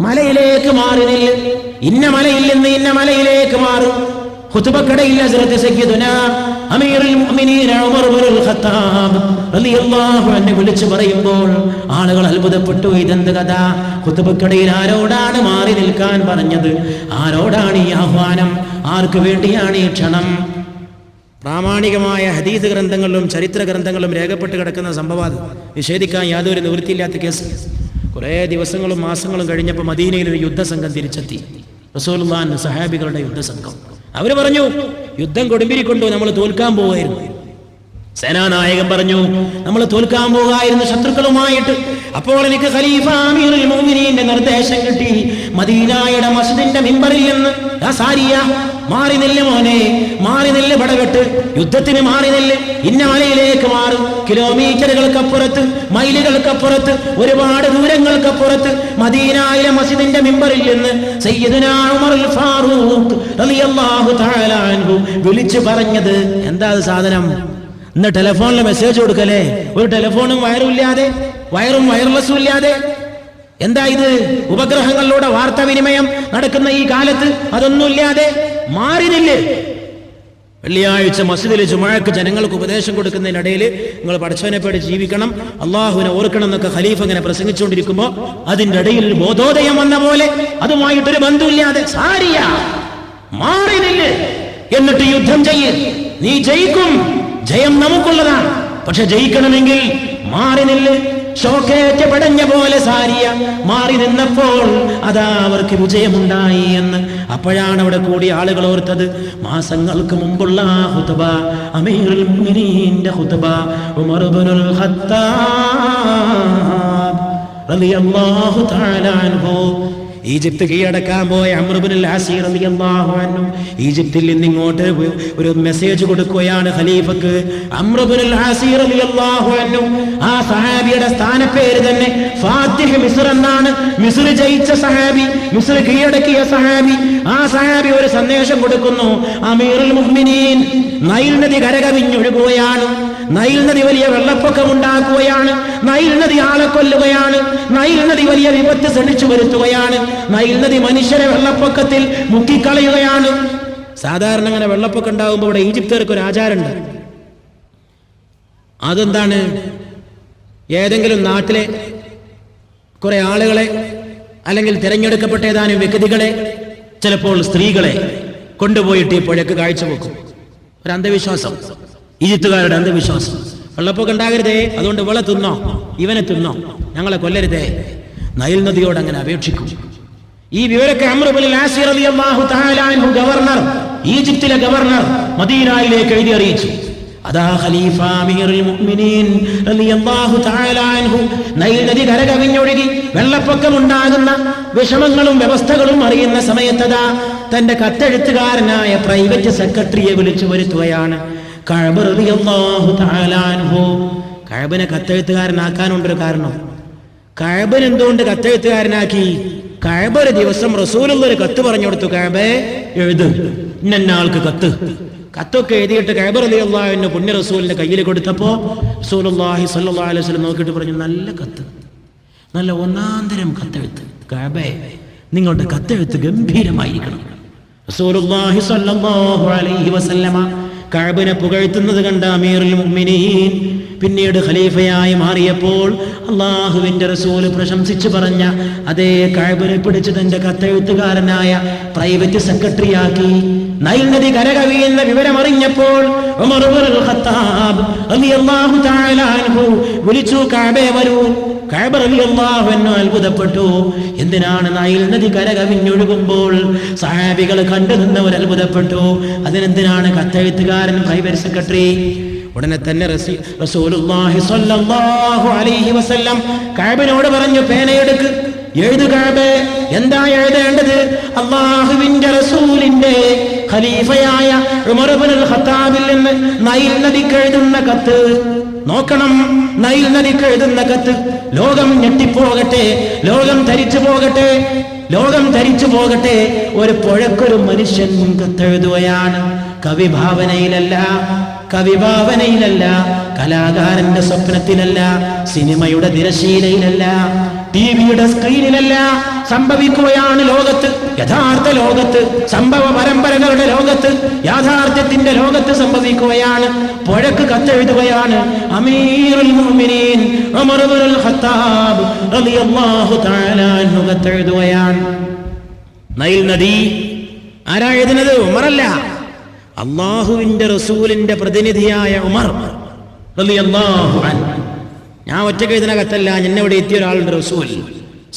മലയിലേക്ക് മാറി നില്ല്, ഇന്ന മലയിൽ നിന്ന് ഇന്ന മലയിലേക്ക് മാറും. ഖുതുബക്കടയിൽ ഹസ്രത്ത് സയ്യിദുനാ അമീറുൽ മുഅ്മിനീൻ ഉമർ ഇബ്നുൽ ഖത്താബ് റളിയല്ലാഹു അൻഹു വിളിച്ചു പറയുമ്പോൾ ആളുകൾ അത്ഭുതപ്പെട്ടു. ഇതെന്ത് കഥ? ഖുതുബക്കടയിൽ ആരോടാണ് മാറി നിൽക്കാൻ പറഞ്ഞത്? ആരോടാണ് ഈ ആഹ്വാനം? ആർക്ക് വേണ്ടിയാണ് ഈ ക്ഷണം? പ്രാമാണികമായ ഹദീസ് ഗ്രന്ഥങ്ങളിലും ചരിത്ര ഗ്രന്ഥങ്ങളിലും രേഖപ്പെട്ട് കിടക്കുന്ന സംഭവം, നിഷേധിക്കാൻ യാതൊരു നിവൃത്തിയില്ലാത്ത കേസ്. കുറേ ദിവസങ്ങളും മാസങ്ങളും കഴിഞ്ഞപ്പോൾ മദീനയിൽ ഒരു യുദ്ധസംഘം തിരിച്ചെത്തി. റസൂലുള്ളാഹിന്റെ സഹാബികളുടെ യുദ്ധസംഘം. അവർ പറഞ്ഞു, യുദ്ധം കൊടുമ്പിരി കൊണ്ടു, നമ്മൾ തോൽക്കാൻ പോവുകയായിരുന്നു. സേനാനായകൻ പറഞ്ഞു, നമ്മൾ തോൽക്കാൻ പോവുകയായിരുന്നു ശത്രുക്കളുമായിട്ട്. അപ്പോൾ എനിക്ക് ഖലീഫ അമീറുൽ മുഅ്മിനീന്റെ നിർദ്ദേശം കിട്ടി, മദീനയുടെ മസ്ജിദിന്റെ മിമ്പറിൽ നിന്ന്, യാ സാരിയ, മാറി നില്ല് മോനെ, മാറി നില്ല്, പടവെട്ട്, യുദ്ധത്തിന് മാറി നില്ല്, ഇന്ന മലയിലേക്ക് മാറും. കിലോമീറ്ററുകൾക്കപ്പുറത്ത്, മൈലുകൾക്കപ്പുറത്ത്, ഒരുപാട് ദൂരങ്ങൾക്കപ്പുറത്ത് മദീനയിലെ മസ്ജിദിന്റെ മിമ്പറിൽ നിന്ന് സയ്യിദുനാ ഉമറുൽ ഫാറൂഖ് റളിയല്ലാഹു തആല അൻഹു വിളിച്ചു പറഞ്ഞത് എന്താ സാധനം? ഇന്ന് ടെലിഫോണിൽ മെസ്സേജ് കൊടുക്കലേ, ഒരു ടെലിഫോണും വയറും ഇല്ലാതെ, വയറും വയർലെസ്സും ഇല്ലാതെ. എന്താ ഇത്? ഉപഗ്രഹങ്ങളിലൂടെ വാർത്താവിനിമയം നടക്കുന്ന ഈ കാലത്ത് അതൊന്നുമില്ലാതെ മാറി നില്ല്. വെള്ളിയാഴ്ച മസ്ജിദിൽ ജുമുഅക്ക് ജനങ്ങൾക്ക് ഉപദേശം കൊടുക്കുന്നതിനിടയിൽ നിങ്ങൾ പടച്ചവനെ പേടി ജീവിക്കണം, അള്ളാഹുവിനെ ഓർക്കണം എന്നൊക്കെ ഖലീഫ ഇങ്ങനെ പ്രസംഗിച്ചുകൊണ്ടിരിക്കുമ്പോൾ അതിന്റെ ഇടയിൽ ഒരു ബോധോദയം വന്ന പോലെ, അതുമായിട്ടൊരു ബന്ധമില്ലാതെ, സാരിയ, മാറി നില്ല്, എന്നിട്ട് യുദ്ധം ചെയ്യ്, നീ ജയിക്കും, ജയം നമുക്കുള്ളതാണ്. പക്ഷെ ജയിക്കണമെങ്കിൽ മാറി നില്ല്. ഷോക്കേറ്റ പടഞ്ഞ പോലെ സാരിയ മാറി നിന്നപ്പോൾ അതാ അവർക്ക് വിജയമുണ്ടായി എന്ന്. അപ്പോഴാണ് അവിടെ കൂടി ആളുകൾ ഓർത്തത്, മാസങ്ങൾക്ക് മുമ്പുള്ള ഖുതുബ, അമീറുൽ മുഅ്മിനീന്റെ ഖുതുബ, ഉമർ ഇബ്നുൽ ഖത്താബ് റളിയല്ലാഹു തആല അൻഹു ഈജിപ്ത് കീഴടക്കാൻ പോയ അംർ ഇബ്നുൽ ആസ് റളിയല്ലാഹു അൻഹു ഈജിപ്തിൽ നിന്ന് ഇങ്ങോട്ട് ഒരു മെസ്സേജ് കൊടുക്കുകയാണ് ഖലീഫക്ക്. അംർ ഇബ്നുൽ ആസ് റളിയല്ലാഹു അൻഹു, ആ സഹാബിയുടെ സ്ഥാനപ്പേര് തന്നെ ഫാത്തിഹ് മിസ്ർ എന്നാണ്. മിസ്ർ ജയിച്ച സഹാബി, മിസ്ർ കീഴടക്കിയ സഹാബി. ആ സഹാബി ഒരു സന്ദേശം കൊടുക്കുന്നു, അമീറുൽ മുഅ്മിനീൻ, നൈൽ നദി കരകവിഞ്ഞൊഴുകുകയാണ്, നൈൽ നദി വലിയ വെള്ളപ്പൊക്കം ഉണ്ടാക്കുകയാണ്, നൈൽ നദി ആളെ കൊല്ലുകയാണ്, നൈൽ നദി വലിയ വിപത്ത് ക്ഷണിച്ചു വരുത്തുകയാണ്, നൈൽ നദി മനുഷ്യരെ വെള്ളപ്പൊക്കത്തിൽ മുക്കിക്കളയുകയാണ്. സാധാരണ അങ്ങനെ വെള്ളപ്പൊക്കം ഉണ്ടാകുമ്പോൾ ഇവിടെ ഈജിപ്തുകാർക്ക് ഒരു ആചാരമുണ്ട്. അതെന്താണ്? ഏതെങ്കിലും നാട്ടിലെ കുറെ ആളുകളെ അല്ലെങ്കിൽ തിരഞ്ഞെടുക്കപ്പെട്ട ഏതാനും വ്യക്തികളെ, ചിലപ്പോൾ സ്ത്രീകളെ കൊണ്ടുപോയിട്ട് ഈ പുഴയ്ക്ക് കാഴ്ചവെക്കും. ഒരു അന്ധവിശ്വാസം, ഈജിപ്തുകാരുടെ അന്ധവിശ്വാസം. വെള്ളപ്പൊക്കം ഉണ്ടാകരുതേ, അതുകൊണ്ട് ഇവളെ തിന്നോ, ഇവനെ തിന്നോ, ഞങ്ങളെ കൊല്ലരുതേ. നൈൽ നദിയോട് അങ്ങനെ അപേക്ഷിക്കും. ഈ വിവരൊക്കെ അംർ ഇബ്നുൽ ആസ് റളിയല്ലാഹു തആല അൻഹു ഗവർണർ, ഈജിപ്തിലെ ഗവർണർ മദീനയിലേക്ക് എഴുതി അറിയിച്ചു. അതാ ഖലീഫ അമീറുൽ മുഅ്മിനീൻ റളിയല്ലാഹു തആല അൻഹു നൈൽ നദി കരകവിഞ്ഞൊഴുകി വെള്ളപ്പൊക്കം ഉണ്ടാകുന്ന വിഷമങ്ങളും വ്യവസ്ഥകളും അറിയുന്ന സമയത്തതാ തന്റെ കത്തെഴുത്തുകാരനായ പ്രൈവറ്റ് സെക്രട്ടറിയെ വിളിച്ചു വരുത്തുകയാണ്. കഅബ റളിയല്ലാഹു തആല അൻഹു. കഅബിനെ കത്തെഴുത്തുകാരനാക്കാനുണ്ടൊരു കാരണം. കഅബിനെ എന്തുകൊണ്ട് കത്തെഴുത്തുകാരനാക്കി? കഅബ ഒരു ദിവസം റസൂലുള്ള ഒരു കത്ത് പറഞ്ഞു കൊടുത്തു, കഅബേ എഴുത്, ഇന്ന ആൾക്ക് കത്ത്. കത്തൊക്കെ എഴുതിയിട്ട് കഅബ റളിയല്ലാഹു അൻഹു പുണ്യ റസൂലിന്റെ കയ്യിൽ കൊടുത്തപ്പോ റസൂലുള്ളാഹി സ്വല്ലല്ലാഹു അലൈഹി വസല്ലം നോക്കിയിട്ട് പറഞ്ഞു, നല്ല കത്ത്, നല്ല ഒന്നാന്തരം കത്തെഴുത്ത്. കഅബേ, നിങ്ങളുടെ കത്തെഴുത്ത് ഗംഭീരമായിരിക്കണം. റസൂലുള്ളാഹി സ്വല്ലല്ലാഹു അലൈഹി വസല്ലമ കഅബിനെ പുകഴ്ത്തുന്നത് കണ്ട അമീറുൽ മുഅ്മിനീൻ പിന്നീട് ഖലീഫയായി മാറിയപ്പോൾ അല്ലാഹുവിന്റെ റസൂൽ പ്രശംസിച്ചു പറഞ്ഞ അതേ കഅബിനെ പിടിച്ച് തന്റെ കത്തെഴുത്തുകാരനായ പ്രൈവറ്റ് സെക്രട്ടറിയാക്കി. നൈൽ നദി കരകവിയുന്ന വിവരമറിഞ്ഞപ്പോൾ ഉമർ ഇബ്നുൽ ഖത്താബ് റളിയല്ലാഹു തആല അൻഹു വിളിച്ചു, കഅബേ വരൂ. കഅബ റളിയല്ലാഹു അൻഹു അത്ഭുതപ്പെട്ടു. എന്തിനാണ് നൈൽ നദി കരകവിഞ്ഞൊഴുകുമ്പോൾ സഹാബികൾ കണ്ടു നിന്നവർ അത്ഭുതപ്പെട്ടു. അതിനെന്തിനാണ് കത്തെഴുത്തുകാരൻ പ്രൈവറ്റ് സെക്രട്ടറി? ഉടനെ തന്നെ റസൂലുള്ളാഹി സ്വല്ലല്ലാഹു അലൈഹി വസല്ലം കഅബിനോട് പറഞ്ഞു, പേനയെടുക്ക്, എഴുതു കഅബേ. എന്താ എഴുതേണ്ടത്? അല്ലാഹുവിന്റെ റസൂലിന്റെ ഖലീഫയായ ഉമർ ഇബ്നുൽ ഖത്താബിൽ നിന്ന് നൈൽ നദിക്ക് എഴുതുന്ന കത്ത്. നോക്കണം, നൈൽ നദിക്ക് എഴുതുന്ന കത്ത്. ലോകം ഞെട്ടിപ്പോകട്ടെ, ലോകം ധരിച്ചു പോകട്ടെ, ലോകം ധരിച്ചു പോകട്ടെ. ഒരു പുഴക്കൊരു മനുഷ്യൻ കത്തെഴുതുകയാണ്. കവിഭാവനയിലല്ല, കവിഭാവനയിലല്ല, കലാകാരന്റെ സ്വപ്നത്തിലല്ല, സിനിമയുടെ തിരശീലയിലല്ല, ടിവിയുടെ സ്ക്രീനിലല്ല, സംഭവിക്കുകയാണ് ലോകത്ത്. യഥാർത്ഥ ലോകത്ത്, സംഭവ പരമ്പരകളുടെ ലോകത്ത്, യാഥാർത്ഥ്യത്തിന്റെ ലോകത്ത് സംഭവിക്കുകയാണ്. പുഴക്ക് കത്തെഴുതുകയാണ് അമീറുൽ മുഅ്മിനീൻ ഉമർ ഇബ്നുൽ ഖത്താബ് റളിയല്ലാഹു തആല അൻഹു കത്തെഴുതുകയാണ്. നൈൽ നദി ആരാ എഴുതുന്നത്? ഉമറല്ല, അള്ളാഹുവിന്റെ റസൂലിന്റെ പ്രതിനിധിയായ ഉമർ റളിയല്ലാഹു അൻഹു. ഞാൻ ഒറ്റയ്ക്ക് എഴുതുന്ന കത്തല്ല, എന്നെ ഇവിടെ എത്തിയ ഒരാളുണ്ട്, റസൂൽ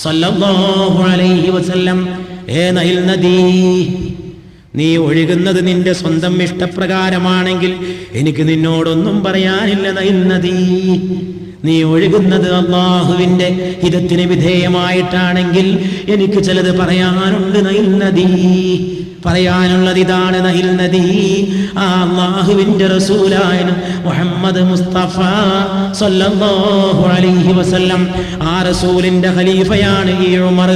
സല്ലല്ലാഹു അലൈഹി വസല്ലം. നൈൽ നദി, നീ ഒഴുകുന്നത് നിന്റെ സ്വന്തം ഇഷ്ടപ്രകാരമാണെങ്കിൽ എനിക്ക് നിന്നോടൊന്നും പറയാനില്ല. നൈൽ നദി, നീ ഒഴുകുന്നത് അള്ളാഹുവിന്റെ ഹിതത്തിന് വിധേയമായിട്ടാണെങ്കിൽ എനിക്ക് ചിലത് പറയാനുണ്ട്. നൈൽ നദി, പറയാനുള്ളത് ഇതാണ്. നൈൽ നദി, ആ അല്ലാഹുവിന്റെ റസൂലായ മുഹമ്മദ് മുസ്തഫ സല്ലല്ലാഹു അലൈഹി വസല്ലം, ആ റസൂലിന്റെ ഖലീഫയാണ് ഈ ഉമർ.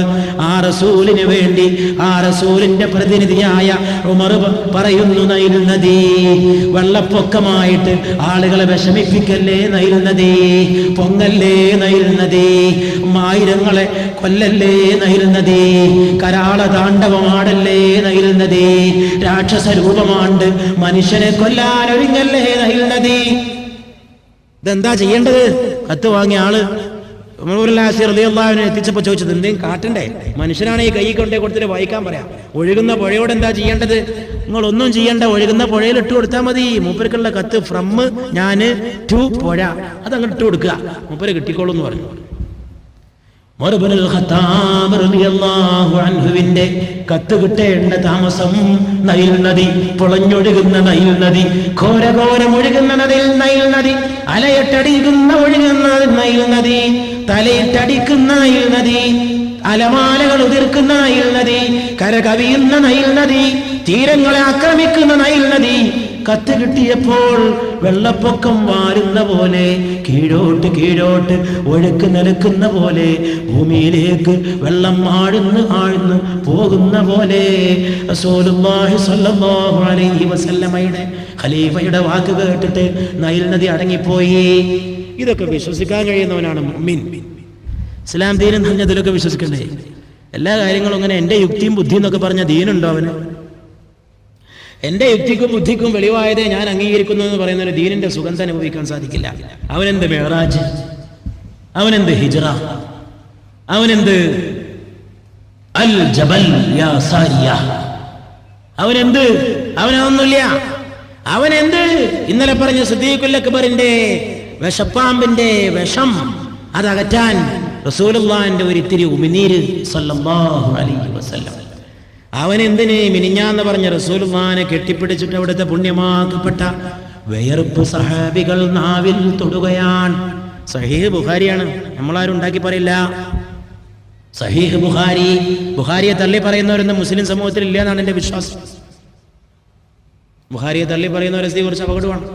ആ റസൂലിന് വേണ്ടി, ആ റസൂലിന്റെ പ്രതിനിധിയായ ഉമർ പറയുന്നു, നൈൽ നദി, വെള്ളപ്പൊക്കമായിട്ട് ആളുകളെ വിഷമിപ്പിക്കല്ലേ നൈൽ നദി, പൊങ്ങല്ലേ നൈൽ നദി, ആയിരങ്ങളെ കൊല്ലല്ലേ നൈൽ നദി, കരാള താണ്ഡവമാടല്ലേ നൈൽ നദി, രാക്ഷസ രൂപമാണ്ട് മനുഷ്യനെ കൊല്ലാൻ ഒരുങ്ങല്ലേ നൈൽ നദി. ഇതെന്താ ചെയ്യേണ്ടത്? കത്ത് വാങ്ങിയ ആള് എത്തിച്ചപ്പോ ചോദിച്ചത്, എന്തെങ്കിലും കാട്ടണ്ടേ? മനുഷ്യനാണ് ഈ കൈ കൊണ്ടേ കൊടുത്തിട്ട് വായിക്കാൻ പറയാം. ഒഴുകുന്ന പുഴയോട് എന്താ ചെയ്യേണ്ടത്? നിങ്ങളൊന്നും ചെയ്യണ്ട, ഒഴുകുന്ന പുഴയിൽ ഇട്ട് കൊടുത്താൽ മതി. മൂപ്പർക്കുള്ള കത്ത് ഫ്രം ഞാന് ടു പുഴ, അതങ്ങോട്ട് ഇട്ട് കൊടുക്കുക, മൂപ്പര് കിട്ടിക്കോളൂ എന്ന് പറഞ്ഞു. ഉമർ ഇബ്നുൽ ഖത്താബ് റളിയല്ലാഹു അൻഹുവിന്റെ കത്ത് കിട്ടേണ്ട താമസം. നൈൽ നദി, പൊളഞ്ഞൊഴുകുന്ന നൈൽ നദി, ഘോരഘോരമൊഴുകുന്ന നൈൽ നദി, അലയിട്ടടിക്കുന്ന ഒഴുകുന്ന നൈൽ നദി, തലയിട്ടടിക്കുന്ന നൈൽ നദി, അലമാലകൾ ഉതിർക്കുന്ന നൈൽ നദി, കരകവിയുന്ന നൈൽ നദി, തീരങ്ങളെ ആക്രമിക്കുന്ന നൈൽ നദി. കത്ത് കിട്ടിയപ്പോൾ വെള്ളപ്പൊക്കം വാരുന്ന പോലെ, കീഴോട്ട് കീഴോട്ട് ഒഴുക്ക് നിലക്കുന്ന പോലെ, ഭൂമിയിലേക്ക് വെള്ളം ആഴ്ന്ന് പോകുന്ന പോലെ റസൂലുള്ളാഹി സ്വല്ലല്ലാഹു അലൈഹി വസല്ലമയുടെ ഖലീഫയുടെ വാക്ക് കേട്ടിട്ട് നൈൽ നദി അടങ്ങിപ്പോയി. ഇതൊക്കെ വിശ്വസിക്കാൻ കഴിയുന്നവനാണ് മുഅ്മിൻ. ഇസ്ലാം ദീൻ എന്ന് പറഞ്ഞാൽ ഇതിലൊക്കെ വിശ്വസിക്കണ്ടേ? എല്ലാ കാര്യങ്ങളും അങ്ങനെ എൻ്റെ യുക്തിയും ബുദ്ധിയും എന്നൊക്കെ പറഞ്ഞ ദീനുണ്ടോ അവന്? എന്റെ യുക്തിക്കും ബുദ്ധിക്കും വെളിവായതേ ഞാൻ അംഗീകരിക്കുന്നു എന്ന് പറയുന്ന ഒരു ദീനിന്റെ സുഗന്ധം അനുഭവിക്കാൻ സാധിക്കില്ല. അവനെന്ത് മെഹറാജ്, അവനെന്ത് ഹിജ്റ, അവനെന്ത് അൽ ജബൽ യാ സാരിയ, അവനെന്ത്? അവനൊന്നുമില്ല. അവനെന്ത്? ഇന്നലെ പറഞ്ഞ സിദ്ദീഖുൽ അക്ബറിന്റെ വിഷപ്പാമ്പിന്റെ വിഷം അതകറ്റാൻ റസൂലുള്ളാഹിന്റെ ഒരു ഇത്തിരി ഉമിനീര് സല്ലല്ലാഹു അലൈഹി വസല്ലം. അവനെന്തിന്? മിനിഞ്ഞാന്ന് പറഞ്ഞ റസൂലുള്ളാഹിനെ കെട്ടിപ്പിടിച്ചിട്ട് അവിടുത്തെ പുണ്യമാക്കപ്പെട്ട വിയർപ്പ് സഹാബികൾ നാവിൽ തൊടുകയാണ്. സഹീഹ് ബുഖാരിയാണ്, നമ്മളാരും ഉണ്ടാക്കി പറയില്ല. സഹീഹ് ബുഖാരി. ബുഖാരിയെ തള്ളി പറയുന്നവരൊന്നും മുസ്ലിം സമൂഹത്തിൽ ഇല്ല എന്നാണ് എന്റെ വിശ്വാസം. ബുഖാരിയെ തള്ളി പറയുന്നവരെ കുറിച്ച് അപകടമാണ്.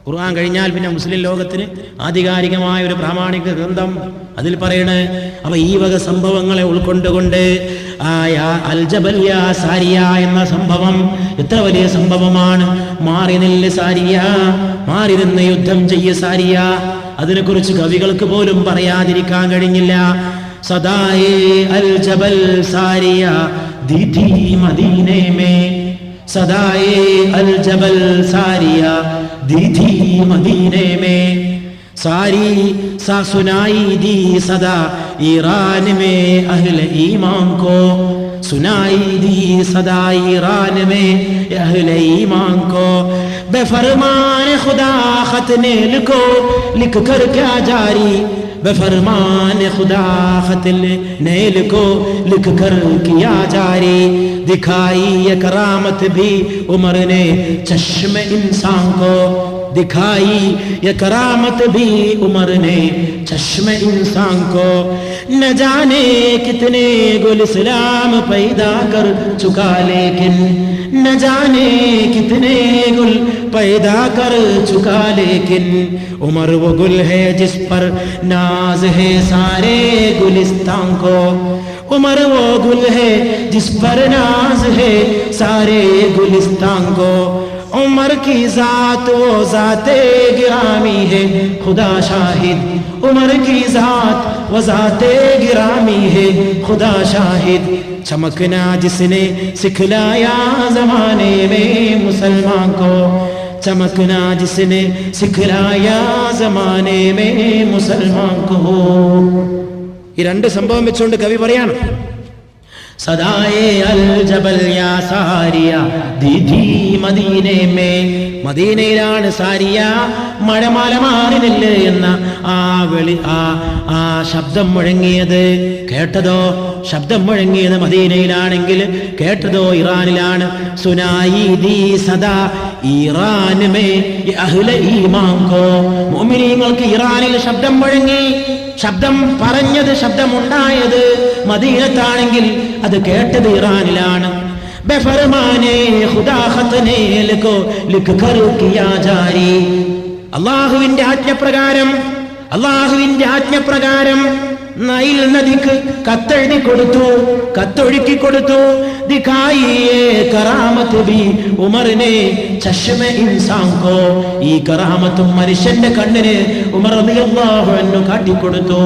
ഖുർആൻ കഴിഞ്ഞാൽ പിന്നെ മുസ്ലിം ലോകത്തിന് ആധികാരികമായ ഒരു പ്രാമാണിക ഗ്രന്ഥം അതിൽ പറയണേ. അപ്പൊ ഈ വക സംഭവങ്ങളെ ഉൾക്കൊണ്ടുകൊണ്ട് അൽ ജബൽ യാ സാരിയ എന്ന സംഭവം എത്ര വലിയ സംഭവമാണ്. മാറി നില്ല് സാരിയ, മാറി നിന്ന് യുദ്ധം ചെയ്യ സാരിയ. അതിനെക്കുറിച്ച് കവികൾക്ക് പോലും പറയാതിരിക്കാൻ കഴിഞ്ഞില്ല. സദായേ അൽ ജബൽ സാരിയ ദീഥി മദീനെ മേ, സദായേ അൽ ജബൽ സാരിയ ദീഥി മദീനെ മേ, सारी सा सुनाई दी सदा ईरान में अहले ईमान को, सुनाई दी सदा ईरान में अहले ईमान को, बेफरमान खुदा खत ने लिखो लिख कर क्या जारी, बेफरमान खुदा खत ने लिखो लिख कर किया जारी, दिखाई ये करामत भी उमर ने चश्म इंसान को, दिखाई ये करामत भी उमर ने चश्म इंसान को, न जाने कितने गुल इस्लाम पैदा कर चुका लेकिन, न जाने कितने गुल पैदा कर चुका लेकिन, उमर वो गुल है जिस पर नाज है सारे गुलिस्तान को, उमर वो गुल है जिस पर नाज है सारे गुलिस्तान को, उमर की जात वो जाते गिरामी है खुदा शाहिद, उमर की जात वो जाते गिरामी है खुदा शाहिद। चमकना जिसने सिखलाया जमाने में मुसलमान को, चमकना जिसने सिखलाया जमाने में मुसलमान को। ഈ രണ്ട് സംഭവം വെച്ചുകൊണ്ട് കവി പറയാണ്, സദായേ അൽ ജബൽ യാ സാരിയ ദീദി മദീനെ മേ, മദീനയിലാണ് സാരിയ മഴമാല മാറിനില്ല എന്ന ആ ശബ്ദം മുഴങ്ങിയത്. കേട്ടതോ ശബ്ദം മുഴങ്ങിയത് മദീനയിലാണെങ്കിൽ കേട്ടതോ ഇറാനിലാണ്. സുനായി ദീ സദാ ഇറാൻ മേ അഹ്ലെ ഈമാൻ കോ, മുഅ്മിനീങ്ങൾക്ക് ഇറാനിൽ ശബ്ദം മുഴങ്ങി, ശബ്ദം പറഞ്ഞത് ശബ്ദമുണ്ടായത് മദീനത്താണെങ്കിൽ അത് കേട്ടത് ഇറാനിലാണ്. ബഫർമാനെ ഖുദാ ഖത്നെ ലകോ ലിഖ് കർ കിയാ ജാരി, അല്ലാഹുവിന്റെ ആജ്ഞപ്രകാരം, അല്ലാഹുവിന്റെ ആജ്ഞപ്രകാരം നൈൽ നദിക്ക് കത്തെഴുതി കൊടുത്തു, കത്തൊഴുക്കി കൊടുത്തു. ദിഖായിയേ കറാമത്ത് ബി ഉമറിനെ ചശ്മ ഇൻസാൻ കോ, ഈ കറാമത്തും മനുഷ്യന്റെ കണ്ണിന് ഉമർ റളിയല്ലാഹു അൻഹു കാട്ടിക്കൊടുത്തു.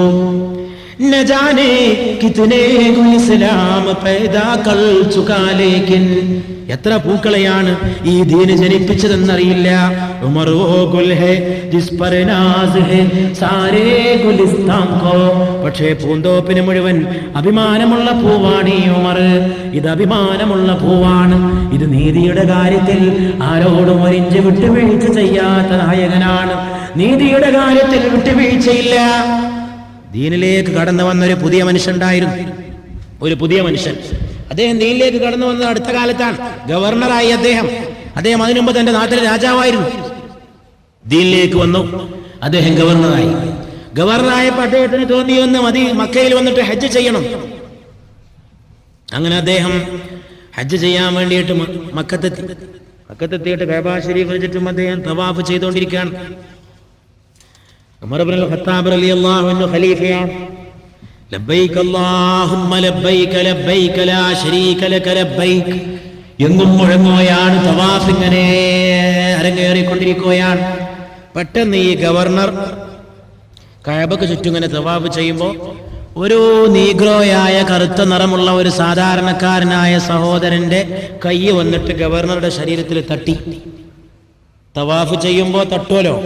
न जाने कितने गुल इस्लाम पैदा कर चुका लेकिन, എത്ര പൂക്കളെയാണ് ഈ ദീന് ജനിപ്പിച്ചതെന്നറിയില്ല. ഉമർ വോ ഗുൽ ഹേ ജിസ് പർ നാസ് ഹേ സാരേ ഗുലിസ്താൻ കോ, പക്ഷേ പൂന്തോപ്പിന് മുഴുവൻ അഭിമാനമുള്ള പൂവാണ് ഈ ഉമർ. ഇത് അഭിമാനമുള്ള പൂവാണ്. ഇത് നീതിയുടെ കാര്യത്തിൽ ആരോടും ഒരിഞ്ച് വിട്ടുവീഴ്ച ചെയ്യാത്ത നായകനാണ്. നീതിയുടെ കാര്യത്തിൽ വിട്ടുവീഴ്ചയില്ല. ദീനിലേക്ക് കടന്നു വന്നൊരു പുതിയ മനുഷ്യനുണ്ടായിരുന്നു, ഒരു പുതിയ മനുഷ്യൻ. അദ്ദേഹം ദീനിലേക്ക് കടന്നു വന്നത് അടുത്ത കാലത്താണ്. ഗവർണറായി അദ്ദേഹം അതിനു മുമ്പ് തന്റെ നാട്ടിലെ രാജാവായിരുന്നു. ദീനിലേക്ക് വന്നു, അദ്ദേഹം ഗവർണറായി. ഗവർണറായപ്പോൾ അദ്ദേഹത്തിന് തോന്നിയൊന്ന് മക്കയിൽ വന്നിട്ട് ഹജ്ജ് ചെയ്യണം. അങ്ങനെ അദ്ദേഹം ഹജ്ജ് ചെയ്യാൻ വേണ്ടിയിട്ട് മക്കത്തെത്തിയിട്ട് കഅബ ശരീഫ് ചുറ്റും അദ്ദേഹം തവാഫ് ചെയ്തുകൊണ്ടിരിക്കുകയാണ്. ഉമർ ഇബ്നുൽ ഖത്താബ് റളിയല്ലാഹു അൻഹു ഖലീഫയാണ്. ലബ്ബൈക അല്ലാഹുമ്മ ലബ്ബൈക ലബ്ബൈക ലാ ശരീക ലക ലബ്ബൈക എന്നും മുഴങ്ങുകയാണ്. തവാഫ് ഇങ്ങനെ അരങ്ങേറിക്കൊണ്ടിരിക്കുകയാണ്. പെട്ടെന്ന് ഈ ഗവർണർ കഅബക്ക് ചുറ്റും ഇങ്ങനെ തവാഫ് ചെയ്യുമ്പോൾ ഒരു നീഗ്രോയായ കറുത്ത നിറമുള്ള ഒരു സാധാരണക്കാരനായ സഹോദരന്റെ കൈ വന്നിട്ട് ഗവർണറുടെ ശരീരത്തിൽ തട്ടി. തവാഫ് ചെയ്യുമ്പോൾ തട്ടുമല്ലോ.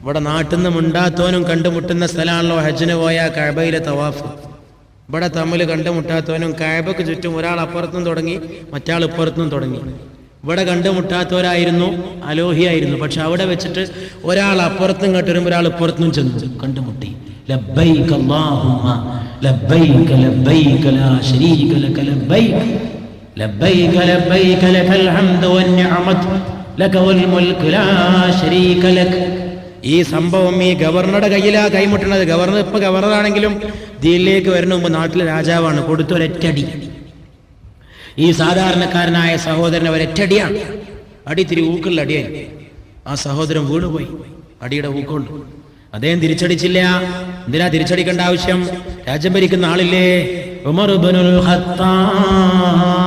ഇവിടെ നാട്ടിൽ നിന്ന് മുണ്ടാത്തോനും കണ്ടുമുട്ടുന്ന സ്ഥലമാണല്ലോ ഹജ്ജിന് പോയ കഅബയിലെ തവാഫ്. ഇവിടെ തമ്മിൽ കണ്ടുമുട്ടാത്തവനും കഅബക്ക് ചുറ്റും ഒരാൾ അപ്പുറത്തും തുടങ്ങി, മറ്റാൾ ഇപ്പുറത്തും തുടങ്ങി. ഇവിടെ കണ്ടുമുട്ടാത്തവരായിരുന്നു, അലോഹിയായിരുന്നു. പക്ഷെ അവിടെ വെച്ചിട്ട് ഒരാൾ അപ്പുറത്തും കേട്ടൊരുമ്പോൾ ഒരാൾ ഇപ്പുറത്തും ചെന്നു കണ്ടുമുട്ടി. ലബ്ബൈക അല്ലാഹുമ്മ ലബ്ബൈക ലബ്ബൈക ലാ ശരീക ലക ലബ്ബൈക ലബ്ബൈക ലബ്ബൈക ലകൽ ഹംദു വന്നിഅമതു ലക വൽ മുൽകു ലാ ശരീക ലക. ഈ സംഭവം ഈ ഗവർണറുടെ കയ്യിലാ കൈമുട്ടുന്നത്. ഗവർണർ ഇപ്പൊ ഗവർണറാണെങ്കിലും ദീനിലേക്ക് വരുന്ന മുമ്പ് നാട്ടിലെ രാജാവാണ്. കൊടുത്തൊരൊറ്റടി. ഈ സാധാരണക്കാരനായ സഹോദരൻ ഒരൊറ്റടിയാണ്. അടിത്തിരി ഊക്കുള്ള അടിയായി. ആ സഹോദരൻ വീണുപോയി അടിയുടെ ഊക്കൊണ്ട്. അദ്ദേഹം തിരിച്ചടിച്ചില്ല. എന്തിനാ തിരിച്ചടിക്കേണ്ട ആവശ്യം? രാജ്യം ഭരിക്കുന്ന ആളില്ലേ? ഉമർ ഇബ്നുൽ ഖത്താബ്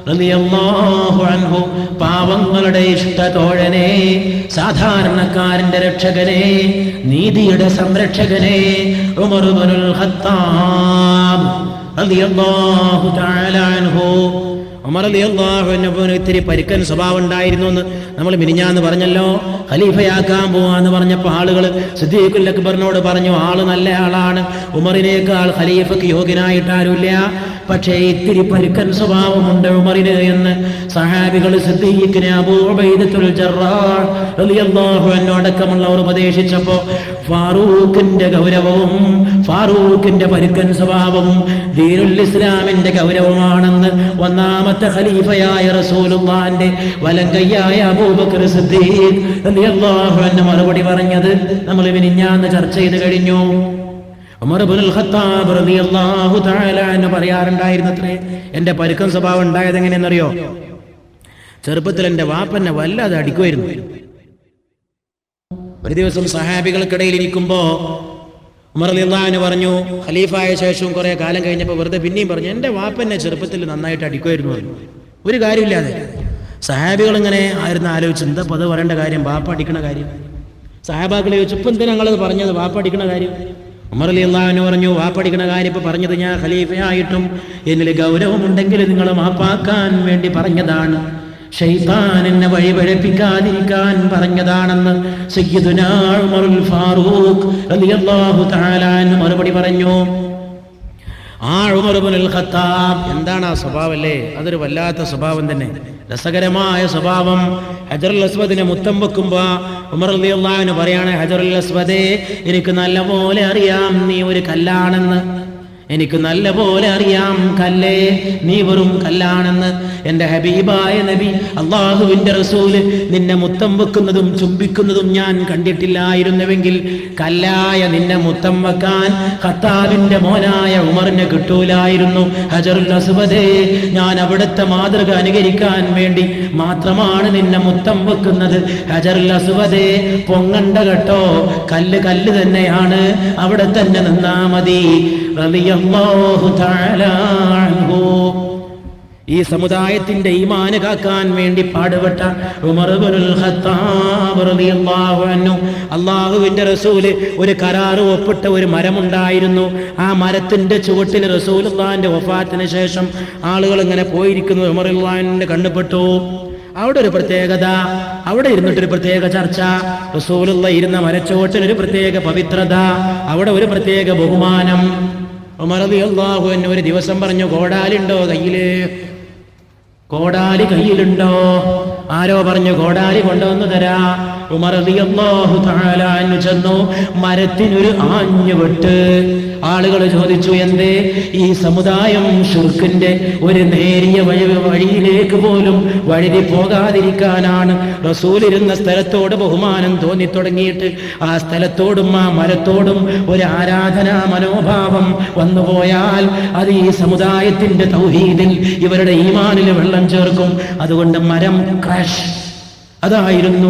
റളിയല്ലാഹു അൻഹു, പാവങ്ങളുടെ ഇഷ്ടതോഴനെ, സാധാരണക്കാരന്റെ രക്ഷകനെ, നീതിയുടെ സംരക്ഷകനെ ഉമർ ഇബ്നുൽ ഖത്താബ് റളിയല്ലാഹു തആല അൻഹു. ഉമർ റളിയല്ലാഹു അൻഹുവിന് ഇത്തിരി പരിക്കൻ സ്വഭാവം ഉണ്ടായിരുന്നു എന്ന് നമ്മൾ മിനിഞ്ഞാന്ന് പറഞ്ഞല്ലോ. ഖലീഫയാക്കാൻ പോവാന്ന് പറഞ്ഞപ്പോൾ ആളുകൾ സിദ്ദീഖുൽ അക്ബറിനോട് പറഞ്ഞു, ആള് നല്ല ആളാണ്, ഉമറിനേക്കാൾ ഖലീഫക്ക് യോഗ്യനായിട്ട് ആരുമില്ല, പക്ഷേ ഇത്തിരി പരിക്കൻ സ്വഭാവമുണ്ട് ഉമറിന് എന്ന് സഹാബികൾ സിദ്ദീഖിനെ അബൂ ഉബൈദത്തുൽ ജറാഹ് റളിയല്ലാഹു അൻഹു അടക്കമുള്ളവർ ഉപദേശിച്ചപ്പോൾ ഫാറൂഖിന്റെ ഗൗരവവും ഫാറൂഖിന്റെ പരിക്കൻ സ്വഭാവവും ദീനുൽ ഇസ്ലാമിന്റെ ഗൗരവമാണെന്ന് ഒന്നാമത്തെ ഖലീഫയായ റസൂലുള്ളാഹിന്റെ വലങ്കയ്യായ അബൂബക്കർ സിദ്ദീഖ് റളിയല്ലാഹു അൻഹു മറുപടി പറഞ്ഞത് നമ്മൾ മിനിഞ്ഞാന്ന് ചർച്ച ചെയ്ത് കഴിഞ്ഞു. ഉമർ ഇബ്നുൽ ഖത്താബ് റളിയല്ലാഹു തആല അൻഹു പറയാറുണ്ടായിരുന്നത്രേ, എന്റെ പരുക്കൻ സ്വഭാവം ഉണ്ടായത് എങ്ങനെയെന്നറിയോ? ചെറുപ്പത്തിൽ എന്റെ വാപ്പന്നെ വല്ലാതെ അടിക്കുമായിരുന്നു. ഒരു ദിവസം സഹാബികൾക്കിടയിൽ ഇരിക്കുമ്പോ ഉമർ റളിയല്ലാഹു അൻഹു പറഞ്ഞു, ഖലീഫായ ശേഷവും കുറെ കാലം കഴിഞ്ഞപ്പോൾ വെറുതെ പിന്നെയും പറഞ്ഞു, എന്റെ വാപ്പന്നെ ചെറുപ്പത്തിൽ നന്നായിട്ട് അടിക്കുമായിരുന്നു പറഞ്ഞു. ഒരു കാര്യമില്ലാതെ സഹാബികൾ ഇങ്ങനെ ആയിരുന്നു ആലോചിച്ച്, എന്താ അത് പറയേണ്ട കാര്യം, ബാപ്പ അടിക്കണ കാര്യം. സഹാബാക്കളെ ചോദിച്ചു, ഇപ്പം എന്തിനാ ഞങ്ങളത് പറഞ്ഞത്, ബാപ്പ അടിക്കണ കാര്യം? ഉമർ റളിയല്ലാഹു അൻഹു പറഞ്ഞു, ബാപ്പ അടിക്കണ കാര്യം ഇപ്പൊ പറഞ്ഞത് ഞാൻ ഖലീഫയായിട്ടും എന്നിൽ ഗൗരവമുണ്ടെങ്കിൽ നിങ്ങൾ മാപ്പാക്കാൻ വേണ്ടി പറഞ്ഞതാണ്, ശൈത്താൻ എന്നെ വഴിപഴപ്പിക്കാതിരിക്കാൻ പറഞ്ഞതാണെന്ന് സയ്യിദുനാ ഉമറുൽ ഫാറൂഖ് റളിയല്ലാഹു തആല അൻഹു മറുപടി പറഞ്ഞു. ആ ഉമർ ഇബ്നുൽ ഖത്താബ് എന്താണ് ആ സ്വഭാവമല്ലേ, അതൊരു വല്ലാത്ത സ്വഭാവം തന്നെ, രസകരമായ സ്വഭാവം. ഹജറുൽ അസ്വദിനെ മുത്തം വെക്കുമ്പോ ഉമർ റളിയല്ലാഹു അൻഹു പറയാണ്, ഹജറുൽ അസ്വദേ, എനിക്ക് നല്ലപോലെ അറിയാം നീ ഒരു കല്ലാണെന്ന്, എനിക്ക് നല്ലപോലെ അറിയാം കല്ലേ നീ വെറും കല്ലാണെന്ന്. എൻ്റെ ഹബീബായ നബി അള്ളാഹുവിൻ്റെ റസൂല് നിന്നെ മുത്തം വെക്കുന്നതും ചുംബിക്കുന്നതും ഞാൻ കണ്ടിട്ടില്ലായിരുന്നുവെങ്കിൽ കല്ലായ നിന്നെ മുത്തം വെക്കാൻ ഖത്താബിന്റെ മോനായ ഉമറിന് കിട്ടൂലായിരുന്നു. ഹജറുൽ അസ്വദേ, ഞാൻ അവിടുത്തെ മാതൃക അനുകരിക്കാൻ വേണ്ടി മാത്രമാണ് നിന്നെ മുത്തം വെക്കുന്നത്. ഹജറുൽ അസ്വദേ, പൊങ്ങണ്ട കേട്ടോ, കല്ല് കല്ല് തന്നെയാണ്, അവിടെ തന്നെ നിന്നാ മതി. റളിയല്ലാഹു തആല അൻഹു. ഈ സമുദായത്തിന്റെ ഈമാന് കാക്കാൻ വേണ്ടി പാടുപെട്ട ഉമർ ഇബ്നുൽ ഖത്താബ് റളിയല്ലാഹു അൻഹു, അല്ലാഹുവിന്റെ റസൂല് ഒരു കരാറ് ഒപ്പിട്ട ഒരു മരമുണ്ടായിരുന്നു. ആ മരത്തിന്റെ ചുവട്ടിൽ റസൂലുള്ളാഹിന്റെ വഫാത്തിന് ശേഷം ആളുകൾ ഇങ്ങനെ പോയിരിക്കുന്നു. ഉമർ റളിയല്ലാഹു അൻഹുവിന്റെ കണ്ണുപെട്ടു. അവിടെ ഒരു പ്രത്യേകത, അവിടെ ഇരുന്നിട്ടൊരു പ്രത്യേക ചർച്ച, റസൂലുള്ള ഇരുന്ന മരച്ചുവട്ടിനൊരു പ്രത്യേക പവിത്രത, അവിടെ ഒരു പ്രത്യേക ബഹുമാനം. ഉമർ റളിയല്ലാഹു അൻഹു ഒരു ദിവസം പറഞ്ഞു, കോടാലുണ്ടോ കയ്യില്, കോടാലി കയ്യിലുണ്ടോ? ആരോ പറഞ്ഞു കോടാലി കൊണ്ടുവന്നു തരാ. ഉമർ റളിയല്ലാഹു തആല അൻഹു ചെന്നു, മരത്തിനൊരു ആഞ്ഞു വെട്ട്. ആളുകൾ ചോദിച്ചു, എന്തേ? ഈ സമുദായം ശിർക്കിന്റെ ഒരു നേരിയ വഴിയിലേക്ക് പോലും വഴുതി പോകാതിരിക്കാനാണ്. റസൂൽ ഇരുന്ന സ്ഥലത്തോട് ബഹുമാനം തോന്നി തുടങ്ങിയിട്ട് ആ സ്ഥലത്തോടും ആ മരത്തോടും ഒരു ആരാധനാ മനോഭാവം വന്നുപോയാൽ അത് ഈ സമുദായത്തിന്റെ തൗഹീദിൽ, ഇവരുടെ ഈമാനിൽ വെള്ളം ചേർക്കും. അതുകൊണ്ട് മരം ക്രാഷ്. അതായിരുന്നു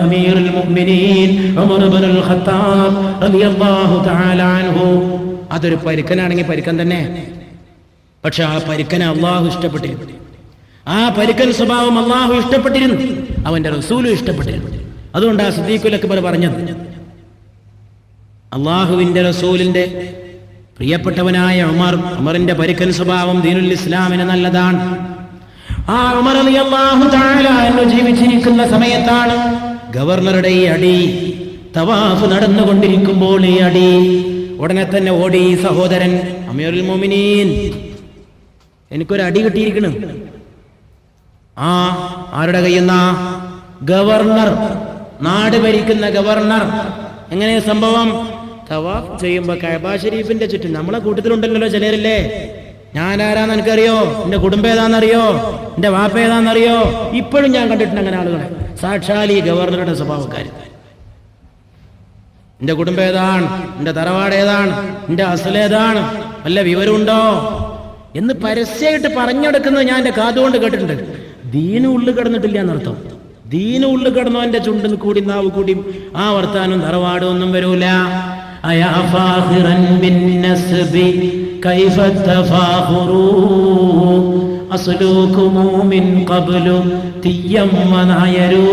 അമീറുൽ മുഅ്മിനീൻ ഉമർ ഇബ്നുൽ ഖത്താബ് റളിയല്ലാഹു തആല അൻഹു. അതൊരു പരുക്കനാണെങ്കിൽ പരുക്കൻ തന്നെ, പക്ഷെ ആ പരുക്കനെ അള്ളാഹു ഇഷ്ടപ്പെട്ടിരുന്നു. ആ പരുക്കൻ സ്വഭാവം അള്ളാഹു ഇഷ്ടപ്പെട്ടിരുന്നു, അവന്റെ റസൂലും ഇഷ്ടപ്പെട്ടിരുന്നു. അതുകൊണ്ട് ആ സിദ്ദീഖുൽ അക്ബർ പറഞ്ഞത്, അള്ളാഹുവിന്റെ റസൂലിന്റെ പ്രിയപ്പെട്ടവനായ ഉമറിന്റെ പരുക്കൻ സ്വഭാവം ദീനുൽ ഇസ്ലാമിന് നല്ലതാണ്. ആ ഉമർ റളിയല്ലാഹു തആല അൻഹു ജീവിച്ചിരിക്കുന്ന സമയത്താണ് ഗവർണറുടെ ഈ അടി. തവാഫ് നടന്നുകൊണ്ടിരിക്കുമ്പോൾ ഈ അടി. ഉടനെ തന്നെ ഓടി സഹോദരൻ അമീറുൽ മുഅ്മിനീൻ, എനിക്കൊരു അടി കിട്ടിയിരിക്കുന്നു. ആ ആരുടെ കയ്യുന്ന? ഗവർണർ, നാട് ഭരിക്കുന്ന ഗവർണർ. എങ്ങനെ സംഭവം? തവാഫ് ചെയ്യുമ്പോ കഅബ ശരീഫിന്റെ ചുറ്റും, നമ്മളെ കൂട്ടത്തിലുണ്ടല്ലോ ചിലരില്ലേ, ഞാൻ ആരാന്ന് എനിക്കറിയോ, എന്റെ കുടുംബം ഏതാണെന്നറിയോ, എന്റെ വാപ്പ ഏതാണെന്നറിയോ, ഇപ്പോഴും ഞാൻ കണ്ടിട്ടുണ്ട് അങ്ങനെ ആളുകളെ. സാക്ഷാൽ ഈ ഗവർണറുടെ സ്വഭാവക്കാർ. എന്റെ കുടുംബം ഏതാണ്, എന്റെ തറവാട് ഏതാണ്, എന്റെ അസൽ ഏതാണ്, വല്ല വിവരമുണ്ടോ എന്ന് പരസ്യമായിട്ട് പറഞ്ഞെടുക്കുന്നത് ഞാൻ എന്റെ കാതുകൊണ്ട് കേട്ടിട്ടുണ്ട്. ദീന് ഉള്ളിൽ കിടന്നിട്ടില്ല എന്നർത്ഥം. ദീന് ഉള്ളിൽ കിടന്നോ എന്റെ ചുണ്ടിൽ കൂടി നാവ് കൂടിയും ആ വർത്താനം തറവാടും ഒന്നും വരൂല. അയാ ഫാഖിറൻ ബിൻ നസ്ബി കൈഫ തഫാഖുറൂ അസ്ലൂകുമു മിൻ ഖബ്ലു തിയം വനയരൂ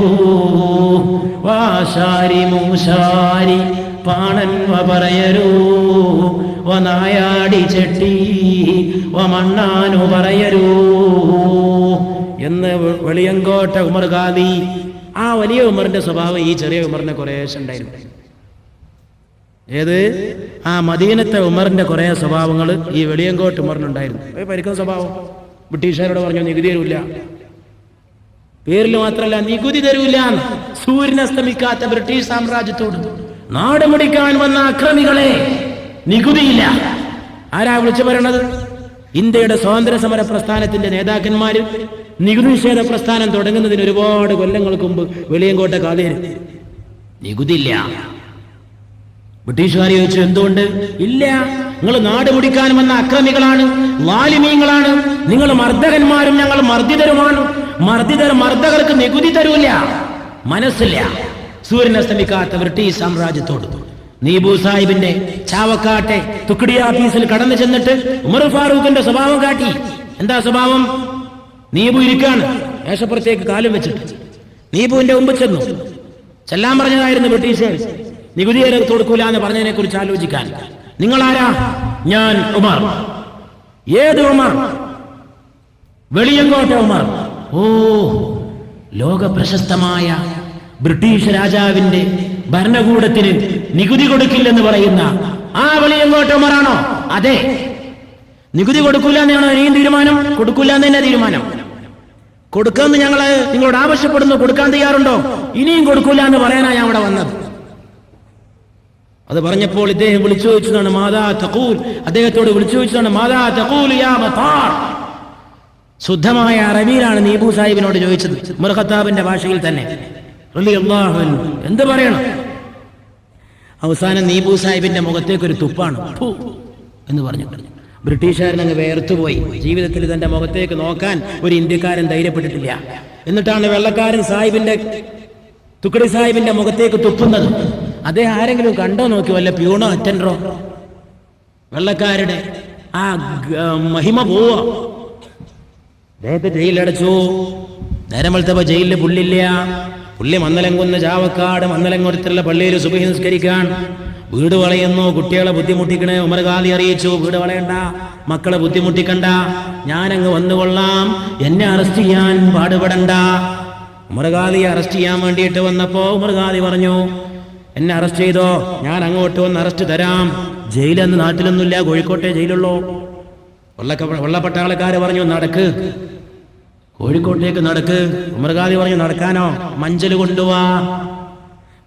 വാശാരി മൂശാരി പാണൻ വപറയരൂ വനായാടി ചെട്ടി വമണ്ണാനു പറയരൂ എന്ന് വെളിയങ്കോട്ട ഉമർ ഖാദി. ആ വലിയ ഉമറിന്റെ സ്വഭാവം ഈ ചെറിയ ഉമറിനെ കുറേശ്ശെ ഉണ്ടായിരുന്നു. ഏത്? ആ മദീനത്തെ ഉമറിന്റെ കുറെ സ്വഭാവങ്ങൾ ഈ വെളിയങ്കോട്ട് ഉമറിനുണ്ടായിരുന്നു. പരിക്കുന്ന സ്വഭാവം. ബ്രിട്ടീഷുകാരോട് പറഞ്ഞു നികുതി തരൂല, പേരിൽ മാത്രമല്ല നികുതി തരൂല. സൂര്യൻ അസ്തമിക്കാത്ത ബ്രിട്ടീഷ് സാമ്രാജ്യത്തോട് നാട് മുടിക്കാൻ വന്ന അക്രമികളെ നികുതിയില്ല. ആരാ വിളിച്ചു പറയണത്? ഇന്ത്യയുടെ സ്വാതന്ത്ര്യ സമര പ്രസ്ഥാനത്തിന്റെ നേതാക്കന്മാര് നികുതി നിഷേധ പ്രസ്ഥാനം തുടങ്ങുന്നതിന് ഒരുപാട് കൊല്ലങ്ങൾക്ക് മുമ്പ് വെളിയങ്കോട്ടെ കാതേര് നികുതിയില്ല. ബ്രിട്ടീഷുകാർ ചോദിച്ചു എന്തുകൊണ്ട്? ഇല്ല, നിങ്ങൾ നാട് മുടിക്കാൻ വന്ന അക്രമികളാണ്, ലാലിമീങ്ങളാണ്, നിങ്ങൾ മർദ്ദകന്മാരും ഞങ്ങൾ മർദ്ദിതരുമാണ്. മർദ്ദകർക്ക് നികുതി തരൂല. മനസ്സില്ല. സൂര്യൻ അസ്തമിക്കാത്ത ബ്രിട്ടീഷ് സാമ്രാജ്യത്തോട് നീബു സാഹിബിന്റെ ചാവക്കാട്ടെ തുക്കടി ഓഫീസിൽ കടന്നു ചെന്നിട്ട് ഉമർ ഫാറൂഖിന്റെ സ്വഭാവം കാട്ടി. എന്താ സ്വഭാവം? നീബു ഇരിക്കാണ്, മേശപ്പുറത്തേക്ക് കാലും വെച്ചിട്ട് നീബുവിന്റെ മുമ്പ് ചെന്നു. ചെല്ലാൻ പറഞ്ഞതായിരുന്നു ബ്രിട്ടീഷുകാർ, നികുതി കൊടുക്കൂല എന്ന് പറഞ്ഞതിനെ കുറിച്ച് ആലോചിക്കാൻ. നിങ്ങളാരാ? ഞാൻ ഉമർ. ഏത് ഉമർ? വെളിയങ്കോട്ട ഉമർ. ഓ, ലോക പ്രശസ്തമായ ബ്രിട്ടീഷ് രാജാവിന്റെ ഭരണകൂടത്തിന് നികുതി കൊടുക്കില്ലെന്ന് പറയുന്ന ആ വെളിയങ്കോട്ട ഉമറാണോ? അതെ. നികുതി കൊടുക്കൂല എന്നാണോ ഇനിയും തീരുമാനം? കൊടുക്കൂല എന്ന് തന്നെ തീരുമാനം. കൊടുക്കാമെന്ന് ഞങ്ങള് നിങ്ങളോട് ആവശ്യപ്പെടുന്നു, കൊടുക്കാൻ തയ്യാറുണ്ടോ? ഇനിയും കൊടുക്കൂല എന്ന് പറയാനാണ് ഞാൻ അവിടെ വന്നത്. അത് പറഞ്ഞപ്പോൾ ഇദ്ദേഹം വിളിച്ചു ചോദിച്ചതാണ് മാതാ തഖൂൽ. അദ്ദേഹത്തോട് വിളിച്ചു ചോദിച്ചതാണ് മാതാ തഖൂൽ യാ മതാർ. ശുദ്ധമായ അറബിയിലാണ് നീബു സാഹിബിനോട് ചോദിച്ചത്, ഉമർ ഖത്താബിന്റെ ഭാഷയിൽ തന്നെ. റളിയല്ലാഹു അൻഹു എന്ത് പറയണം? അവസാനം നീബു സാഹിബിന്റെ മുഖത്തേക്ക് ഒരു തുപ്പാണ്, ഫു എന്ന് പറഞ്ഞു. ബ്രിട്ടീഷുകാരനങ്ങ് വേർത്തുപോയി. ജീവിതത്തിൽ തന്റെ മുഖത്തേക്ക് നോക്കാൻ ഒരു ഇന്ത്യക്കാരൻ ധൈര്യപ്പെട്ടിട്ടില്ല. എന്നിട്ടാണ് വെള്ളക്കാരൻ സാഹിബിന്റെ തുക്കടി സാഹിബിന്റെ മുഖത്തേക്ക് തുപ്പുന്നത്. അദ്ദേഹം ആരെങ്കിലും കണ്ടോ നോക്കി, വല്ല പ്യൂണോ അറ്റൻഡറോ? വെള്ളക്കാരുടെ ആ മഹിമ പോവോ? അദ്ദേഹത്തെ ജയിലടച്ചു. നേരം വെളുത്തപ്പോ ജയിലിൽ പുള്ളില്ല. പുള്ളി മന്നലംകുന്ന് ചാവക്കാട് മന്നലംകുളത്തുള്ള പള്ളിയിൽ സുബഹി നിസ്കരിക്കാൻ. വീട് വളയുന്നു, കുട്ടികളെ ബുദ്ധിമുട്ടിക്കണേ. ഉമർ ഖാദി അറിയിച്ചു, വീട് വളയണ്ട, മക്കളെ ബുദ്ധിമുട്ടിക്കണ്ട, ഞാനങ്ങ് വന്നുകൊള്ളാം, എന്നെ അറസ്റ്റ് ചെയ്യാൻ പാടുപെടണ്ട. ഉമർ ഖാദിയെ അറസ്റ്റ് ചെയ്യാൻ വേണ്ടിയിട്ട് വന്നപ്പോ ഉമർ ഖാദി പറഞ്ഞു, എന്നെ അറസ്റ്റ് ചെയ്തോ, ഞാൻ അങ്ങോട്ട് വന്ന് അറസ്റ്റ് തരാം. ജയിലെന്ന് നാട്ടിലൊന്നുമില്ല, കോഴിക്കോട്ടെ ജയിലുള്ളൂ. വെള്ളപ്പട്ടാളക്കാര് പറഞ്ഞു, നടക്ക്, കോഴിക്കോട്ടേക്ക് നടക്ക്. ഉമർ ഖാദി പറഞ്ഞു, നടക്കാനോ? മഞ്ചല് കൊണ്ടുവാ,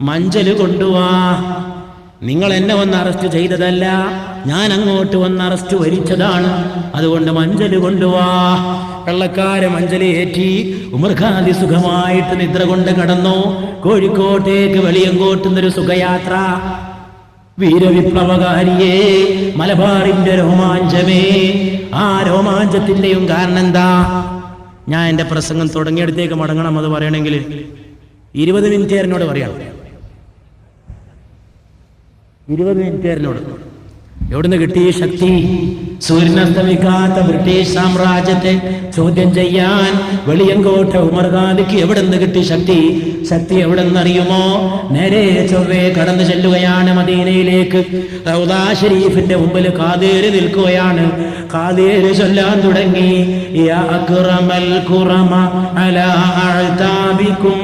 മഞ്ചല് കൊണ്ടുവാ. നിങ്ങൾ എന്നെ വന്ന് അറസ്റ്റ് ചെയ്തതല്ല, ഞാൻ അങ്ങോട്ട് വന്ന് അറസ്റ്റ് വരിച്ചതാണ്, അതുകൊണ്ട് മഞ്ചല് കൊണ്ടുവാ. വെള്ളക്കാരെ മഞ്ചല് ഏറ്റി ഉമർ ഖാദി സുഖമായിട്ട് നിദ്ര കൊണ്ട് കടന്നു. കോഴിക്കോട്ടേക്ക് വെളിയങ്കോട്ടുന്നൊരു സുഖയാത്ര. വീരവിപ്ലവകാരിയെ, മലബാറിന്റെ രോമാഞ്ചമേ. ആ രോമാഞ്ചത്തിന്റെയും കാരണം എന്താ? ഞാൻ എന്റെ പ്രസംഗം തുടങ്ങിയെടുത്തേക്ക് മടങ്ങണം. അത് പറയണമെങ്കിൽ 20 മിനിറ്റ് എന്നോട് പറയണം. 20 മിനിറ്റ് എന്നോട്. എവിടുന്ന് കിട്ടി ശക്തി? സൂര്യനസ്തമിക്കാത്ത ബ്രിട്ടീഷ് സാമ്രാജ്യത്തെ ചോദ്യം ചെയ്യാൻ വെളിയങ്കോട്ട ഉമർ ഖാദിക്ക് എവിടെ നിന്ന് കിട്ടി ശക്തി? ശക്തി എവിടെ നിന്നറിയുമോ? നേരെ ചൊവ്വേ കടന്നു ചെല്ലുകയാണ് മദീനയിലേക്ക്. റൗദാ ഷരീഫിന്റെ മുമ്പിൽ ഖാദിർ നിൽക്കുകയാണ്. ഖാദിർ ചൊല്ലാൻ തുടങ്ങി, യാ അക്റമൽ ഖുറമ അലാ അഅതാബികും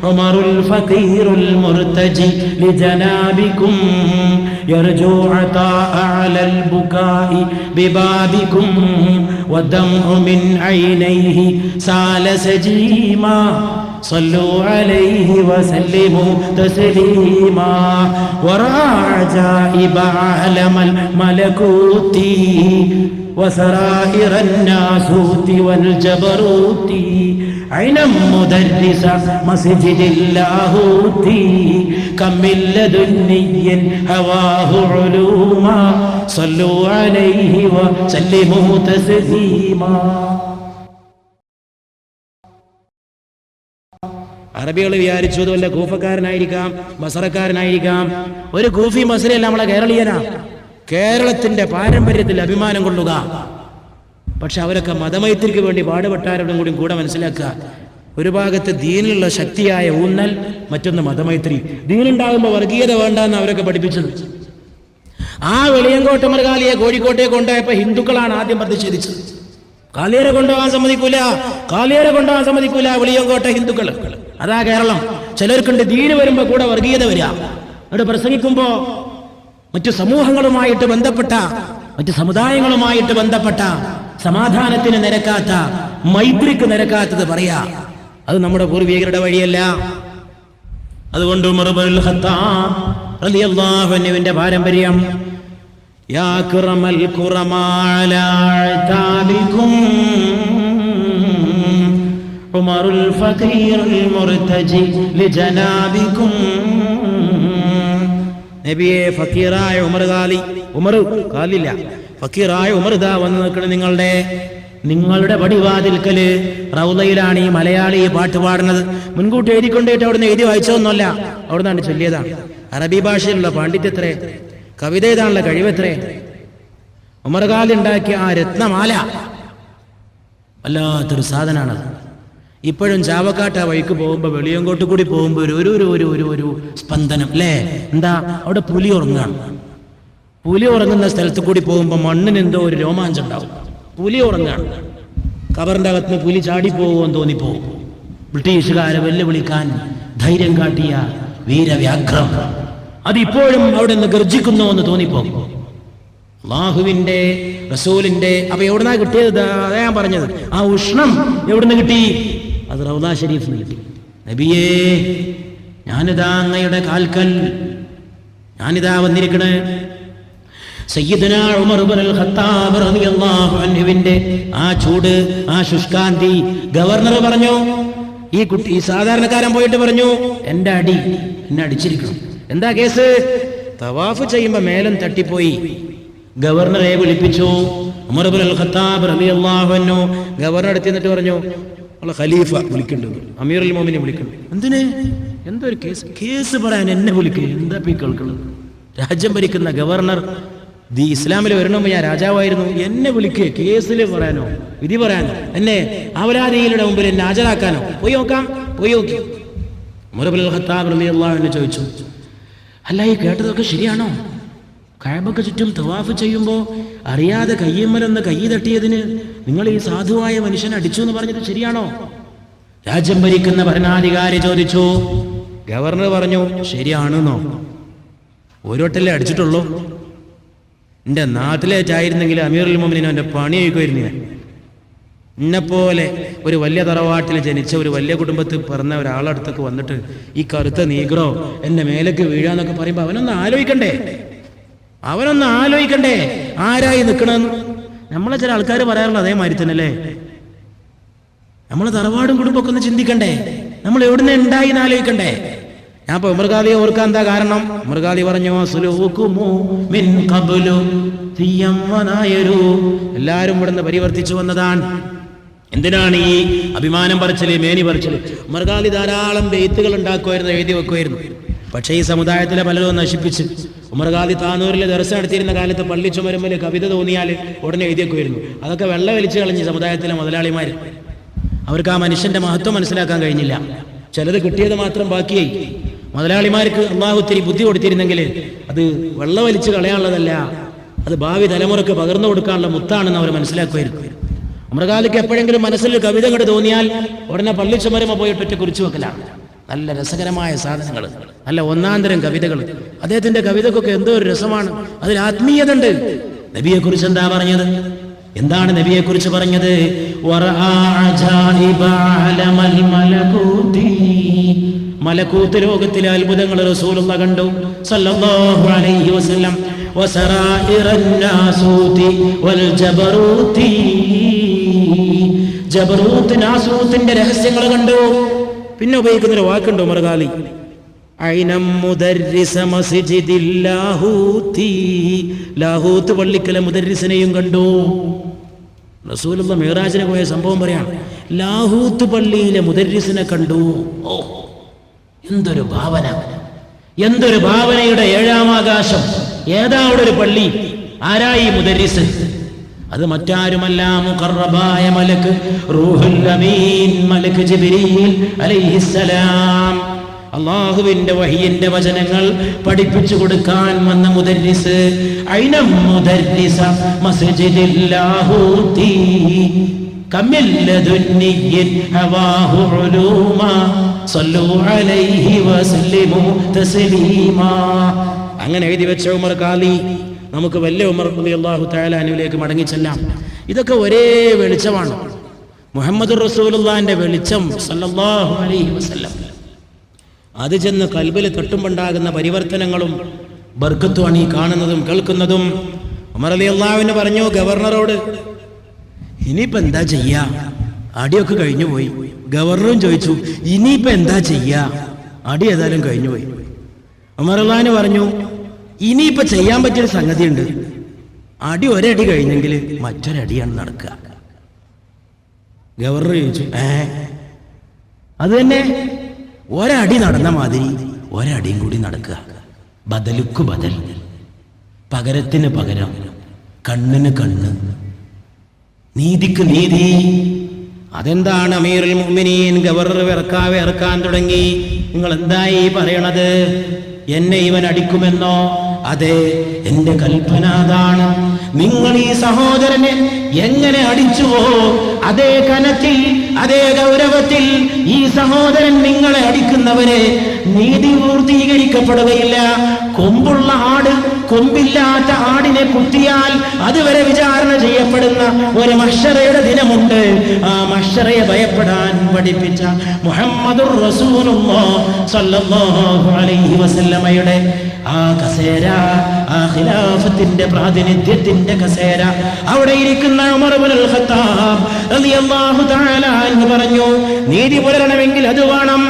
ഉമറുൽ ഫഖീറുൽ മുർതജി ലിജനാബികും യർജു عطاء على البكاء ببابكم والدمع من عينيه سال سجيما صلوا عليه وسلموا تسليما ورأى عجائب عالم الملكوت وسرائر الناسوت والجبروت عينا مدرس مسجد اللاهوت كم من لدني هواه علوما صلوا عليه وسلموا تسليما. അറബികൾ വിചാരിച്ചു വല്ല കൂഫക്കാരനായിരിക്കാം, ബസറക്കാരനായിരിക്കാം. ഒരു കൂഫി മസലയല്ല, നമ്മളെ കേരളീയനാ. കേരളത്തിന്റെ പാരമ്പര്യത്തിൽ അഭിമാനം കൊള്ളുക. പക്ഷെ അവരൊക്കെ മതമൈത്രിക്ക് വേണ്ടി പാടുപെട്ടാരോടും കൂടെ മനസ്സിലാക്കുക. ഒരു ഭാഗത്ത് ദീനിലുള്ള ശക്തിയായ ഊന്നൽ, മറ്റൊന്ന് മതമൈത്രി. ദീനുണ്ടാകുമ്പോൾ വർഗീയത വേണ്ടെന്ന് അവരൊക്കെ പഠിപ്പിച്ചത്. ആ വെളിയങ്കോട്ട ഉമർ ഖാദിയെ കോഴിക്കോട്ടെ കൊണ്ടുപോയപ്പോ ഹിന്ദുക്കളാണ് ആദ്യം പ്രതിഷേധിച്ചത്. ഖാദിയെ കൊണ്ടുപോകാൻ സമ്മതിക്കൂല, ഖാദിയെ കൊണ്ടുപോകാൻ സമ്മതിക്കൂല വെളിയങ്കോട്ട ഹിന്ദുക്കൾ. അതാ കേരളം. ചിലർക്കുണ്ട് ദീന് വരുമ്പോ കൂടെ വർഗീയത വരിക. അവിടെ പ്രസംഗിക്കുമ്പോ മറ്റു സമൂഹങ്ങളുമായിട്ട് ബന്ധപ്പെട്ട, മറ്റു സമുദായങ്ങളുമായിട്ട് ബന്ധപ്പെട്ട സമാധാനത്തിന് നിരക്കാത്ത, മൈത്രിക്ക് നിരക്കാത്തത് പറയാ. അത് നമ്മുടെ പൂർവികരുടെ വഴിയല്ല. അതുകൊണ്ട് ഉമർ ഇബ്നുൽ ഖത്താബ് റളിയല്ലാഹു അൻഹുവിന്റെ പാരമ്പര്യം, യാ അക്റമൽ ഖുറമാ അലാ അതാബികും ഉമറുൽ ഫഖീറുൽ മുർതജി ലിജനാബികും. നബിയെ, ഫക്കീറായ ഉമർ ഖാദി, ഉമർ ഖാദില്ല, ഫക്കീറായ ഉമർ ദാ വന്ന് നിൽക്കണം നിങ്ങളുടെ പടിവാതിൽക്കല്. റൗളയിലാണ് ഈ മലയാളി ഈ പാട്ട് പാടുന്നത്. മുൻകൂട്ടി എഴുതിക്കൊണ്ടേറ്റ് അവിടുന്ന് എഴുതി വായിച്ചതൊന്നുമല്ല, അവിടുന്നാണ് ചൊല്ലിയതാണ്. അറബി ഭാഷയിലുള്ള പാണ്ഡിത്യത്രേ, കവിത എഴുതാനുള്ള കഴിവത്രേ. ഉമർ ഖാദി ഉണ്ടാക്കിയ ആ രത്നമാല വല്ലാത്തൊരു സാധനമാണത്. ഇപ്പോഴും ചാവക്കാട്ട് ആ വഴിക്ക് പോകുമ്പോൾ വെളിയങ്കോട്ട് കൂടി പോകുമ്പോൾ ഒരു സ്പന്ദനം അല്ലേ? എന്താ അവിടെ പുലി ഉറങ്ങുകയാണ്. പുലി ഉറങ്ങുന്ന സ്ഥലത്ത് കൂടി പോകുമ്പോൾ മണ്ണിന് എന്തോ ഒരു രോമാഞ്ചം ഉണ്ടാവും. പുലി ഉറങ്ങുകയാണ്. കബറിന്റെ അകത്ത് പുലി ചാടിപ്പോകുമെന്ന് തോന്നിപ്പോകും. ബ്രിട്ടീഷുകാരെ വെല്ലുവിളിക്കാൻ ധൈര്യം കാട്ടിയ വീരവ്യാഘ്രം അതിപ്പോഴും അവിടെ നിന്ന് ഗർജിക്കുന്നു എന്ന് തോന്നിപ്പോകും. അല്ലാഹുവിന്റെ റസൂലിന്റെ അപ്പൊ എവിടുന്നാ കിട്ടിയത്? അതാ ഞാൻ പറഞ്ഞത്. ആ ഉഷ്ണം എവിടുന്ന് കിട്ടി? അത് റൗദ ഷരീഫിൽ നിന്ന് കിട്ടി. നബിയേ, ഞാനിതാ അങ്ങയുടെ കാൽക്കൽ ഞാനിതാ വന്നിരിക്കണേ. സയ്യിദുനാ ഉമർ ഇബ്നുൽ ഖത്താബ് റളിയല്ലാഹു അൻഹുവിന്റെ ആ ചൂട്, ആ ശുഷ്കാന്തി ഗവർണർ പറഞ്ഞു. ഈ സാധാരണക്കാരൻ പോയിട്ട് പറഞ്ഞു, എന്റെ അടി എന്നെ അടിച്ചിരിക്കണം. എന്താ കേസ്? തവാഫ് ചെയ്യുമ്പോ മേലം തട്ടിപ്പോയി. ഗവർണറെ വിളിപ്പിച്ചു. ഉമർ ഇബ്നുൽ ഖത്താബ് റളിയല്ലാഹു അൻഹു ഗവർണർ അടുത്ത് നിന്നിട്ട് പറഞ്ഞു, ഖലീഫ വിളിക്കുന്നുണ്ട്, അമീറുൽ മോമിനെ വിളിക്കുന്നു. എന്തിന്? എന്തൊരു കേസ് പറയാൻ എന്നെ വിളിക്കുക? എന്താ ഈ കേൾക്കുന്നത്? രാജ്യം ഭരിക്കുന്ന ഗവർണർ, ഇസ്ലാമിൽ വരണമ്പോ ഞാൻ രാജാവായിരുന്നു, എന്നെ വിളിക്കുക കേസിൽ പറയാനോ വിധി പറയാനോ എന്നെ അവലാദികളുടെ മുമ്പിൽ എന്നെ ഹാജരാക്കാനോ? പോയി നോക്കാം. പോയി നോക്കി. ഉമർ ഇബ്നുൽ ഖത്താബ് റളിയല്ലാഹു അൻഹു ചോദിച്ചു, അല്ല ഈ കേട്ടതൊക്കെ ശരിയാണോ? കഅബക്ക് ചുറ്റും തവാഫ് ചെയ്യുമ്പോൾ അറിയാതെ കയ്യമ്മലൊന്ന് കൈ തട്ടിയതിന് നിങ്ങൾ ഈ സാധുവായ മനുഷ്യനെ അടിച്ചു എന്ന് പറഞ്ഞത് ശരിയാണോ? രാജ്യം ഭരിക്കുന്ന ഭരണാധികാരി ചോദിച്ചു. ഗവർണർ പറഞ്ഞു, ശരിയാണെന്നോ? ഓരോട്ടല്ലേ അടിച്ചിട്ടുള്ളൂ. എൻ്റെ നാട്ടിലേറ്റായിരുന്നെങ്കിൽ അമീറുൽ മോമിനീൻ എൻ്റെ പണി കഴിക്കുമായിരുന്നു. എന്നെപ്പോലെ ഒരു വലിയ തറവാട്ടിൽ ജനിച്ച ഒരു വലിയ കുടുംബത്തിൽ പിറന്ന ഒരാളടുത്തൊക്കെ വന്നിട്ട് ഈ കറുത്ത നീഗ്രോ എന്നെ മേലേക്ക് വീഴാന്നൊക്കെ പറയുമ്പോൾ അവനൊന്ന് ആലോചിക്കണ്ടേ ആരായി നിൽക്കണമെന്ന്. നമ്മളെ ചില ആൾക്കാർ പറയാറുള്ള അതേമാതിരി തന്നെ അല്ലേ? നമ്മളെ തറവാടും കുടുംബമൊക്കെ ഒന്ന് ചിന്തിക്കണ്ടേ? നമ്മൾ എവിടുന്ന് ഉണ്ടായി എന്ന് ആലോചിക്കണ്ടേ? ഞാൻ ഇപ്പൊ ഉമർ ഖാദിയെ ഓർക്കാൻ എന്താ കാരണം? ഉമർ ഖാദി പറഞ്ഞു, എല്ലാരും ഇവിടുന്ന് പരിവർത്തിച്ചു വന്നതാണ്. എന്തിനാണ് ഈ അഭിമാനം പറിച്ചല്, മേനി പറിച്ചല്? ഉമർ ഖാദി ധാരാളം ബെയ്ത്തുകൾ ഉണ്ടാക്കുമായിരുന്നു, എഴുതി വെക്കുമായിരുന്നു. പക്ഷേ ഈ സമുദായത്തിലെ പലരും നശിപ്പിച്ച്. ഉമർ ഖാദി താനൂരിലെ ദർസ് നടത്തിയിരുന്ന കാലത്ത് പള്ളി ചുമരുമ്പിൽ കവിത തോന്നിയാൽ ഉടനെ എഴുതി വെക്കുമായിരുന്നു. അതൊക്കെ വെള്ളം വലിച്ചു കളഞ്ഞ് സമുദായത്തിലെ മുതലാളിമാർ. അവർക്ക് ആ മനുഷ്യന്റെ മഹത്വം മനസ്സിലാക്കാൻ കഴിഞ്ഞില്ല. ചിലത് കിട്ടിയത് മാത്രം ബാക്കിയായി. മുതലാളിമാർക്ക് അള്ളാഹു ഒത്തിരി ബുദ്ധി കൊടുത്തിരുന്നെങ്കിൽ അത് വെള്ളം വലിച്ചു കളയാനുള്ളതല്ല, അത് ഭാവി തലമുറക്ക് പകർന്നു കൊടുക്കാനുള്ള മുത്താണെന്ന് അവർ മനസ്സിലാക്കുമായിരുന്നു. ഉമർ ഖാദിക്ക് എപ്പോഴെങ്കിലും മനസ്സിൽ കവിത കണ്ട് തോന്നിയാൽ ഉടനെ പള്ളി ചുമരുമ പോയിട്ട് കുറിച്ചു വെക്കലാണ്. നല്ല രസകരമായ സാധനങ്ങൾ, നല്ല ഒന്നാന്തരം കവിതകൾ. അദ്ദേഹത്തിന്റെ കവിതക്കൊക്കെ എന്തോ ഒരു രസമാണ്, അതിൽ ആത്മീയത ഉണ്ട്. നബിയെ കുറിച്ച് എന്താ പറഞ്ഞത്? എന്താണ് നബിയെ കുറിച്ച് പറഞ്ഞത്? മലക്കൂത്ത് ലോകത്തിലെ അത്ഭുതങ്ങൾ റസൂലുള്ളാഹി കണ്ടു സല്ലല്ലാഹു അലൈഹി വസല്ലം. ജബറൂത്ത് നാസൂത്തിന്റെ രഹസ്യങ്ങൾ കണ്ടു. പിന്നെ ഉപയോഗിക്കുന്ന ഒരു വാക്കുണ്ട് ഉമർ ഖാദി, ലാഹൂത്ത് പള്ളിക്കലെ മുദർരിസിനെയും കണ്ടു. റസൂലുള്ളാഹി മിഅ്റാജിന് പോയ സംഭവം പറയാണ്, ലാഹൂത്ത് പള്ളിയിലെ മുദർരിസിനെ കണ്ടു. ഓ, എന്തൊരു ഭാവന, എന്തൊരു ഭാവനയുടെ ഏഴാം ആകാശം. ഏതാ അവിടെ ഒരു പള്ളി? ആരായി മുദർരിസ്? അത് മറ്റാരുമല്ല, മുഖറബായ മലക്ക് റൂഹുൽ അമീൻ, മലക്ക് ജിബ്രീൽ അലൈഹിസ്സലാം. അല്ലാഹുവിന്റെ വഹിയിന്റെ വചനങ്ങൾ പഠിപ്പിച്ചു കൊടുക്കാൻ വന്ന മുദർരിസ്. ഐന മുദർരിസ മസ്ജിദിൽ ലാഹൂതി കമിൽ ലദുന്നിയിൻ ഹവാഹു ഉലൂമാ സല്ലു അലൈഹി വസല്ലിമു തസ്ലീമാ. അങ്ങനെ എഴുതി വെച്ച ഉമർ ഖാദി. നമുക്ക് വലിയ ഉമർ റളിയല്ലാഹു തആല അൻഹുവിലേക്ക് മടങ്ങിച്ചെല്ലാം. ഇതൊക്കെ ഒരേ വെളിച്ചമാണ്, മുഹമ്മദ് റസൂലുള്ളാഹിന്റെ വെളിച്ചം സല്ലല്ലാഹു അലൈഹി വസല്ലം. അത് ചെന്ന് കൽബിൽ തട്ടുമ്പോണ്ടാകുന്ന പരിവർത്തനങ്ങളും ബർക്കത്തുമാണ് ഈ കാണുന്നതും കേൾക്കുന്നതും. ഉമർ റളിയല്ലാഹു അൻഹു പറഞ്ഞു ഗവർണറോട്, ഇനിയിപ്പോ എന്താ ചെയ്യാ? അടിയൊക്കെ കഴിഞ്ഞു പോയി. ഗവർണറും ചോദിച്ചു, ഇനിയിപ്പോ എന്താ ചെയ്യാ? അടി ഏതായാലും കഴിഞ്ഞു പോയി. ഉമർ റളിയല്ലാഹു അൻഹു പറഞ്ഞു, ഇനിയിപ്പോ ചെയ്യാൻ പറ്റിയൊരു സംഗതിയുണ്ട്. അടി ഒരടി കഴിഞ്ഞെങ്കിൽ മറ്റൊരടിയാണ് നടക്കുക. ഗവർണർ ചോദിച്ചു, അത് തന്നെ, ഒരടി നടന്ന മാതിരി ഒരടിയും കൂടി നടക്കുക. ബദലുക്ക് ബദൽ, പകരത്തിന് പകരം, കണ്ണിന് കണ്ണ്, നീതിക്ക് നീതി. അതെന്താണ് അമീറുൽ മുഅ്മിനീൻ? ഗവർണർ ഇറക്കാൻ തുടങ്ങി. നിങ്ങൾ എന്തായി പറയണത്? എന്നെ ഇവൻ അടിക്കുമെന്നോ? അതെ, എന്റെ കൽപ്പന അതാണ്. നിങ്ങൾ ഈ സഹോദരനെ എങ്ങനെ അടിച്ചുവോ അതേ കനത്തിൽ, അതേ ഗൗരവത്തിൽ ഈ സഹോദരൻ നിങ്ങളെ അടിക്കുന്നവരെ നീതി പൂർത്തീകരിക്കപ്പെടുകയില്ല. കൊമ്പുള്ള ആട് കൊമ്പില്ലാത്ത ആടിനെ കുത്തിയാൽ അതുവരെ വിചാരണ ചെയ്യപ്പെടുന്ന ഒരു മഹ്ശറയുടെ ദിനമുണ്ട്. ആ മഹ്ശറയെ ഭയപ്പെടാൻ പഠിപ്പിച്ച മുഹമ്മദുർ റസൂലുള്ളാഹി സ്വല്ലല്ലാഹു അലൈഹി വസല്ലമയുടെ ആ കസേര, ആ ഖിലാഫത്തിന്റെ പ്രാതിനിധ്യത്തിന്റെ കസേര, അവിടെ ഇരിക്കുന്ന ഉമർ ഇബ്നുൽ ഖത്താബ് റളിയല്ലാഹു തആല അൻഹു പറഞ്ഞു, നീതി പുലരണമെങ്കിൽ അത് വേണം.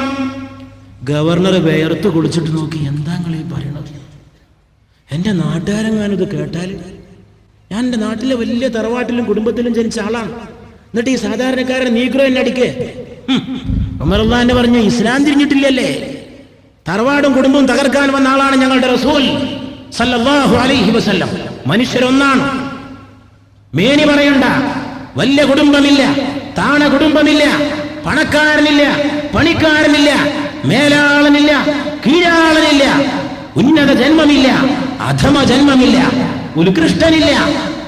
ഗവർണർ വേർത്ത് കുളിച്ചിട്ട് നോക്കി, എന്താ നിങ്ങൾ ഈ പറയണത്? എൻ്റെ നാട്ടുകാരെങ്ങാനിത് കേട്ടാൽ, ഞാൻ എൻ്റെ നാട്ടിലെ വലിയ തറവാട്ടിലും കുടുംബത്തിലും ജനിച്ച ആളാണ്, എന്നിട്ട് ഈ സാധാരണക്കാരൻ നീഗ്രോ എന്നെ അടിക്കേ? ഉമർ റളിയല്ലാഹു പറഞ്ഞു, ഇസ്ലാം തിരിഞ്ഞിട്ടില്ലല്ലേ? തറവാടും കുടുംബവും തകർക്കാൻ വന്ന ആളാണ് ഞങ്ങളുടെ റസൂൽ സല്ലല്ലാഹു അലൈഹി വസല്ലം. മനുഷ്യരൊന്നാണ്, മേനി പറയണ്ട. വലിയ കുടുംബമില്ല, താണ കുടുംബമില്ല, പണക്കാരനില്ല, പണിക്കാരനില്ല, മേലാളനില്ല, കീഴാളനില്ല, ഉന്നത ജന്മമില്ല, അധമ ജന്മമില്ല, ഉത്കൃഷ്ടനില്ല,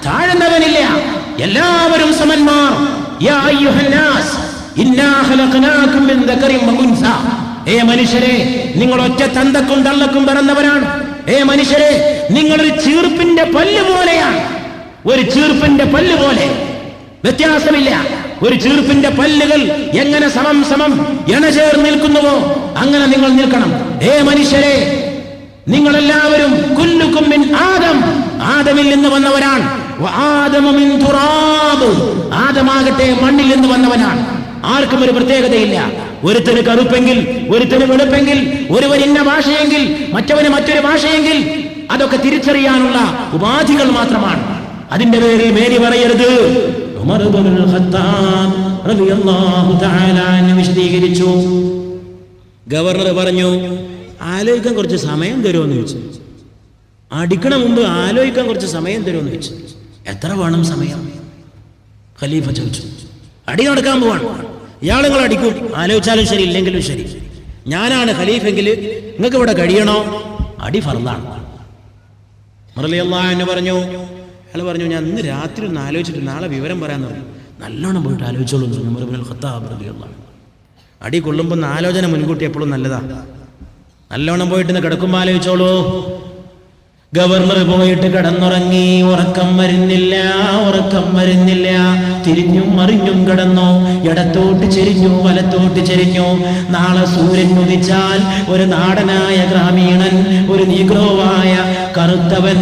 താഴ്ന്നവനില്ല, എല്ലാവരും സമന്മാർ. യാ അയ്യുഹന്നാസ് ഇന്നാ ഖലഖനാകും മിൻ ദക്കരിൻ വ ഉൻസ. ഏ മനുഷ്യരെ, നിങ്ങൾ ഒറ്റ തന്തക്കും തള്ളക്കും പിറന്നവരാണ്. ഏ മനുഷ്യരെ, നിങ്ങളൊരു ചീർപ്പിന്റെ പല്ല് പോലെയാണ്. ഒരു ചീർപ്പിന്റെ പല്ല് പോലെ, വ്യത്യാസമില്ല. ഒരു ചീർപ്പിന്റെ പല്ലുകൾ എങ്ങനെ സമം സമം ഇണചേർന്ന് നിൽക്കുന്നുവോ അങ്ങനെ നിങ്ങൾ നിൽക്കണം. ഏ മനുഷ്യരെ, നിങ്ങളെല്ലാവരും കുല്ലുക്കും മിൻ ആദം, ആദമിൽ നിന്ന് വന്നവരാണ്. വആദമു മിൻ തുറാബ്, ആദമാകട്ടെ മണ്ണിൽ നിന്ന് വന്നവനാണ്. ആർക്കും ഒരു പ്രത്യേകതയില്ല. ഒരുത്തന് കറുപ്പെങ്കിൽ, ഒരുത്തന് വെളുപ്പെങ്കിൽ, ഒരുവൻ ഇന്ന ഭാഷയെങ്കിൽ, മറ്റവന് മറ്റൊരു ഭാഷയെങ്കിൽ, അതൊക്കെ തിരിച്ചറിയാനുള്ള ഉപാധികൾ മാത്രമാണ്. അതിന്റെ പേരിൽ മേനി പറയരുത്. ഉമർ ഇബ്നുൽ ഖത്താബ് റളിയല്ലാഹു തആല അൻഹു വിശദീകരിച്ചു. ഗവർണർ പറഞ്ഞു, ആലോചിക്കാൻ കുറച്ച് സമയം തരുമെന്ന് ചോദിച്ചു. അടിക്കണ മുമ്പ് ആലോചിക്കാൻ കുറച്ച് സമയം തരുമെന്ന് ചോദിച്ചു. എത്ര വേണം സമയം? ഖലീഫ ചോദിച്ചു. അടി നടക്കാൻ പോവാണ്, ഇയാൾ നിങ്ങൾ അടിക്കും, ആലോചിച്ചാലും ശരി ഇല്ലെങ്കിലും ശരി. ഞാനാണ് ഖലീഫെങ്കിൽ നിങ്ങൾക്ക് ഇവിടെ കഴിയണോ? അടി ഫർളാണ്. ഉമർ റളിയല്ലാഹു അൻഹു പറഞ്ഞു. അയാൾ പറഞ്ഞു, ഞാൻ ഇന്ന് രാത്രി ഒന്ന് ആലോചിച്ചിട്ട് നാളെ വിവരം പറയാന്ന് പറഞ്ഞു. നല്ലോണം പോയിട്ട് ആലോചിച്ചോളൂ എന്ന് ഉമർ ഇബ്നുൽ ഖത്താബ് റളിയല്ലാഹു അൻഹു. അടി കൊള്ളുമ്പോൾ ആലോചന മുൻകൂട്ടി എപ്പോഴും നല്ലതാ. നല്ലോണം പോയിട്ട് കിടക്കുമ്പോൾ ആലോചിച്ചോളൂ. ഗവർണർ പോയിട്ട് കിടന്നുറങ്ങി. ഉറക്കം വരുന്നില്ല, ഉറക്കം വരുന്നില്ല. തിരിഞ്ഞും മറിഞ്ഞും കിടന്നു. ഇടത്തോട്ട് ചെരിഞ്ഞു, വലത്തോട്ട് ചെരിഞ്ഞു. നാളെ സൂര്യൻ ഉദിച്ചാൽ ഒരു നാടനായ ഗ്രാമീണൻ, ഒരു നീഗ്രോവായ കറുത്തവൻ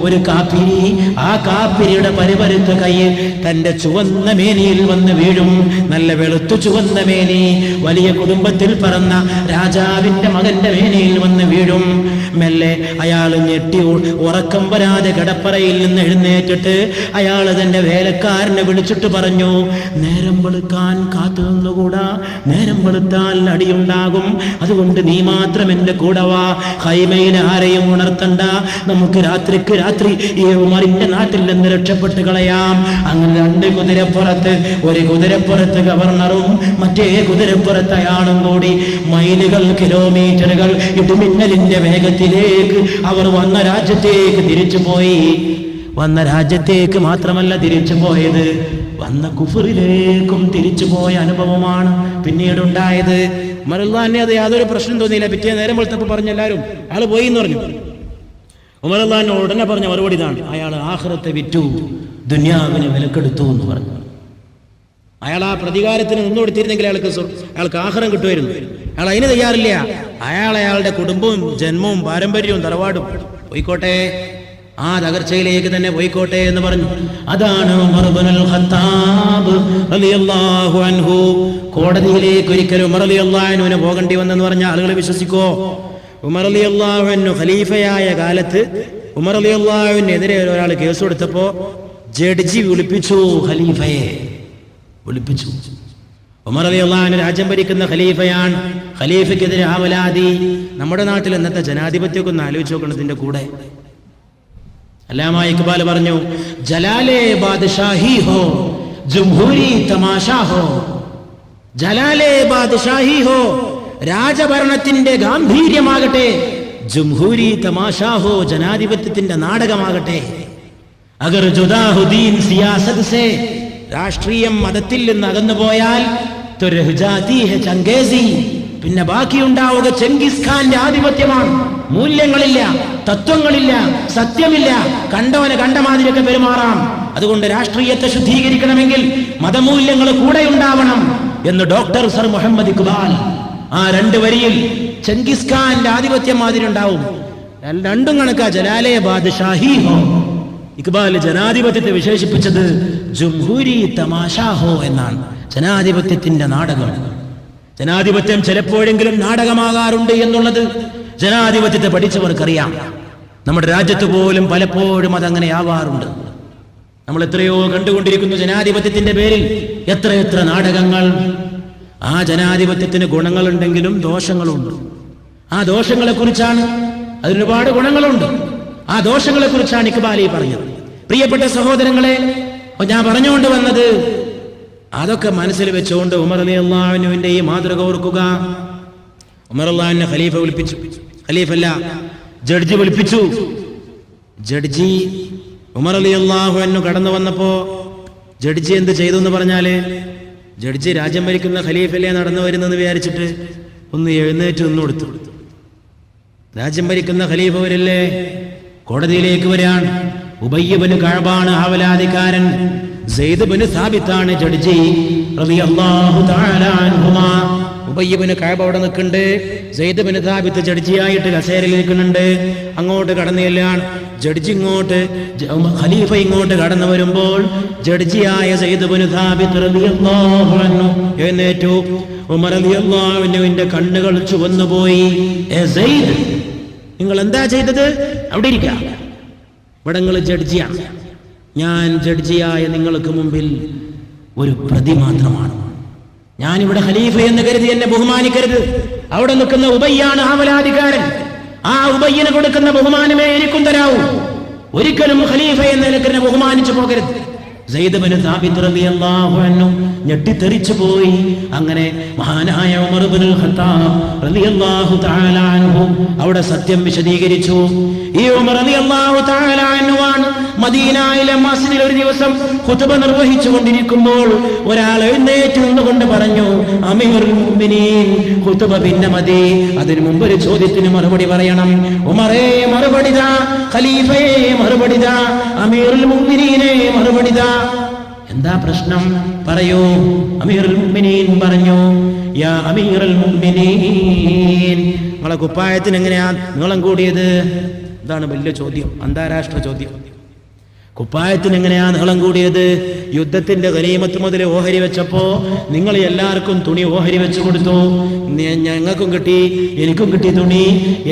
ഒരു കാപ്പിരി, ആ കാപ്പിരിയുടെ പരിപരുത്ത കൈ തന്റെ ചുവന്ന മേനിയിൽ വന്ന് വീഴും. നല്ല വെളുത്തു ചുവന്ന മേനി, വലിയ കുടുംബത്തിൽ പറന്ന രാജാവിന്റെ മകന്റെ മേനിയിൽ വന്ന് വീഴും. മെല്ലെ അയാൾ ഞെട്ടി ഉറക്കം വരാതെ കിടപ്പറയിൽ നിന്ന് എഴുന്നേറ്റിട്ട് അയാൾ തന്റെ വേലക്കാരനെ വിളിച്ചിട്ട് പറഞ്ഞു, നേരം വെളുക്കാൻ കാത്തു നിന്നുകൂടാ, നേരം വെളുത്താൽ അടിയുണ്ടാകും. അതുകൊണ്ട് നീ മാത്രം എന്റെ കൂടെ വാ. ഹൈമയിൽ ആരെയും ഉണർത്തണ്ട. നമുക്ക് രാത്രിക്ക് രാത്രി ഈ ഉമറിന്റെ നാട്ടിൽ നിന്ന് രക്ഷപ്പെട്ട് കളയാം. അങ്ങനെ രണ്ട് കുതിരപ്പുറത്ത്, ഒരു കുതിരപ്പുറത്ത് ഗവർണറും മറ്റേ കുതിരപ്പുറത്ത് അയാളും കൂടി മൈലുകൾ, കിലോമീറ്ററുകൾ ഇടിമിന്നലിന്റെ വേഗത്തിലേക്ക് അവർ വന്ന രാജ്യത്തേക്ക് തിരിച്ചുപോയി. വന്ന രാജ്യത്തേക്ക് മാത്രമല്ല തിരിച്ചു പോയത്, വന്ന കുഫറിലേക്കും തിരിച്ചുപോയ അനുഭവമാണ് പിന്നീടുണ്ടായത്. ഉമർ റളിയല്ലാഹു അൻഹു അത് യാതൊരു പ്രശ്നം തോന്നിയില്ല. പിറ്റേ നേരം വെളുത്തപ്പോൾ പറഞ്ഞു എല്ലാവരും അയാൾ പോയി എന്ന് പറഞ്ഞു. ഉമർ റളിയല്ലാഹു അൻഹു ഉടനെ പറഞ്ഞ മറുപടി ഇതാണ്, അയാൾ ആഖിറത്തെ വിറ്റു, ദുനിയാവിനെ വിലക്കെടുത്തു എന്ന് പറഞ്ഞു. അയാൾ ആ പ്രതികാരത്തിന് നിന്നു കൊടുത്തിരുന്നെങ്കിൽ അയാൾക്ക് ആഖിറം കിട്ടുമായിരുന്നു. അയാൾ അതിന് തയ്യാറില്ല. അയാളുടെ കുടുംബവും ജന്മവും പാരമ്പര്യവും തറവാടും പോയിക്കോട്ടെ, ആ തകർച്ചയിലേക്ക് തന്നെ പോയിക്കോട്ടെ എന്ന് പറഞ്ഞു. അതാണ് ഉമർ ഇബ്നുൽ ഖത്താബ് റളിയല്ലാഹു അൻഹു. കോടതിയിലേക്ക് ഒരിക്കലും ഉമർ റളിയല്ലാഹു അൻഹുവിന് പോകേണ്ടി വന്നെന്ന് പറഞ്ഞ ആളുകൾ വിശ്വസിക്കോ? ഉമർ റളിയല്ലാഹു അൻഹു ഖലീഫയായ കാലത്ത് ഉമർ റളിയല്ലാഹു അൻഹുവിനെതിരെ ഒരാൾ കേസ് കൊടുത്തപ്പോ ജഡ്ജി വിളിപ്പിച്ചു, ഖലീഫയെ വിളിപ്പിച്ചു. ഉമർ റളിയല്ലാഹു അൻഹു രാജ്യം ഭരിക്കുന്ന ഖലീഫയാണ്. ഖലീഫയ്ക്കെതിരെ ആവലാതി. നമ്മുടെ നാട്ടിൽ ഇന്നത്തെ ജനാധിപത്യമൊക്കെ ഒന്ന് ആലോചിച്ച് നോക്കണതിന്റെ കൂടെ. അല്ലാമ ഇക്ബാൽ പറഞ്ഞു, ജലാലേ ബാദ്ഷാഹി ഹോ ജംഹൂരി തമാശാ ഹോ, ജലാലേ ബാദ്ഷാഹി ഹോ, രാജഭരണത്തിന്റെ ഗാംഭീര്യമാകട്ടെ, ജംഹൂരി തമാശാ ഹോ, ജനാധിപത്യത്തിന്റെ നാടകമാകട്ടെ. അഗർ ജുദാഹുദ്ദീൻ സിയാസത്ത് സേ, രാഷ്ട്രീയം മതത്തിൽ നിന്ന് അകന്നു പോയാൽ तो रह जाती है चंगेजी, പിന്നെ ബാക്കിയുണ്ടാവുക ചെങ്കിസ് ഖാന്റെ ആധിപത്യമാണ്. മൂല്യങ്ങളില്ല, തത്വങ്ങളില്ല, സത്യമില്ല, കണ്ടവന് കണ്ട മാതിരിയൊക്കെ പെരുമാറാം. അതുകൊണ്ട് രാഷ്ട്രീയത്തെ ശുദ്ധീകരിക്കണമെങ്കിൽ മതമൂല്യങ്ങൾ കൂടെ ഉണ്ടാവണം എന്ന് ഡോക്ടർ സർ മുഹമ്മദ് ഇഖ്ബാൽ ആ 2 വരിയിൽ ചെങ്കിസ് ഖാന്റെ ആധിപത്യം മാതിരി ഉണ്ടാവും. രണ്ടും കണക്കാ. ജലാലേ ബാദ്ഷാഹി ഹോ, ഇഖ്ബാൽ ജനാധിപത്യത്തെ വിശേഷിപ്പിച്ചത് ജംഹൂരി തമാശാ ഹോ എന്നാണ്. ജനാധിപത്യത്തിന്റെ നാടകം. ജനാധിപത്യം ചിലപ്പോഴെങ്കിലും നാടകമാകാറുണ്ട് എന്നുള്ളത് ജനാധിപത്യത്തെ പഠിച്ചവർക്കറിയാം. നമ്മുടെ രാജ്യത്ത് പോലും പലപ്പോഴും അതങ്ങനെ ആവാറുണ്ട്. നമ്മൾ എത്രയോ കണ്ടുകൊണ്ടിരിക്കുന്നു ജനാധിപത്യത്തിന്റെ പേരിൽ എത്രയെത്ര നാടകങ്ങൾ. ആ ജനാധിപത്യത്തിന് ഗുണങ്ങളുണ്ടെങ്കിലും ദോഷങ്ങളുണ്ട്. ആ ദോഷങ്ങളെ കുറിച്ചാണ്, അതിനൊരുപാട് ഗുണങ്ങളുണ്ട്. ആ ദോഷങ്ങളെ കുറിച്ചാണ് ഇഖ്ബാൽ പറഞ്ഞത്. പ്രിയപ്പെട്ട സഹോദരങ്ങളെ, ഞാൻ പറഞ്ഞുകൊണ്ട് വന്നത് അതൊക്കെ മനസ്സിൽ വെച്ചുകൊണ്ട് ഉമർ റളിയല്ലാഹു അൻഹുവിന്റെ ഈ മാതൃക ഓർക്കുക. ഉമർ റളിയല്ലാഹു അൻഹു ഖലീഫ വിളിപ്പിച്ചു, ഖലീഫല്ല ജഡ്ജി വിളിപ്പിച്ചു. ജഡ്ജി ഉമർ റളിയല്ലാഹു അൻഹു കടന്നു വന്നപ്പോ ജഡ്ജി എന്ത് ചെയ്തു എന്ന് പറഞ്ഞാല്, ജഡ്ജി രാജ്യം ഭരിക്കുന്ന ഖലീഫല്ലേ നടന്നു വരുന്നെന്ന് വിചാരിച്ചിട്ട് ഒന്ന് എഴുന്നേറ്റ് നിന്ന് കൊടുത്തു. രാജ്യം ഭരിക്കുന്ന ഖലീഫ വരില്ലേ, കോടതിയിലേക്ക് വരാൻ. ഉബയ്യ് ഇബ്നു കഅബാണ് ആവലാധികാരൻ, സെയ്ദ് ഇബ്നു സാബിത്താണ് ജഡ്ജി റളിയല്ലാഹു തആല അൻഹുമാ. ഉബയ്യ് ഇബ്നു കഅബ് അവിടെ നിൽക്കുന്നുണ്ട്, സെയ്ദ് ഇബ്നു സാബിത്ത് ജഡ്ജിയായിട്ട് കസേരയിൽ ഇരിക്കുന്നുണ്ട്. അങ്ങോട്ട് കടന്നു ചെല്ലാണ് ജഡ്ജി. ഇങ്ങോട്ട് ഖലീഫ ഇങ്ങോട്ട് കടന്നു വരുമ്പോൾ ജഡ്ജിയായ സെയ്ദ് ഇബ്നു സാബിത്ത് റളിയല്ലാഹു അൻഹു എഴുന്നേറ്റു. ഉമർ റളിയല്ലാഹു അൻഹുവിന്റെ കണ്ണുകൾ ചുവന്നുപോയി. ഏ സെയ്ദ്, നിങ്ങൾ എന്താ ചെയ്തത്? അവിടെ ഇരിക്കാം, ഇവിടെ നിങ്ങൾ ജഡ്ജിയാണ്. ഞാൻ ജഡ്ജിയായ നിങ്ങൾക്ക് മുമ്പിൽ ഒരു പ്രതി മാത്രമാണ്. ഞാനിവിടെ ഖലീഫ എന്ന് കരുതി എന്നെ ബഹുമാനിക്കരുത്. അവിടെ നിൽക്കുന്ന ഉബയ്യാണ് ആവലാധികാരൻ. ആ ഉബയ്യന് കൊടുക്കുന്ന ബഹുമാനമേ എനിക്കും തരാവൂ. ഒരിക്കലും ഖലീഫ എന്ന നിലക്ക് എന്നെ ബഹുമാനിച്ചു പോകരുത്. സെയ്ദ് ഇബ്നു സാബിത്ത് റളിയല്ലാഹു അൻഹു ഞെട്ടിത്തെറിച്ചു പോയി. അങ്ങനെ മഹാനായ ഉമർ ഇബ്നുൽ ഖത്താബ് റളിയല്ലാഹു തആല അൻഹു അവിടെ സത്യം വിശദീകരിച്ചു. ഈ ഉമർ റളിയല്ലാഹു തആല അൻഹു ആണ് മദീനയിലെ മസ്ജിദിൽ ഒരു ദിവസം ഖുതുബ നിർവഹിച്ചു കൊണ്ടിരിക്കുമ്പോൾ ഒരാൾ എഴുന്നേറ്റ് നിന്നുകൊണ്ട് പറഞ്ഞു, അമീറുൽ മുഅ്മിനീൻ, ഖുതുബ പിന്നെ മതി, അതിനു മുമ്പ് ഒരു ചോദ്യത്തിന് മറുപടി പറയണം. ഉമറേ മറുപടി താ, ഖലീഫയെ മറുപടി താ, അമീറുൽ മുഅ്മിനീനെ മറുപടി താ. എന്താ പ്രശ്നം പറയൂ. അമീറുൽ മുഅ്മിനീൻ പറഞ്ഞു, യാ അമീറുൽ മുഅ്മിനീൻ, നിങ്ങളെ കുപ്പായത്തിന് എങ്ങനെയാ നീളം കൂടിയത്? ഇതാണ് വലിയ ചോദ്യം, അന്താരാഷ്ട്ര ചോദ്യം. കുപ്പായത്തിന് എങ്ങനെയാ നീളം കൂടിയത്? യുദ്ധത്തിന്റെ ഗനീമത്ത് മുതൽ ഓഹരി വെച്ചപ്പോ നിങ്ങൾ എല്ലാവർക്കും തുണി ഓഹരി വെച്ചു കൊടുത്തു. ഞങ്ങൾക്കും കിട്ടി, എനിക്കും കിട്ടി തുണി.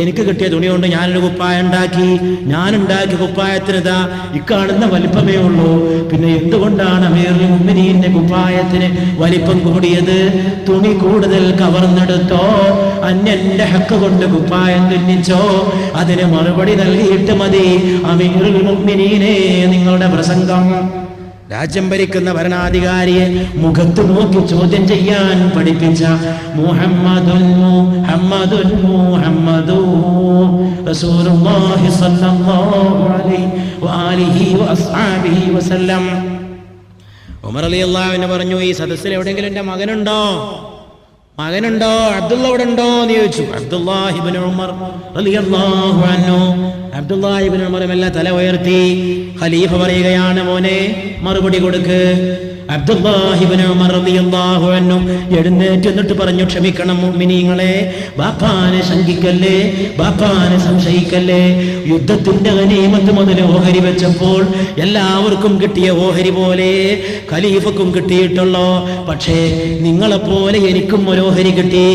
എനിക്ക് കിട്ടിയ തുണി കൊണ്ട് ഞാനൊരു കുപ്പായം ഉണ്ടാക്കി. ഞാനുണ്ടാക്കിയ കുപ്പായത്തിന് ഇതാ ഇക്കാണുന്ന വലിപ്പമേ ഉള്ളൂ. പിന്നെ എന്തുകൊണ്ടാണ് അമീറുൽ മുഅ്മിനീന്റെ കുപ്പായത്തിന് വലിപ്പം കൂടിയത്? തുണി കൂടുതൽ കവർന്നെടുത്തോ, അന്യന്റെ ഹക്ക് കൊണ്ട് കുപ്പായം തുന്നിച്ചോ? അതിന് മറുപടി നൽകിയിട്ട് മതി അമീറുൽ മുഅ്മിനീനെ നിങ്ങളുടെ പ്രസംഗം. രാജ്യം ഭരിക്കുന്ന ഭരണാധികാരിയെ മുഖത്ത് നോക്കി ചോദ്യം ചെയ്യാൻ പഠിപ്പിച്ച മുഹമ്മദുൻ മുഹമ്മദുൻ മുഹമ്മദു റസൂലുള്ളാഹി സ്വല്ലല്ലാഹു അലൈഹി വആലിഹി വഅസ്ഹാബിഹി വസല്ലം. ഉമർ റളിയല്ലാഹു അൻഹു പറഞ്ഞു, ഈ സദസ്സിൽ എവിടെയെങ്കിലും എൻ്റെ മകനുണ്ടോ? മകനുണ്ടോ? അബ്ദുള്ള ഇവിടെ ഉണ്ടോ എന്ന് ചോദിച്ചു. അബ്ദുല്ലാഹി ഇബ്നു ഉമർ റളിയല്ലാഹു അൻഹു, അബ്ദുല്ലാഹി ഇബ്നു ഉമർ മെല്ലെ തല ഉയർത്തി. ഖലീഫ പറയുകയാണ്, മോനെ മറുപടി കൊടുക്ക്. അബ്ദുല്ലാഹി ഇബ്നു ഉമർ റളിയല്ലാഹു അൻഹു എഴുന്നേറ്റ് എന്നിട്ട് പറഞ്ഞു, ക്ഷമിക്കണം മുഅ്മിനീങ്ങളെ, ബാപ്പാനെ ശങ്കിക്കല്ലേ, ബാപ്പാനെ സംശയിക്കല്ലേ. യുദ്ധത്തിന്റെ ഗനീമത്ത് മുതൽ ഓഹരി വെച്ചപ്പോൾ എല്ലാവർക്കും കിട്ടിയ ഓഹരി പോലെ ഖലീഫക്കും കിട്ടിയിട്ടുള്ളോ? പക്ഷേ നിങ്ങളെപ്പോലെ എനിക്കും ഒരു ഓഹരി കിട്ടി.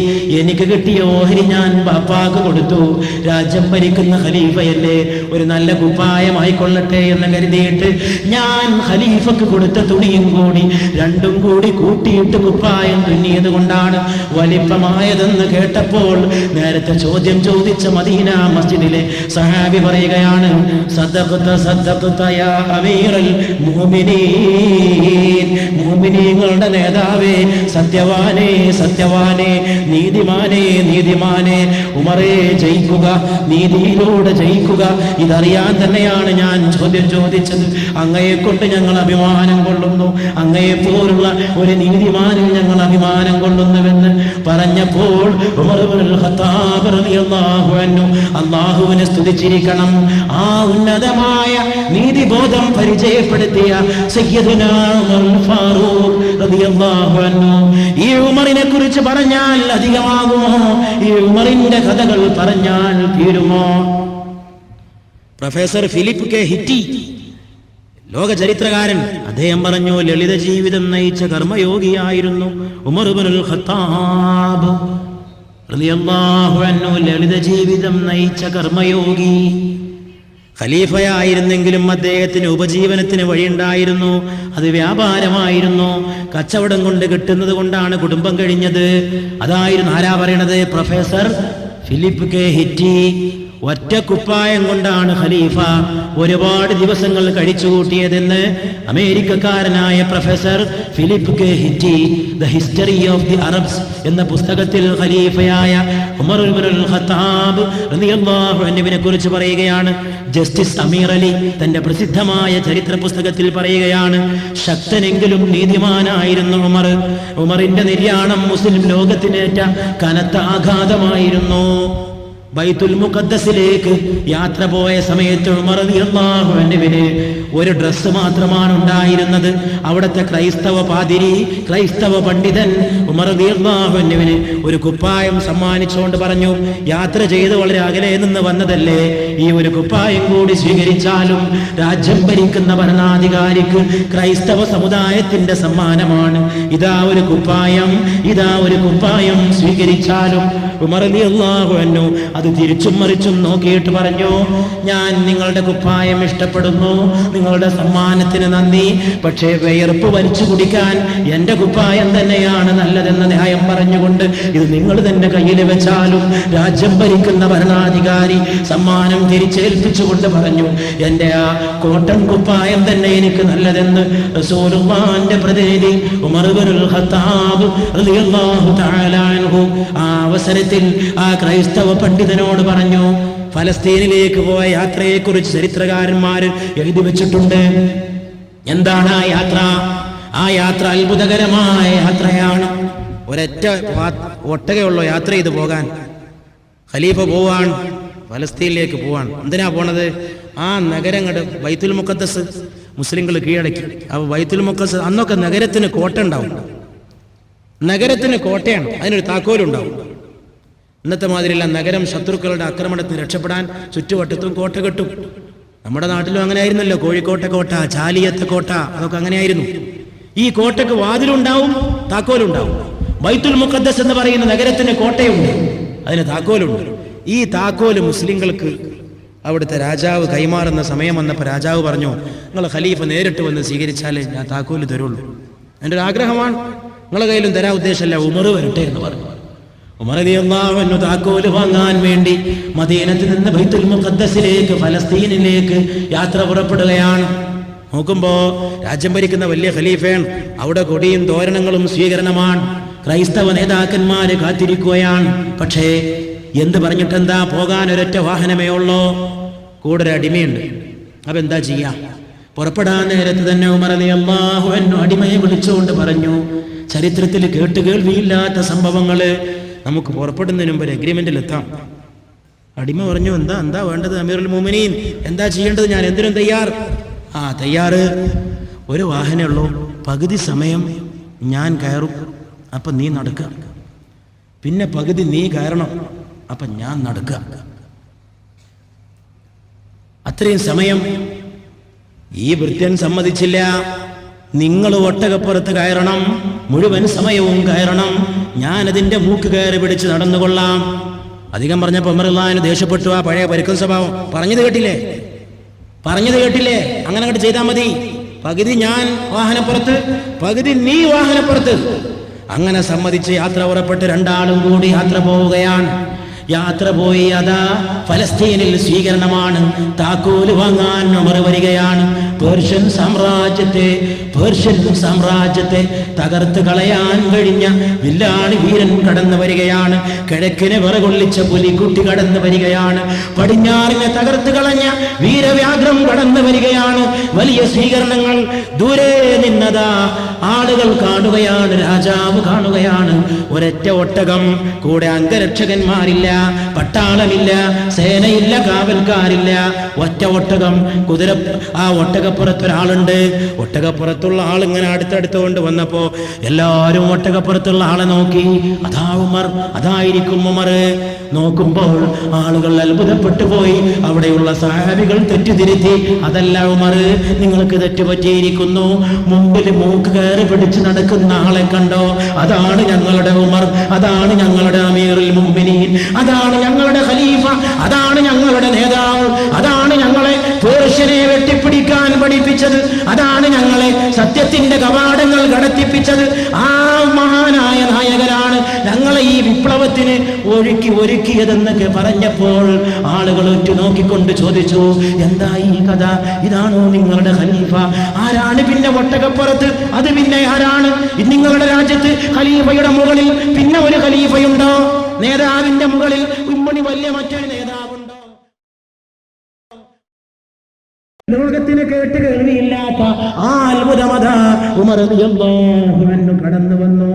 എനിക്ക് കിട്ടിയ ഓഹരി ഞാൻ ബാപ്പാക്ക് കൊടുത്തു. രാജ്യം ഭരിക്കുന്ന ഖലീഫയല്ലേ, ഒരു നല്ല കുപ്പായമായിക്കൊള്ളട്ടെ എന്ന് കരുതിയിട്ട് ഞാൻ ഖലീഫക്ക് കൊടുത്ത തുണിയും കൂടി കൂടി രണ്ടും കൂടി കൂട്ടിയിട്ട് കുപ്പായം തുന്നിയത് കൊണ്ടാണ് വലിപ്പമായതെന്ന് കേട്ടപ്പോൾ നേരത്തെ ചോദ്യം ചോദിച്ച മദീന മസ്ജിദിലെ സഹാബി പറയുകയാണ്, സദഖത സദഖത യാ അമീറൽ മുഅ്മിനീൻ, മുഅ്മിനീങ്ങളുടെ നേതാവേ, സത്യവാനേ സത്യവാനേ, നീതിമാനേ നീതിമാനേ, ഉമറേ ജയിക്കുക, നീതിയിലൂടെ ജയിക്കുക. ഇതറിയാൻ തന്നെയാണ് ഞാൻ ചോദ്യം ചോദിച്ചത്. അങ്ങയെ കൊണ്ട് ഞങ്ങൾ അഭിമാനം കൊള്ളുന്നു, അങ്ങയെ പോലുള്ള ഒരു നീതിമാനിൽ ഞങ്ങൾ അഭിമാനം കൊള്ളുന്നുവെന്ന് പറഞ്ഞപ്പോൾ ഉമർ ഇബ്നുൽ ഖത്താബ് റളിയല്ലാഹു അൻഹു അല്ലാഹുവിനെ സ്തുതിച്ചിരിക്കണം. ആ ഉന്നതമായ നീതിബോധം പരിചയപ്പെടുത്തിയ സയ്യിദുനാ ഉമർ ഫാറൂഖ് റളിയല്ലാഹു അൻഹു. ഈ ഉമറിനെ കുറിച്ച് പറഞ്ഞാൽ അധികമാകുമോ? ഈ ഉമറിന്റെ കഥകൾ പറഞ്ഞാൽ തീരുമോ? പ്രൊഫസർ ഫിലിപ്പ് കെ ഹിറ്റി, ലോക ചരിത്രകാരൻ, അദ്ദേഹം പറഞ്ഞു, ലളിത ജീവിതം നയിച്ച കർമ്മയോഗിയായിരുന്നു ഉമർ ഇബ്നുൽ ഖത്താബ് റളിയല്ലാഹു അൻഹു. ലളിത ജീവിതം നയിച്ച കർമ്മയോഗി. ഖലീഫയായിരുന്നെങ്കിലും അദ്ദേഹത്തിന് ഉപജീവനത്തിന് വഴിയുണ്ടായിരുന്നു. അത് വ്യാപാരമായിരുന്നു. കച്ചവടം കൊണ്ട് കിട്ടുന്നത് കൊണ്ടാണ് കുടുംബം കഴിഞ്ഞത്. അതായിരുന്നു ആരാ പറയണത്? Professor Philip K Hitti. ഒറ്റ കുപ്പായം കൊണ്ടാണ് ഖലീഫ ഒരുപാട് ദിവസങ്ങൾ കഴിച്ചുകൂട്ടിയതെന്ന് അമേരിക്കക്കാരനായ professor Philip K Hitti the history of the Arabs എന്ന പുസ്തകത്തിൽ ഖലീഫയായ ഉമർ ഇബ്നുൽ ഖത്താബ് റളിയല്ലാഹു അൻഹുവിനെ കുറിച്ച് പറയുകയാണ്. ജസ്റ്റിസ് അമീർ അലി തന്റെ പ്രസിദ്ധമായ ചരിത്ര പുസ്തകത്തിൽ പറയുകയാണ്, ശക്തനെങ്കിലും നീതിമാനായിരുന്നു ഉമർ. ഉമറിന്റെ നിര്യാണം മുസ്ലിം ലോകത്തിനേറ്റ കനത്ത ആഘാതമായിരുന്നു. ബൈത്തുൽ മുഖദ്ദസിലേക്ക് യാത്ര പോയ സമയത്ത് ഉമർ റളിയല്ലാഹു അൻഹുവിന് ഒരു ഡ്രസ്സ് മാത്രമാണ് ഉണ്ടായിരുന്നത്. അവിടുത്തെ ക്രൈസ്തവ പാതിരി, ക്രൈസ്തവ പണ്ഡിതൻ ഉമർ റളിയല്ലാഹു അൻഹുവിന് ഒരു കുപ്പായം സമ്മാനിച്ചുകൊണ്ട് പറഞ്ഞു, യാത്ര ചെയ്ത് വളരെ അകലെ നിന്ന് വന്നതല്ലേ, ഈ ഒരു കുപ്പായം കൂടി സ്വീകരിച്ചാലും രാജ്യം ഭരിക്കുന്ന ഭരണാധികാരിക്ക് ക്രൈസ്തവ സമുദായത്തിന്റെ സമ്മാനമാണ്. ഇതാ ഒരു കുപ്പായം, ഇതാ ഒരു കുപ്പായം സ്വീകരിച്ചാലും. ഉമർ റളിയല്ലാഹു അൻഹു അത് തിരിച്ചും മറിച്ചും നോക്കിയിട്ട് പറഞ്ഞു, ഞാൻ നിങ്ങളുടെ കുപ്പായം ഇഷ്ടപ്പെടുന്നു, നിങ്ങളുടെ സമ്മാനത്തിന് നന്ദി, പക്ഷേ വിയർപ്പ് വലിച്ചു കുടിക്കാൻ എന്റെ കുപ്പായം തന്നെയാണ് നല്ലതെന്ന ന്യായം പറഞ്ഞുകൊണ്ട് ഇത് നിങ്ങൾ തന്നെ കയ്യിൽ വെച്ചാലും രാജ്യം ഭരിക്കുന്ന ഭരണാധികാരി സമ്മാനം തിരിച്ചേൽപ്പിച്ചുകൊണ്ട് പറഞ്ഞു, എന്റെ ആ കോട്ടൺ കുപ്പായം തന്നെ എനിക്ക് നല്ലതെന്ന് റസൂലുള്ളാഹിന്റെ പ്രതിനിധി ഉമർ ഇബ്നുൽ ഖത്താബ് റളിയല്ലാഹു തആല അൻഹു ആ അവസരത്തിൽ ആ ക്രൈസ്തവ പണ്ഡിതനോട് പറഞ്ഞു. ഫലസ്തീനിലേക്ക് പോയ യാത്രയെക്കുറിച്ച് ചരിത്രകാരന്മാർ എഴുതി വെച്ചിട്ടുണ്ട്. എന്താണ് ആ യാത്ര? ആ യാത്ര അത്ഭുതകരമായ യാത്രയാണ്. ഒരൊറ്റ ഒട്ടകയുള്ള യാത്ര ചെയ്ത് പോകാൻ ഖലീഫ പോവാൻ, ഫലസ്തീനിലേക്ക് പോവാൻ. എന്തിനാ പോണത്? ആ നഗരങ്ങളുടെ ബൈത്തുൽ മുഖദ്ദസ് മുസ്ലിങ്ങൾ കീഴടക്കി. അപ്പൊ ബൈത്തുൽ മുഖദ്ദസ് അന്നൊക്കെ നഗരത്തിന് കോട്ട ഉണ്ടാവും. നഗരത്തിന് കോട്ടയാണ്, അതിനൊരു താക്കോലുണ്ടാവും. ഇന്നത്തെ മാതിരിയല്ല, നഗരം ശത്രുക്കളുടെ ആക്രമണത്തിന് രക്ഷപ്പെടാൻ ചുറ്റുവട്ടത്തും കോട്ട കെട്ടും. നമ്മുടെ നാട്ടിലും അങ്ങനെ ആയിരുന്നല്ലോ, കോഴിക്കോട്ടെ കോട്ട, ചാലിയത്തെ കോട്ട, അതൊക്കെ അങ്ങനെയായിരുന്നു. ഈ കോട്ടയ്ക്ക് വാതിലുണ്ടാവും, താക്കോലുണ്ടാവും. ബൈത്തുൽ മുഖദ്ദസ് എന്ന് പറയുന്ന നഗരത്തിന് കോട്ടയുണ്ട്, അതിന് താക്കോലുണ്ട്. ഈ താക്കോല് മുസ്ലിങ്ങൾക്ക് അവിടുത്തെ രാജാവ് കൈമാറുന്ന സമയം വന്നപ്പോൾ രാജാവ് പറഞ്ഞു, നിങ്ങൾ ഖലീഫ നേരിട്ട് വന്ന് സ്വീകരിച്ചാലേ ഞാൻ താക്കോല് തരുള്ളൂ. എൻ്റെ ഒരു ആഗ്രഹമാണ്, നിങ്ങളെ കയ്യിലും തരാൻ ഉദ്ദേശമല്ല, ഉമർ വരട്ടെ എന്ന് പറഞ്ഞു. ഉമർ റളിയല്ലാഹു അൻഹു താക്കോല് വാങ്ങാൻ വേണ്ടി മദീനത്തിൽ നിന്ന് ബൈത്തുൽ മുഖദ്ദസിലേക്ക്, ഫലസ്തീനിലേക്ക് യാത്ര പുറപ്പെടുകയാണ്. നോക്കുമ്പോ രാജ്യം ഭരിക്കുന്ന വലിയ ഖലീഫയാണ്. അവിടെ കൊടിയും തോരണങ്ങളും സ്വീകരണമാണ്. ക്രൈസ്തവ നേതാക്കന്മാര് കാത്തിരിക്കുകയാണ്. പക്ഷേ എന്ത് പറഞ്ഞിട്ടെന്താ, പോകാൻ ഒരൊറ്റ വാഹനമേ ഉള്ളൂ, കൂടെ ഒരു അടിമയുണ്ട്. അപ്പൊ എന്താ ചെയ്യാ? പുറപ്പെടാൻ നേരത്ത് തന്നെ ഉമർ റളിയല്ലാഹു അൻഹു അടിമയെ വിളിച്ചുകൊണ്ട് പറഞ്ഞു, ചരിത്രത്തിൽ കേട്ടുകേൾവിയില്ലാത്ത സംഭവങ്ങള്, നമുക്ക് പുറപ്പെടുന്നതിന് മുമ്പ് ഒരു അഗ്രിമെന്റിൽ എത്താം. അടിമ പറഞ്ഞു, എന്താ വേണ്ടത് അമീറുൽ മുഅ്മിനീൻ, എന്താ ചെയ്യേണ്ടത്? ഞാൻ എന്തിനും തയ്യാർ. തയ്യാറ്. ഒരു വാഹനമേ ഉള്ളൂ, പകുതി സമയം ഞാൻ കയറും, അപ്പൊ നീ നടക്കുക. പിന്നെ പകുതി നീ കയറണം, അപ്പൊ ഞാൻ നടക്കുക. അത്രയും സമയം ഈ ഭൃത്യൻ സമ്മതിച്ചില്ല. നിങ്ങൾ ഒട്ടകപ്പുറത്ത് കയറണം, മുഴുവൻ സമയവും കയറണം, ഞാനതിന്റെ മൂക്ക് കയറി പിടിച്ച് നടന്നുകൊള്ളാം. അധികം പറഞ്ഞപ്പോൾ ഉമർ റളിയല്ലാഹു അൻഹു ദേഷ്യപ്പെട്ടു. ആ പഴയ പരുക്കൻ സ്വഭാവം പറഞ്ഞത് കേട്ടില്ലേ? അങ്ങനെ അങ്ങോട്ട് ചെയ്താൽ മതി. പകുതി ഞാൻ വാഹനപ്പുറത്ത്, പകുതി നീ വാഹനപ്പുറത്ത്. അങ്ങനെ സമ്മതിച്ച് യാത്ര പുറപ്പെട്ട് രണ്ടാളും കൂടി യാത്ര പോവുകയാണ്. യാത്ര പോയി അതാ ഫലസ്തീനിൽ സ്വീകരണമാണ്. താക്കോല് വാങ്ങാൻ ഉമർ വരികയാണ്. പേർഷ്യൻ സാമ്രാജ്യത്തെ തകർത്ത് കളയാൻ കഴിഞ്ഞ വില്ലാളി വീരൻ കടന്നു വരികയാണ്. കിഴക്കിനെ വിറകൊള്ളിച്ച പുലിക്കുട്ടി കടന്നു വരികയാണ്. പടിഞ്ഞാറിനെ തകർത്ത് കളഞ്ഞ വീരവ്യാഘ്രം കടന്നു വരികയാണ്. വലിയ സ്വീകരണങ്ങൾ. ദൂരെ നിന്നതാ ആളുകൾ കാണുകയാണ്, രാജാവ് കാണുകയാണ്. ഒരൊറ്റ ഒട്ടകം, കൂടെ അംഗരക്ഷകന്മാരില്ല, പട്ടാളമില്ല, സേനയില്ല, കാവൽക്കാരില്ല. ഒറ്റ ഒട്ടകം, കുതിര. ആ ഒട്ടകപ്പുറത്തൊരാളുണ്ട്. ഒട്ടകപ്പുറത്തുള്ള ആൾ ഇങ്ങനെ അടുത്തടുത്തുകൊണ്ട് വന്നപ്പോ എല്ലാവരും ഒട്ടകപ്പുറത്തുള്ള ആളെ നോക്കി. അതാ ഉമർ, അതായിരിക്കും ഉമർ. നോക്കുമ്പോൾ ആളുകൾ അത്ഭുതപ്പെട്ടു പോയി. അവിടെയുള്ള സഹാബികൾ തെറ്റിതിരുത്തി, അതല്ല ഉമർ, നിങ്ങൾക്ക് തെറ്റുപറ്റിയിരിക്കുന്നു. മുമ്പിൽ മൂക്ക് കയറി പിടിച്ച് നടക്കുന്ന ആളെ കണ്ടോ? അതാണ് ഞങ്ങളുടെ ഉമർ, അതാണ് ഞങ്ങളുടെ അമീറുൽ മുഅ്മിനീൻ, അതാണ് ഞങ്ങളുടെ ഖലീഫ, അതാണ് ഞങ്ങളുടെ നേതാവ്, അതാണ് ഞങ്ങളെ പേർഷ്യനെ വെട്ടിപ്പിടിക്കാൻ പഠിപ്പിച്ചത്, അതാണ് ഞങ്ങളെ സത്യത്തിന്റെ കവാടങ്ങൾ കടത്തിപ്പിച്ചത്. ആ മഹാനായ നായകനാണ് ഞങ്ങളെ ഈ വിപ്ലവത്തിന് ഒരുക്കിയതെന്നൊക്കെ പറഞ്ഞപ്പോൾ ആളുകൾ നോക്കിക്കൊണ്ട് ചോദിച്ചു, എന്താ ഈ കഥ? ഇതാണോ നിങ്ങളുടെ ഖലീഫ? ആരാണ് പിന്നെ ഒട്ടകപ്പുറത്ത്? അത് പിന്നെ ആരാണ്? നിങ്ങളുടെ രാജ്യത്ത് ഖലീഫയുടെ മുകളിൽ പിന്നെ ഒരു ഖലീഫയുണ്ടോ? നേതാവിന്റെ മുകളിൽ ഉമ്മണി വലിയ മറ്റൊരു നേതാവുണ്ടോ? ലോകത്തിന് കേട്ട് കേൾവിയില്ലാത്ത ആ അത്ഭുതമതാ ഉമർ റളിയല്ലാഹു അൻഹു കടന്നു വന്നു.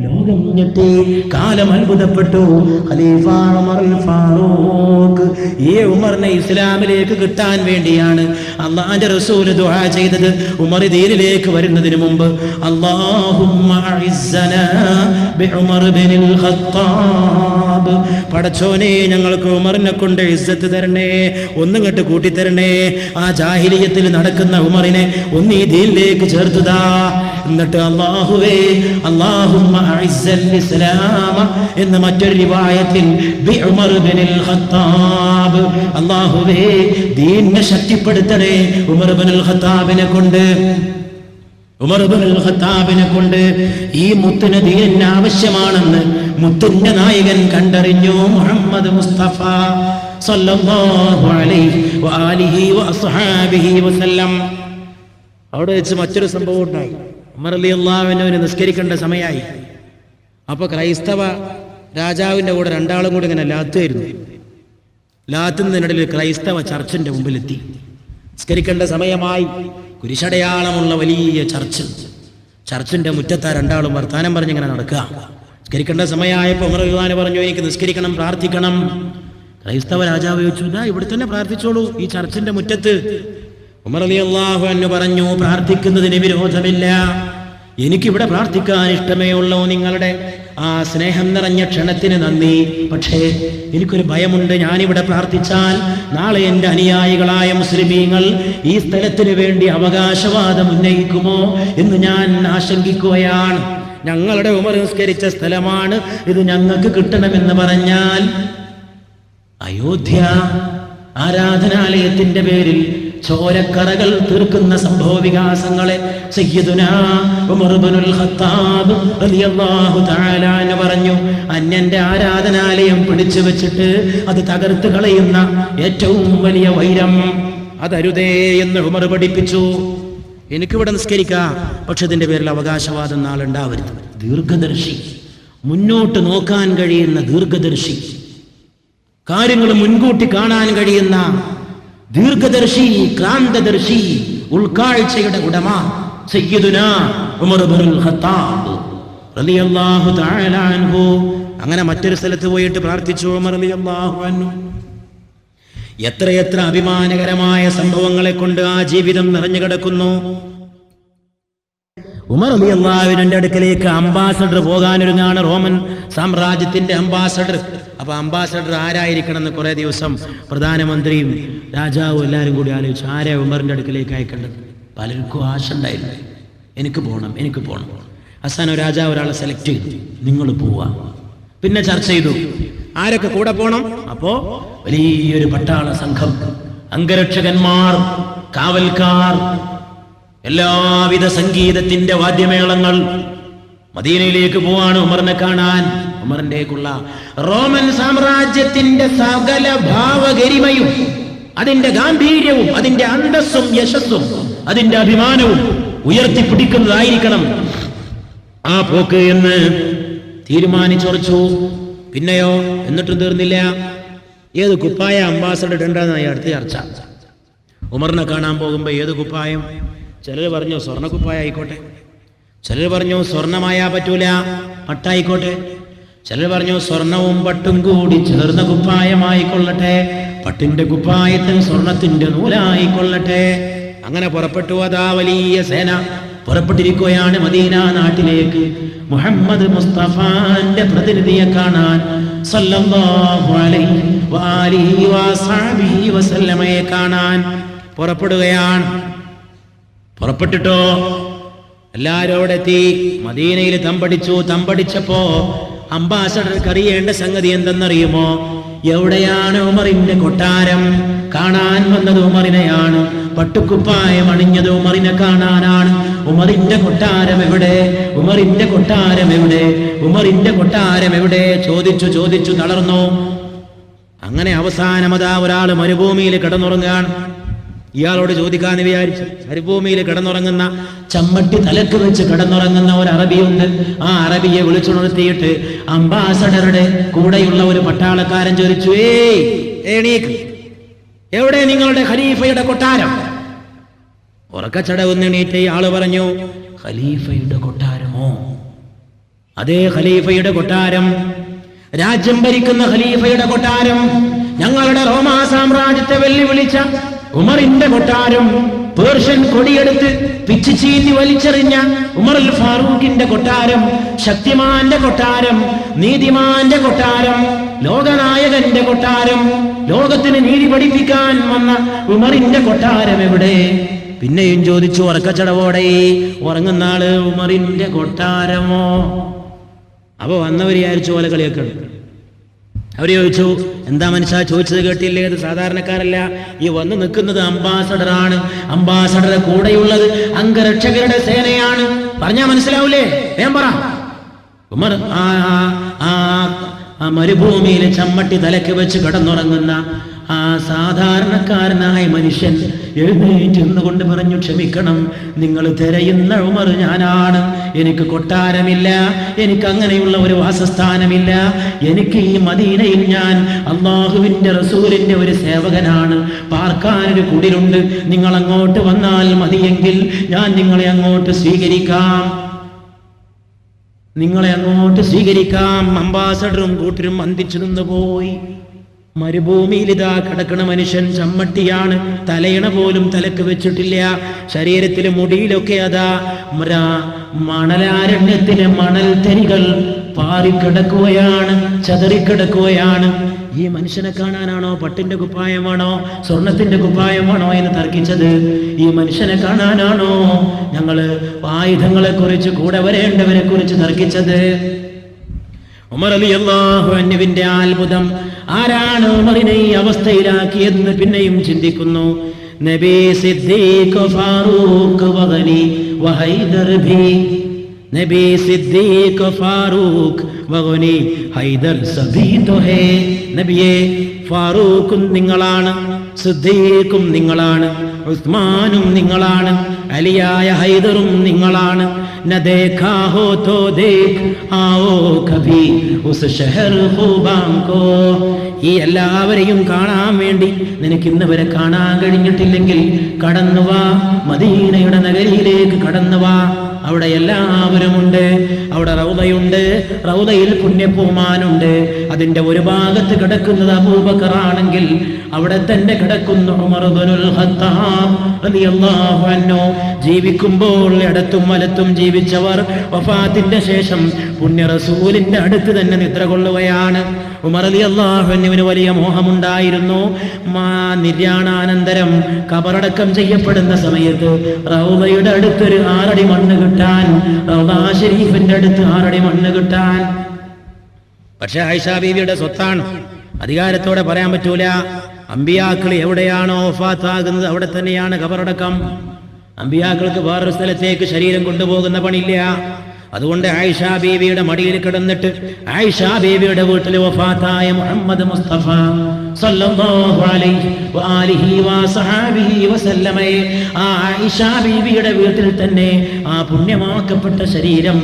ലോകം ഞെട്ടി, കാലം അത്ഭുതപ്പെട്ടു. ഖലീഫ ഉമറുൽ ഫാറൂഖ് ഈ ഉമറിനെ ഇസ്ലാമിലേക്ക് കിട്ടാൻ വേണ്ടിയാണ് അല്ലാഹുവിന്റെ റസൂൽ ദുആ ചെയ്തത്. ഉമർ ദീനിലേക്ക് വരുന്നതിന് മുമ്പ് അല്ലാഹുമ്മ അഇസ്സനാ ബിഉമർ ഇബ്നുൽ ഖത്താബ്, പടച്ചോനെ ഞങ്ങൾക്ക് ഉമറിനെ കൊണ്ട് ഇസ്സത്ത് തരണേ, ഒന്നിങ്ങോട്ട് കൂട്ടിത്തരണേ. ആ ജാഹിലിയത്തിൽ നടക്കുന്ന ഉമറിനെ ഒന്ന് ഈ ദീനിലേക്ക് ചേർത്തുതാ. എന്നിട്ട് അല്ലാഹുവേ അല്ലാഹുമ്മ അഇസ്സൽ ഇസ്ലാമ എന്ന് മറ്റൊരു റിവായത്തിൽ ബി ഉമർ ഇബ്നുൽ ഖത്താബ്, അല്ലാഹുവേ ദീനിനെ ശക്തിപ്പെടുത്തണേ ഉമർ ഇബ്നുൽ ഖത്താബിനെ കൊണ്ട്. ഉമർ ഇബ്നുൽ ഖത്താബിനെ കൊണ്ട് ഈ മുത്തിന് ദീനിന് ആവശ്യമാണെന്ന് മുത്തിന്റെ നായകൻ കണ്ടറിഞ്ഞു. മുഹമ്മദ് മുസ്തഫ സല്ലല്ലാഹു അലൈഹി വആലിഹി വഅസ്ഹാബിഹി വസല്ലം. അവിടെ വെച്ച് മറ്റൊരു സംഭവം ഉണ്ടായി. ഉമർ റളിയല്ലാഹു അൻഹുവിനെ നിസ്കരിക്കേണ്ട സമയമായി. അപ്പൊ ക്രൈസ്തവ രാജാവിന്റെ കൂടെ രണ്ടാളും കൂടി ഇങ്ങനെ ലാത്തായിരുന്നു. ലാത്തുന്നതിനിടയിൽ ക്രൈസ്തവ ചർച്ചിന്റെ മുമ്പിലെത്തി. നിസ്കരിക്കേണ്ട സമയമായി. കുരിശടയാളമുള്ള വലിയ ചർച്ചിന്റെ മുറ്റത്താ രണ്ടാളും വർത്താനം പറഞ്ഞിങ്ങനെ നടക്കുക. നിസ്കരിക്കേണ്ട സമയമായപ്പോൾ ഉമർ റളിയല്ലാഹു പറഞ്ഞു, എനിക്ക് നിസ്കരിക്കണം, പ്രാർത്ഥിക്കണം. ക്രൈസ്തവ രാജാവ് ചോദിച്ചു, ഇതാ ഇവിടെ തന്നെ പ്രാർത്ഥിച്ചോളൂ, ഈ ചർച്ചിന്റെ മുറ്റത്ത്. ഉമർ റളിയല്ലാഹു അൻഹു പറഞ്ഞു, പ്രാർത്ഥിക്കുന്നതിന് വിരോധമില്ല, എനിക്കിവിടെ പ്രാർത്ഥിക്കാൻ ഇഷ്ടമേ ഉള്ളൂ. നിങ്ങളുടെ ആ സ്നേഹം നിറഞ്ഞ ക്ഷണത്തിന് നന്ദി. പക്ഷേ എനിക്കൊരു ഭയമുണ്ട്. ഞാനിവിടെ പ്രാർത്ഥിച്ചാൽ നാളെ എൻ്റെ അനുയായികളായ മുസ്ലിമീങ്ങൾ ഈ സ്ഥലത്തിന് വേണ്ടി അവകാശവാദം ഉന്നയിക്കുമോ എന്ന് ഞാൻ ആശങ്കിക്കുകയാണ്. ഞങ്ങളുടെ ഉമർ നിസ്കരിച്ച സ്ഥലമാണ് ഇത്, ഞങ്ങൾക്ക് കിട്ടണമെന്ന് പറഞ്ഞാൽ അയോധ്യ ആരാധനാലയത്തിന്റെ പേരിൽ ചോരക്കറകൾ തീർക്കുന്ന സംഭവ വികാസങ്ങളെ സയ്യിദുനാ ഉമർ ഇബ്നുൽ ഖത്താബ് റളിയല്ലാഹു തആല അൻഹു പറഞ്ഞു, അന്യന്റെ ആരാധനാലയം പിടിച്ചു വെച്ചിട്ട് അത് തകർത്ത് കളയുന്ന ഏറ്റവും വലിയ വൈരം അതരുതേ എന്ന് ഉമർ പഠിപ്പിച്ചു. എനിക്കിവിടെ നിസ്കരിക്കാം, പക്ഷെ ഇതിന്റെ പേരിൽ അവകാശവാദം നാളുണ്ടാവരുത്. ദീർഘദർശി, മുന്നോട്ട് നോക്കാൻ കഴിയുന്ന ദീർഘദർശി, കാര്യങ്ങൾ മുൻകൂട്ടി കാണാൻ കഴിയുന്ന ദീർഘദർശി, ക്രാന്തദർശി, ഉൾക്കാഴ്ചയുടെ ഉടമ സയ്യിദുനാ ഉമർ ഇബ്നുൽ ഖത്താബ് റളിയല്ലാഹു തആല അൻഹു. അങ്ങനെ മറ്റൊരു സ്ഥലത്ത് പോയിട്ട് പ്രാർത്ഥിച്ചു ഉമർ റളിയല്ലാഹു അൻഹു. എത്രയെത്ര അഭിമാനകരമായ സംഭവങ്ങളെ കൊണ്ട് ആ ജീവിതം നിറഞ്ഞു കിടക്കുന്നു. ഉമർ റളിയല്ലാഹുവിന്റെ അടുക്കലേക്ക് അംബാസഡർ പോകാനൊരുങ്ങാണ്, റോമൻ സാമ്രാജ്യത്തിന്റെ അംബാസഡർ. അപ്പൊ അംബാസഡർ ആരായിരിക്കണം എന്ന് കുറെ ദിവസം പ്രധാനമന്ത്രിയും രാജാവും എല്ലാവരും കൂടി ആലോചിച്ചു, ആരെ ഉമറിന്റെ അടുക്കലേക്ക് അയക്കേണ്ടത്. പലർക്കും ആശ ഉണ്ടായിരുന്നു, എനിക്ക് പോകണം, എനിക്ക് പോകണം. അവസാനം രാജാവ് ഒരാളെ സെലക്ട് ചെയ്തു, നിങ്ങൾ പോവാ. പിന്നെ ചർച്ച ചെയ്തു ആരൊക്കെ കൂടെ പോണം. അപ്പോ വലിയൊരു പട്ടാള സംഘം, അംഗരക്ഷകന്മാർ, കാവൽക്കാർ, എല്ലാവിധ സംഗീതത്തിന്റെ വാദ്യമേളങ്ങൾ. മദീനയിലേക്ക് പോവാണ് ഉമറിനെ കാണാൻ. ഉമറിന്റേക്കുള്ള റോമൻ സാമ്രാജ്യത്തിന്റെ സകല ഭാവഗരിമയും അതിന്റെ ഗാംഭീര്യവും അതിന്റെ അന്തസ്സും യശസ്സും അതിന്റെ അഭിമാനവും ഉയർത്തിപ്പിടിക്കുന്നതായിരിക്കണം ആ പോക്ക് എന്ന് തീരുമാനിച്ചുറച്ചു. പിന്നെയോ എന്നിട്ടും തീർന്നില്ല. ഏത് കുപ്പായ അംബാസഡർ ഇടേണ്ടതെന്നായി അടുത്ത ചർച്ച. ഉമറിനെ കാണാൻ പോകുമ്പോ ഏത് കുപ്പായം? ചിലർ പറഞ്ഞു സ്വർണ്ണ കുപ്പായ ആയിക്കോട്ടെ, ചിലർ പറഞ്ഞു സ്വർണമായാ പറ്റൂല, പട്ടായിക്കോട്ടെ, ചിലർ പറഞ്ഞു സ്വർണവും പട്ടും കൂടി ചേർന്ന കുപ്പായമായിക്കൊള്ളട്ടെ, പട്ടിന്റെ കുപ്പായത്തിന് സ്വർണത്തിന്റെ നൂലായിക്കൊള്ളട്ടെ. അങ്ങനെ പുറപ്പെട്ടു. അതാ വലിയ സേന പുറപ്പെട്ടിരിക്കുകയാണ് മദീന നാട്ടിലേക്ക് മുഹമ്മദ് മുസ്തഫാന്റെ പ്രതിനിധിയെ കാണാൻ, സല്ലല്ലാഹു അലൈഹി വആലിഹി വസഹബിഹി വസല്ലമയെ കാണാൻ പുറപ്പെടുകയാണ്. പുറപ്പെട്ടിട്ടോ എല്ലാരോടെത്തി. മദീനയിൽ തമ്പടിച്ചു. തമ്പടിച്ചപ്പോ അംബാസഡർക്ക് അറിയേണ്ട സംഗതി എന്തെന്നറിയുമോ? എവിടെയാണ് ഉമറിന്റെ കൊട്ടാരം? കാണാൻ വന്നത് ഉമറിനെയാണ്. പട്ടുക്കുപ്പായം അണിഞ്ഞത് ഉമറിനെ കാണാനാണ്. ഉമറിന്റെ കൊട്ടാരം എവിടെ? ഉമറിന്റെ കൊട്ടാരം എവിടെ? ഉമറിന്റെ കൊട്ടാരം എവിടെ? ചോദിച്ചു തളർന്നു. അങ്ങനെ അവസാനമതാ ഒരാൾ മരുഭൂമിയിൽ കിടന്നുറങ്ങാണ്. ഇയാളോട് ചോദിക്കാന്ന് വിചാരിച്ചു. മരുഭൂമിയിൽ കിടന്നുറങ്ങുന്ന, ചമ്മട്ടി തലക്ക് വെച്ച് കിടന്നുറങ്ങുന്ന ഒരു അറബിയുണ്ട്. ആ അറബിയെ വിളിച്ചുണർത്തിയിട്ട് അംബാസഡറുടെ കൂടെയുള്ള ഒരു പട്ടാളക്കാരൻ ചോദിച്ചു, എണീക്ക്, എവിടെ നിങ്ങളുടെ ഖലീഫയുടെ കൊട്ടാരം? ഉറക്കച്ചടവെന്ന് എണീറ്റ ആള് പറഞ്ഞു, ഖലീഫയുടെ കൊട്ടാരമോ? അതേ, ഖലീഫയുടെ കൊട്ടാരം, രാജ്യം ഭരിക്കുന്ന ഖലീഫയുടെ കൊട്ടാരം, ഞങ്ങളുടെ റോമാ സാമ്രാജ്യത്തെ വെല്ലുവിളിച്ച ഉമറിന്റെ കൊട്ടാരം, പേർഷ്യൻ കൊടിയെടുത്ത് പിച്ചു ചീന്തി വലിച്ചെറിഞ്ഞ ഉമറുൽ ഫാറൂഖിന്റെ കൊട്ടാരം, ശക്തിമാന്റെ കൊട്ടാരം, നീതിമാന്റെ കൊട്ടാരം, ലോകനായകന്റെ കൊട്ടാരം, ലോകത്തിന് നീതി പഠിപ്പിക്കാൻ വന്ന ഉമറിന്റെ കൊട്ടാരം എവിടെ? പിന്നെയും ചോദിച്ചു ഉറക്കച്ചടവോടെ, ഉറങ്ങുന്ന ആള് ഉമറിന്റെ കൊട്ടാരമോ? അപ്പൊ വന്നവർ വിചാരിച്ചു പോലെ കളിയൊക്കെ ഉണ്ട്. അവര് ചോദിച്ചു, എന്താ മനുഷ്യ ചോദിച്ചത് കേട്ടില്ലേ? ഇത് സാധാരണക്കാരല്ല, ഈ വന്ന് നിൽക്കുന്നത് അംബാസഡറാണ്. അംബാസഡറുടെ കൂടെയുള്ളത് അംഗരക്ഷകരുടെ സേനയാണ്. പറഞ്ഞാ മനസ്സിലാവൂലേ? വേഗം പറ. ഉമർ ആ മരുഭൂമിയിൽ ചമ്മട്ടി തലക്ക് വെച്ച് കിടന്നുറങ്ങുന്ന ആ സാധാരണക്കാരനായ മനുഷ്യൻ എഴുന്നേറ്റ് നിന്നുകൊണ്ട് പറഞ്ഞു, ക്ഷമിക്കണം, നിങ്ങൾ തിരയുന്ന ഉമർ ഞാനാണ്. എനിക്ക് കൊട്ടാരമില്ല, എനിക്ക് അങ്ങനെയുള്ള ഒരു വാസസ്ഥാനമില്ല. എനിക്ക് ഈ മദീനയിൽ ഞാൻ അള്ളാഹുവിന്റെ റസൂലിന്റെ ഒരു സേവകനാണ്. പാർക്കാനൊരു കുടിലുണ്ട്. നിങ്ങൾ അങ്ങോട്ട് വന്നാൽ മതിയെങ്കിൽ ഞാൻ നിങ്ങളെ അങ്ങോട്ട് സ്വീകരിക്കാം. അംബാസഡറും കൂട്ടരും വന്ദിച്ചു നിന്ന് പോയി. മരുഭൂമിയിൽ ഇതാ കിടക്കണ മനുഷ്യൻ ചമ്മട്ടിയാണ്. തലയണ പോലും തലക്ക് വെച്ചിട്ടില്ല. ശരീരത്തിലെ മുടിയിലൊക്കെ അതാ മണലാരണ്യത്തിലെ മണൽ തരികൾ പാറിക്കിടക്കുകയാണ്, ചതറിക്കിടക്കുകയാണ്. ഈ മനുഷ്യനെ കാണാനാണോ പട്ടിന്റെ കുപ്പായമാണോ സ്വർണത്തിന്റെ കുപ്പായമാണോ എന്ന് തർക്കിച്ചത്? ഈ മനുഷ്യനെ കാണാനാണോ ഞങ്ങള് ആയുധങ്ങളെ കുറിച്ച്, കൂടെ വരേണ്ടവരെ കുറിച്ച് തർക്കിച്ചത്? ഉമർ റളിയല്ലാഹു അൻഹുവിന്റെ അത്ഭുതം. ആരാണ് ഉമറിനെ ഈ അവസ്ഥയിലാക്കിയെന്ന് പിന്നെയും ചിന്തിക്കുന്നു. നബി സിദ്ദീഖ് ഫാറൂഖ് വഗനി വഹൈദർ ഭി. നബി സിദ്ദീഖ് ഫാറൂഖ് വഗനി ഹൈദർ സഭി തോ ഹേ. നബിയെ, ഫാറൂഖും നിങ്ങളാണ്, സിദ്ദീഖും നിങ്ങളാണ്, ഉസ്മാനും നിങ്ങളാണ്, അലിയായ ഹൈദറും നിങ്ങളാണ്. ന ദേഖാ ഹോ തോ ദേഖ് ആവോ കഭി ഉസ് ഷഹർ ഖുബാം കോ. ഈ എല്ലാവരെയും കാണാൻ വേണ്ടി നിനക്ക് ഇന്ന് വരെ കാണാൻ കഴിഞ്ഞിട്ടില്ലെങ്കിൽ കടന്നുവാ, മദീനയുടെ നഗരിയിലേക്ക് കടന്നുവാ. അവിടെ എല്ലാവരുമുണ്ട്. അവിടെ റൗദയുണ്ട്. റൗദയിൽ പുണ്യപൂമാനുണ്ട്. അതിന്റെ ഒരു ഭാഗത്ത് കിടക്കുന്നത് അബൂബക്കറാണെങ്കിൽ അവിടെ തന്നെ കിടക്കുന്നു ഉമർ ഇബ്നുൽ ഖത്താബ് റളിയല്ലാഹു അൻഹു. ജീവിക്കുമ്പോൾ ഇടത്തും വലത്തും ജീവിച്ചവർ വഫാത്തിന്റെ ശേഷം പുണ്യ റസൂലിന്റെ അടുത്ത് തന്നെ നിദ്ര കൊള്ളുകയാണ്. ഉമർ റളിയല്ലാഹു അൻഹുവിന് വലിയ മോഹമുണ്ടായിരുന്നു. നിര്യാണാനന്തരം ഖബറടക്കം ചെയ്യപ്പെടുന്ന സമയത്ത് റൗദയുടെ അടുത്തൊരു 6 അടി മണ്ണ് കിട്ടാൻ, റൗദ ശരീഫിന്റെ അടുത്ത് 6 അടി മണ്ണ് കിട്ടാൻ. പക്ഷെ ആയിഷ ബീവിയുടെ സ്വത്താണ്, അധികാരത്തോടെ പറയാൻ പറ്റൂല. അമ്പിയാക്കൾ എവിടെയാണോ വഫാത്താകുന്നത് അവിടെ തന്നെയാണ് ഖബറടക്കം. അമ്പിയാക്കൾക്ക് വേറൊരു സ്ഥലത്തേക്ക് ശരീരം കൊണ്ടുപോകുന്ന പണിയില്ല. അതുകൊണ്ട് ആയിഷ ബീവിയുടെ മടിയിൽ കിടന്നിട്ട് ആയിഷ ബീവിയുടെ വീട്ടിൽ വഫാത്തായ മുഹമ്മദ് മുസ്തഫ സല്ലല്ലാഹു അലൈഹി വആലിഹി വസഹബിഹി വസല്ലമയെ ആ ആയിഷ ബീവിയുടെ വീട്ടിൽ തന്നെ ആ പുണ്യമാക്കപ്പെട്ട ശരീരം,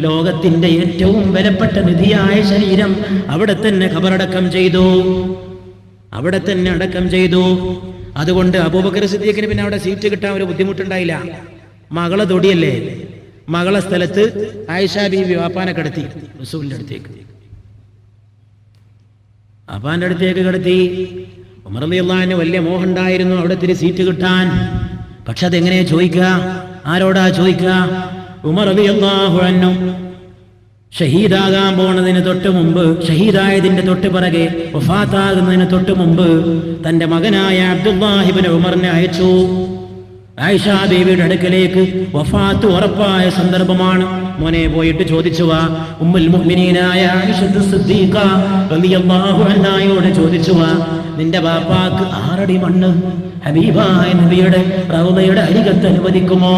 ലോകത്തിന്റെ ഏറ്റവും വിലപ്പെട്ട നിധിയായ ശരീരം അവിടെ തന്നെ ഖബറടക്കം ചെയ്തു, അവിടെ തന്നെ അടക്കം ചെയ്തു. അതുകൊണ്ട് അബൂബക്കർ സിദ്ദീഖിന് പിന്നെ അവിടെ സീറ്റ് കിട്ടാൻ ഒരു ബുദ്ധിമുട്ടുണ്ടായില്ല. മകളെ തൊടിയല്ലേ, മകളെ സ്ഥലത്ത് ആയിഷ ബീവി വാപ്പാനെ കിടത്തി റസൂലിന്റെ അടുത്തേക്ക്, വാപ്പാന്റെ അടുത്തേക്ക് കിടത്തി. ഉമർ റളിയല്ലാഹു അൻഹു വലിയ മോഹം ഉണ്ടായിരുന്നു അവിടെ ഇത്തിരി സീറ്റ് കിട്ടാൻ. പക്ഷെ അതെങ്ങനെ ചോദിക്കുക, ആരോടാ ചോദിക്കുക? ഉമർ റളിയല്ലാഹു അൻഹു ഷഹീദാകാൻ പോണതിന് തൊട്ട് മുമ്പ്, ഷഹീദായതിന്റെ തൊട്ട് പിറകെ വഫാത്താകുന്നതിന് തൊട്ട് മുമ്പ് തന്റെ മകനായ അബ്ദുല്ലാഹി ഇബ്നു ഉമറിനെ അയച്ചു ആയിഷ ബീവിയുടെ അടുക്കലേക്ക്. വഫാത്ത് ഉറപ്പായ സന്ദർഭമാണ്. മോനെ പോയിട്ട് ചോദിച്ചു വാ. ഉമ്മുൽ മുഅ്മിനീനായ ആയിഷ സിദ്ദീഖ റളിയല്ലാഹു അൻഹയോട് ചോദിച്ചു വാ, നിന്റെ ബാപ്പാക്ക് 6 അടി മണ്ണ് ഹബീബായ നബിയുടെ റൗളയുടെ അരികത്ത് അനുവദിക്കുമോ?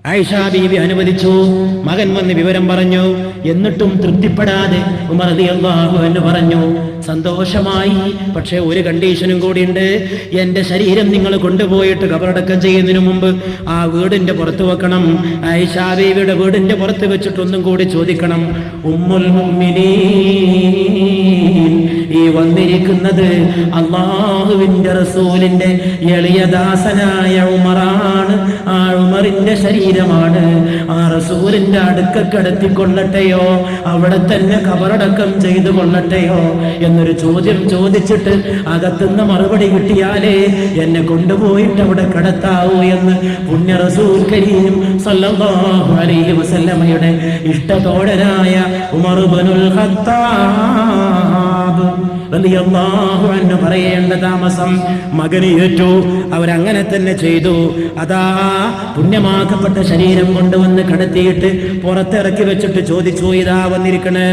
ആയിഷ ബീവി അനുവദിച്ചു. മകൻ വന്ന് വിവരം പറഞ്ഞു. എന്നിട്ടും തൃപ്തിപ്പെടാതെ ഉമർ റളിയല്ലാഹു അൻഹു പറഞ്ഞു, സന്തോഷമായി, പക്ഷെ ഒരു കണ്ടീഷനും കൂടിയുണ്ട്. എന്റെ ശരീരം നിങ്ങൾ കൊണ്ടുപോയിട്ട് ഖബറടക്കം ചെയ്യുന്നതിന് മുമ്പ് ആ വീടിന്റെ പുറത്ത് വെക്കണം. ആയിഷ ബീവിയുടെ വീടിന്റെ പുറത്ത് വെച്ചിട്ടൊന്നും കൂടി ചോദിക്കണം, ഉമ്മുൽ മുഅ്മിനീൻ, ഈ വന്നിരിക്കുന്നത് അല്ലാഹുവിന്റെ റസൂലിന്റെ എളിയദാസനായ ഉമറാണ്. ആ ഉമറിന്റെ ശരീരമാണ്. ആ റസൂലിന്റെ അടുക്ക കിടത്തിക്കൊള്ളട്ടെയോ, അവിടെ തന്നെ ഖബറടക്കം ചെയ്തു കൊള്ളട്ടെയോ എന്നൊരു ചോദ്യം ചോദിച്ചിട്ട് അകത്തുനിന്ന് മറുപടി കിട്ടിയാലേ എന്നെ കൊണ്ടുപോയിട്ട് അവിടെ കിടത്താവൂ എന്ന് പുണ്യ റസൂൽ കരീം സല്ലല്ലാഹു അലൈഹി വസല്ലമയുടെ ഇഷ്ടതോഴനായ ഉമർ ഇബ്നുൽ ഖത്താബ് റളിയല്ലാഹു അൻഹു പറയേണ്ട താമസം മകന് ഏറ്റു. അവരങ്ങനെ തന്നെ ചെയ്തു. അതാ പുണ്യമാക്കപ്പെട്ട ശരീരം കൊണ്ടുവന്ന് കടത്തിയിട്ട് പുറത്തിറക്കി വെച്ചിട്ട് ചോദിച്ചു, ഇതാ വന്നിരിക്കണേ.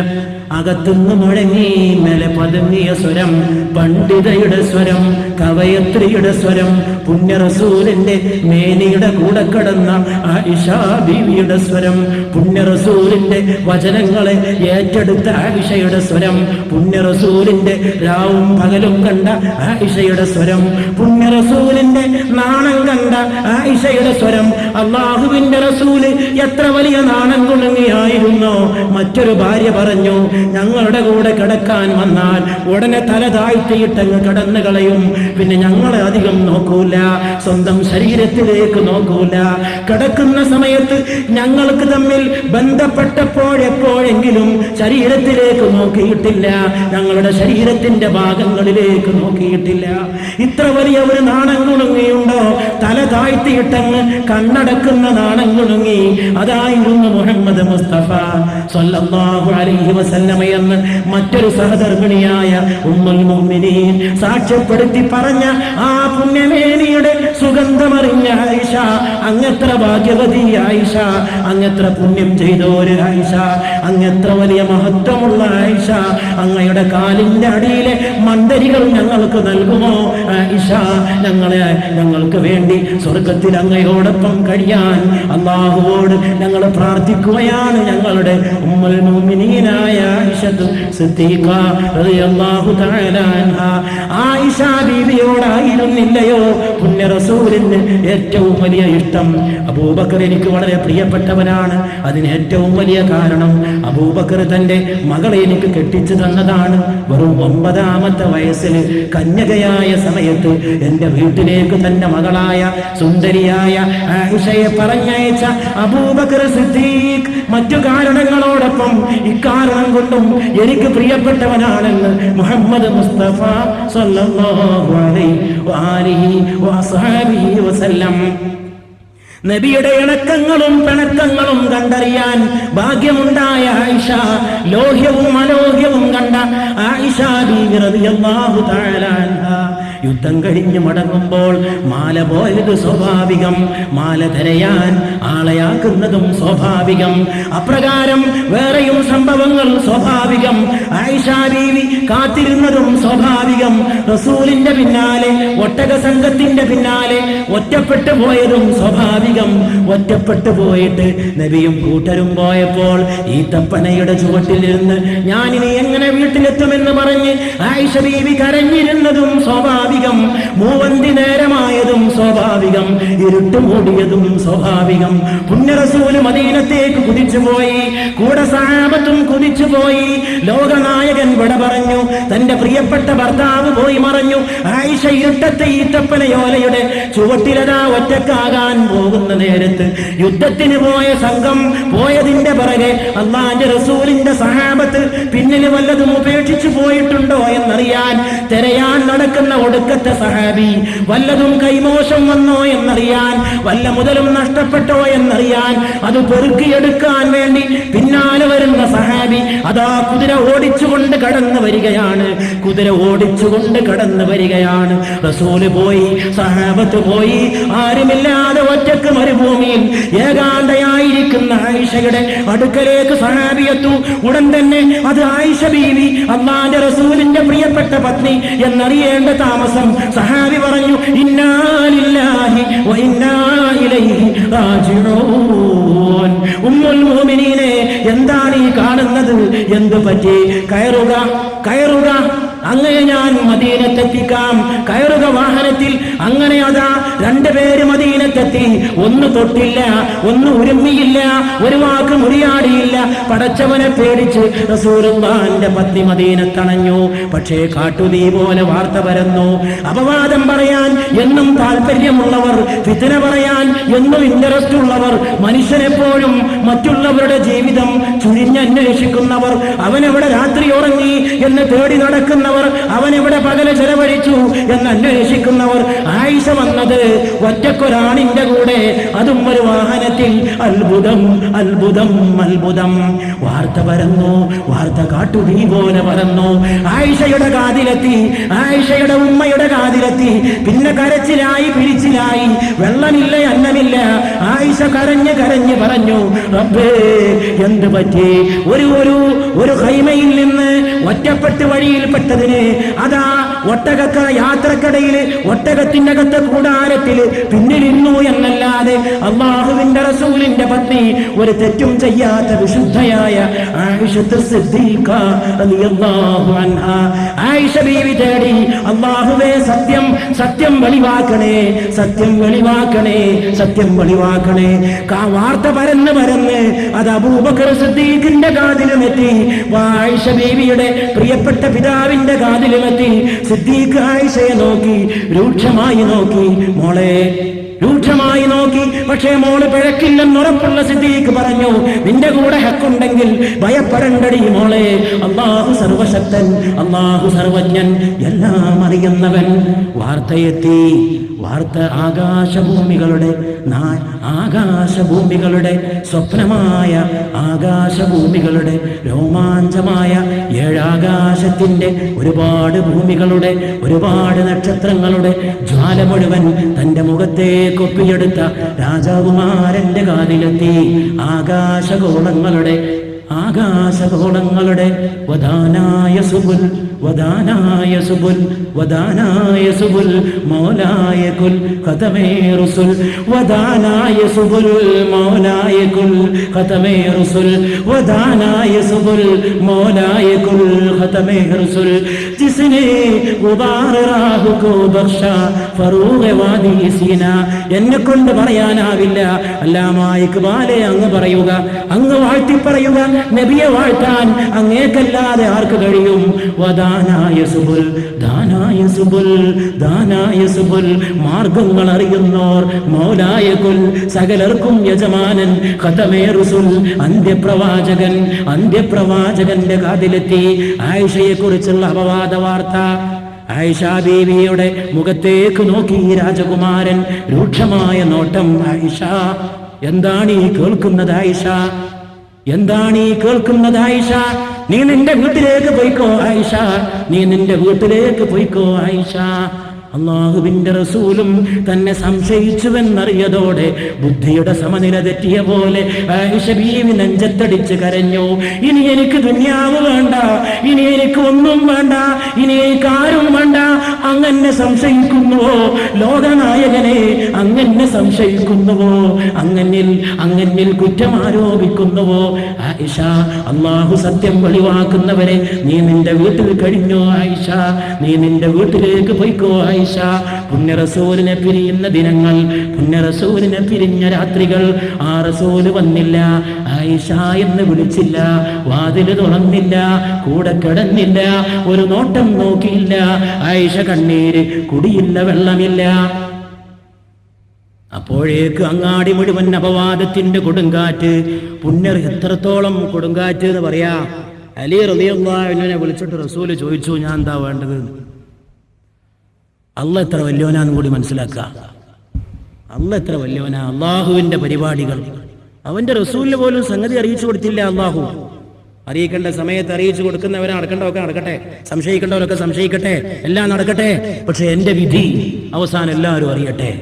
അകത്തുനിന്ന് മുഴങ്ങി മേലെ പതുങ്ങിയ സ്വരം, പണ്ഡിതയുടെ സ്വരം, കവയത്രിയുടെ സ്വരം, പുണ്യ റസൂലിന്റെ മേനിയുടെ കൂടെ കിടന്ന ആയിഷ ബീവിയുടെ സ്വരം, പുണ്യ റസൂലിന്റെ വചനങ്ങളെ ഏറ്റെടുത്ത ആയിഷയുടെ സ്വരം, പുണ്യ റസൂലിന്റെ രാവും പകലും കണ്ട ആയിഷയുടെ സ്വരം, പുണ്യ റസൂലിന്റെ നാണം കണ്ട ആയിഷയുടെ സ്വരം. അള്ളാഹുവിന്റെ റസൂല് എത്ര വലിയ നാണം കുണുങ്ങിയായിരുന്നോ. മറ്റൊരു ഭാര്യ പറഞ്ഞു, ഞങ്ങളുടെ കൂടെ കിടക്കാൻ വന്നാൽ ഉടനെ തല താഴ്ത്തിയിട്ടങ്ങ് കിടന്നു കളയും, പിന്നെ ഞങ്ങളെ അധികം നോക്കൂല, സ്വന്തം ശരീരത്തിലേക്ക് നോക്കൂല. കിടക്കുന്ന സമയത്ത് ഞങ്ങൾക്ക് തമ്മിൽ ബന്ധപ്പെട്ടപ്പോഴെപ്പോഴെങ്കിലും ശരീരത്തിലേക്ക് നോക്കിയിട്ടില്ല, ഞങ്ങളുടെ ശരീരത്തിന്റെ ഭാഗങ്ങളിലേക്ക് നോക്കിയിട്ടില്ല. ഇത്ര വലിയ ഒരു നാണം കുണുങ്ങിയുണ്ടോ? തല താഴ്ത്തിയിട്ടങ്ങ് കണ്ണടക്കുന്ന നാണം കുണുങ്ങി. അതായിരുന്നു മുഹമ്മദ് മുസ്തഫ സല്ലല്ലാഹു അലൈഹി വസല്ലമയെന്ന് മറ്റൊരു സഹധർമ്മിണിയായ ഉമ്മുൽ മുഅ്മിനീൻ സാക്ഷ്യപ്പെടുത്തി പറഞ്ഞ ആ പുണ്യമേനിയുടെ സുഗന്ധമറിഞ്ഞ ആയിഷ, അങ്ങെത്ര ഭാഗ്യവതി ആയിഷ, അങ്ങെത്ര പുണ്യം ചെയ്തോര് ആയിഷ, അങ്ങെത്ര വലിയ മഹത്വമുള്ള ആയിഷ, അങ്ങയുടെ കാലിന്റെ അടിയിലെ മന്ദരികൾ ഞങ്ങൾക്ക് നൽകുമോ ആയിഷ? ഞങ്ങൾക്ക് വേണ്ടി സ്വർഗത്തിൽ അങ്ങയോടൊപ്പം കഴിയാൻ അല്ലാഹുവോട് ഞങ്ങൾ പ്രാർത്ഥിക്കുകയാണ്. ഞങ്ങളുടെ ഉമ്മുൽ മുഅ്മിനീനായ ആയിഷ സിദ്ദീഖ റളിയല്ലാഹു തആല അൻഹ. ആയിഷ ബീവിയോടായിരുന്നില്ലയോ പുണ്യ റസൂലിന് ഏറ്റവും വലിയ ഇഷ്ടം? അബൂബക്കർ എനിക്ക് വളരെ പ്രിയപ്പെട്ടവനാണ്. അതിന് ഏറ്റവും വലിയ കാരണം അബൂബക്കർ തന്റെ മകളെ എനിക്ക് കെട്ടിച്ചു തന്നതാണ്. വെറും 9ാമത്തെ വയസ്സിൽ കന്യകയായ സമയത്ത് എന്റെ വീട്ടിലേക്ക് തന്റെ മകളായ സുന്ദരിയായ ആയിഷയെ പറഞ്ഞയച്ച അബൂബക്കർ സിദ്ദീഖ് മറ്റു കാരണങ്ങളോടൊപ്പം ഇക്കാരണം കൊണ്ടും എനിക്ക് പ്രിയപ്പെട്ടവനാണെന്ന് മുഹമ്മദ് മുസ്തഫ സല്ലല്ലാഹു അലൈഹി വസല്ലം വസല്ലം. നബിയുടെ ഇണക്കങ്ങളും പിണക്കങ്ങളും കണ്ടറിയാൻ ഭാഗ്യമുണ്ടായ ആയിഷ, ലോഹ്യവും അലോഹ്യവും കണ്ട ആയിഷ ബീവി റളിയല്ലാഹു തആല അൻഹ യുദ്ധം കഴിഞ്ഞ് മടങ്ങുമ്പോൾ മാല പോയത് സ്വാഭാവികം, മാല തിരയാൻ ആളെയാക്കുന്നതും സ്വാഭാവികം. അപ്രകാരം വേറെയും സംഭവങ്ങൾ സ്വാഭാവികം. ആയിഷ ബീവി കാത്തിരുന്നതും സ്വാഭാവികം. റസൂലിന്റെ പിന്നാലെ ഒട്ടക സംഘത്തിന്റെ പിന്നാലെ ഒറ്റപ്പെട്ടു പോയതും സ്വാഭാവികം. ഒറ്റപ്പെട്ടു പോയിട്ട് നബിയും കൂട്ടരും പോയപ്പോൾ ഈ തപ്പനയുടെ ചുവട്ടിലിരുന്ന് ഞാനിനി എങ്ങനെ വീട്ടിലെത്തുമെന്ന് പറഞ്ഞ് ആയിഷ ബീവി കരഞ്ഞിരുന്നതും സ്വാഭാവികം. മൂവന്തി നേരമായതും സ്വാഭാവികം. ഇരുട്ട് മൂടിയതും സ്വാഭാവികം. പുണ്യ റസൂല് മദീനത്തേക്ക് കുതിച്ചുപോയി, കൂടെ സഹാബത്തും കുതിച്ചുപോയി. ലോകനായകൻ വിട പറഞ്ഞു, തന്റെ പ്രിയപ്പെട്ട ഭർത്താവ് പോയി മറഞ്ഞു. ആയിഷ ഇരുട്ടത്തെ ഈ തപ്പനയോലയുടെ ചുവട്ടിലതാ ഒറ്റക്കാകാൻ പോകുന്ന നേരത്ത് യുദ്ധത്തിന് പോയ സംഘം പോയതിന്റെ പിറകെ അല്ലാഹുവിന്റെ റസൂലിന്റെ സഹാബത്ത് പിന്നിൽ വല്ലതും ഉപേക്ഷിച്ചു പോയിട്ടുണ്ടോ എന്നറിയാൻ തിരയാൻ നടക്കുന്ന ഒടുക്കത്തെ സഹാബി, വല്ലതും കൈമോശം വന്നോ എന്നറിയാൻ, വല്ല മുതലും നഷ്ടപ്പെട്ടോ എന്നറിയാൻ, അത് പെറുക്കിയെടുക്കാൻ വേണ്ടി പിന്നാലെ വരുന്ന സഹാബി അതാ കുതിര ഓടിച്ചുകൊണ്ട് കടന്നു വരികയാണ്. കുതിര ഓടിച്ചുകൊണ്ട് കടന്നു വരികയാണ്. റസൂല് പോയി, സഹാബത്ത് പോയി. ആരുമില്ലാതെ ഒറ്റക്ക് മരുഭൂമിയിൽ ഏകാന്തയായിരിക്കുന്ന ആയിഷയുടെ അടുക്കലേക്ക് സഹാബിയെത്തു. ഉടൻ തന്നെ അത് ആയിഷ ബീവി, അല്ലാഹുവിന്റെ റസൂലിന്റെ പ്രിയപ്പെട്ട പത്നി എന്നറിയേണ്ട താമസം. സഹാബി പറഞ്ഞു, ഇന്നാ ലില്ലാഹി വ ഇന്നാ ഇലൈഹി റാജിഊൻ. ഉമ്മുൽ മുഅ്മിനീനെ, എന്താണ് ഈ കാണുന്നത്? എന്തു പറ്റി? കയറുക, കയറുക, അങ്ങനെ ഞാൻ മദീനത്തെത്തിക്കാം. കയറുക വാഹനത്തിൽ. അങ്ങനെ അതാ രണ്ടുപേര് മദീനത്തെത്തി. ഒന്ന് തൊട്ടില്ല, ഒന്ന് ഉരുമ്മിയില്ല, ഒരു വാക്ക് മുറിയാടിയില്ല. പടച്ചവനെ പേടിച്ച് റസൂലുള്ളാഹിന്റെ പത്നി മദീനത്തണഞ്ഞു. പക്ഷേ കാട്ടുതീ പോലെ വാർത്ത പരന്നു. അപവാദം പറയാൻ എന്നും താല്പര്യമുള്ളവർ, ഫിത്ന പറയാൻ എന്നും ഇൻട്രസ്റ്റ് ഉള്ളവർ, മനുഷ്യനെപ്പോഴും മറ്റുള്ളവരുടെ ജീവിതം ചുഴിഞ്ഞന്വേഷിക്കുന്നവർ, അവനെവിടെ രാത്രി ഉറങ്ങി എന്ന് തേടി നടക്കുന്നവർ, അവനെവിടെ പകല് ചെലവഴിച്ചു എന്ന് അന്വേഷിക്കുന്നവർ. ആയിഷ വന്നത് ഒറ്റക്കൊരാണിന്റെ കൂടെ, അതും ഒരു വാഹനത്തിൽ. അത്ഭുതം, അത്ഭുതം, അത്ഭുതം. വാർത്ത പരന്നു, വാർത്ത കാട്ടുതീ പോലെ പരന്നു. ആയിഷയുടെ കാതിലെത്തി, ആയിഷയുടെ ഉമ്മയുടെ കാതിലെത്തി. പിന്നെ കരച്ചിലായി, പിരിച്ചിലായി. വെള്ളമില്ല, അന്നമില്ല. ആയിഷ കരഞ്ഞ് കരഞ്ഞ് പറഞ്ഞു, റബ്ബേ എന്ത് പറ്റി? ഒരു ഹൈമയിൽ നിന്ന് ഒറ്റപ്പെട്ട് വഴിയിൽപ്പെട്ടതിന് അതാ ഒട്ടകക്ക യാത്രക്കിടയിൽ ഒട്ടകത്തിന്റെ അകത്തെ കൂടാരത്തില് പിന്നിലിരുന്നു എന്നല്ലാതെ അല്ലാഹുവിന്റെ റസൂലിന്റെ പത്നി ഒരു തെറ്റും ചെയ്യാത്ത വിശുദ്ധയായ ആയിഷത്ത് സിദ്ദീഖ റളിയല്ലാഹു അൻഹാ. ആയിഷ ബീവി തേടി, അല്ലാഹുവേ സത്യം, സത്യം വെളിവാക്കണേ, സത്യം വെളിവാക്കണേ, സത്യം വെളിവാക്കണേ. വാർത്ത പരന്ന് പരന്ന് അത് അബൂബക്കർ സിദ്ദീഖിന്റെ കാതിലുമെത്തി. ആയിഷ ബീവിയുടെ പ്രിയപ്പെട്ട പിതാവിന്റെ കാതിലുമെത്തി. സിദ്ദീഖ് ആയിഷയെ നോക്കി, രൂക്ഷമായി നോക്കി. മോളെ, രൂക്ഷമായി നോക്കി. പക്ഷേ മോള് പിഴക്കില്ലെന്നുറപ്പുള്ള സിദ്ദീഖ് പറഞ്ഞു, നിന്റെ കൂടെ ഹക്കുണ്ടെങ്കിൽ ഭയപ്പെടണ്ടടി മോളെ. അല്ലാഹു സർവശക്തൻ, അല്ലാഹു സർവജ്ഞൻ, എല്ലാം അറിയുന്നവൻ. വാർത്തയെത്തി. വാർത്ത ആകാശഭൂമികളുടെ സ്വപ്നമായ ആകാശഭൂമികളുടെ രോമാഞ്ചമായ ഏഴാകാശത്തിന്റെ ഒരുപാട് ഭൂമികളുടെ ഒരുപാട് നക്ഷത്രങ്ങളുടെ ജ്വാല മുഴുവൻ തന്റെ മുഖത്തെ കൊപ്പിയെടുത്ത രാജകുമാരന്റെ കാതിലെത്തി. ആകാശഗോളങ്ങളുടെ വദാനായ സുബുൽ, വദാനായ സുബുൽ, വദാനായ സുബുൽ മൗലായ കുൽ ഖതമേ റസൂൽ, വദാനായ സുബുൽ മൗലായ കുൽ ഖതമേ റസൂൽ, വദാനായ സുബുൽ മൗലായ കുൽ ഖതമേ റസൂൽ, ജിസ്നെ ഗുബാർ രാഹു കോ ബഖ്ശാ ഫറൂഖ് വാദി സീന. എന്നെ കൊണ്ട് പറയാനാവില്ല. അല്ലാമാ ഇഖ്ബാലെ അങ്ങ് പറയുക, അങ്ങ് വാഴ്ത്തി പറയുക. നബിയെ വാഴ്ത്താൻ അങ്ങേക്കല്ലാതെ ആർക്ക് കഴിയും? വദാനായ സുബുൽ, ദാനായ സുബുൽ, ദാനായ സുബുൽ, മാർഗങ്ങൾ അറിയുന്നോർ, മൗലായ കുൽ, സകലർക്കും യജമാനൻ, ഖതമേ റസൂൽ, അന്ത്യപ്രവാചകൻ. അന്ത്യപ്രവാചകന്റെ കാതിലെത്തി ആയിഷയെ കുറിച്ചുള്ള അപവാദ വാർത്ത. ആയിഷ ബീവിയുടെ മുഖത്തേക്ക് നോക്കി രാജകുമാരൻ. രൂക്ഷമായ നോട്ടം. ആയിഷ, എന്താണ് ഈ കേൾക്കുന്നത്? ആയിഷ, എന്താണ് ഈ കേൾക്കുന്നത്? ആയിഷ, നീ നിന്റെ വീട്ടിലേക്ക് പോയിക്കോ. ആയിഷ, നീ നിന്റെ വീട്ടിലേക്ക് പോയിക്കോ. ആയിഷ, അള്ളാഹുവിന്റെ റസൂലും തന്നെ സംശയിച്ചുവെന്നറിയതോടെ ബുദ്ധിയുടെ സമനില തെറ്റിയ പോലെ ആയിഷ ബീവി നെഞ്ചത്തടിച്ച് കരഞ്ഞു. ഇനി എനിക്ക് ദുനിയാവ് വേണ്ട, ഇനി എനിക്ക് ഒന്നും വേണ്ട, ഇനി എനിക്ക് ആരും വേണ്ട. അങ്ങനെ സംശയിക്കുന്നുവോ ലോകനായകനെ? അങ്ങനെ സംശയിക്കുന്നുവോ? അങ്ങനിൽ കുറ്റം ആരോപിക്കുന്നുവോ? ആയിഷ, അള്ളാഹു സത്യം വെളിവാക്കുന്നവരെ നീ നിന്റെ വീട്ടിൽ കഴിഞ്ഞു ആയിഷ, നീ നിന്റെ വീട്ടിലേക്ക് പോയിക്കോ ആയിഷ. പുണ്യ റസൂലിനെ പിരിയുന്ന ദിനങ്ങൾ, പുണ്യ റസൂലിനെ പിരിഞ്ഞ രാത്രികൾ, ആ റസൂല് വന്നില്ല, ആയിഷ എന്ന് വിളിച്ചില്ല, വാതില് തുറന്നില്ല, കൂടെ കിടന്നില്ല, ഒരു നോട്ടം നോക്കിയില്ല. ആയിഷ കണ്ണീര്, കുടിയില്ല, വെള്ളമില്ല. അപ്പോഴേക്ക് അങ്ങാടി മുഴുവൻ അപവാദത്തിന്റെ കൊടുങ്കാറ്റ്. പുണ്യർ എത്രത്തോളം കൊടുങ്കാറ്റ് എന്ന് പറയാ. അലി റളിയല്ലാഹു അൻഹുവിനെ വിളിച്ചിട്ട് റസൂല് ചോദിച്ചു, ഞാൻ എന്താ വേണ്ടത്? അള്ളാഹ് എത്ര വലിയവനാന്നും കൂടി മനസ്സിലാക്കുക. അള്ളാഹ് എത്ര വലിയവനാ. അള്ളാഹുവിന്റെ പരിപാടികൾ അവന്റെ റസൂലിന് പോലും സംഗതി അറിയിച്ചു കൊടുത്തില്ല. അള്ളാഹു അറിയിക്കേണ്ട സമയത്ത് അറിയിച്ചു കൊടുക്കുന്നവരെ നടക്കേണ്ടവരൊക്കെ നടക്കട്ടെ, സംശയിക്കേണ്ടവരൊക്കെ സംശയിക്കട്ടെ, എല്ലാം നടക്കട്ടെ. പക്ഷെ എന്റെ വിധി അവസാനം എല്ലാവരും അറിയട്ടെ.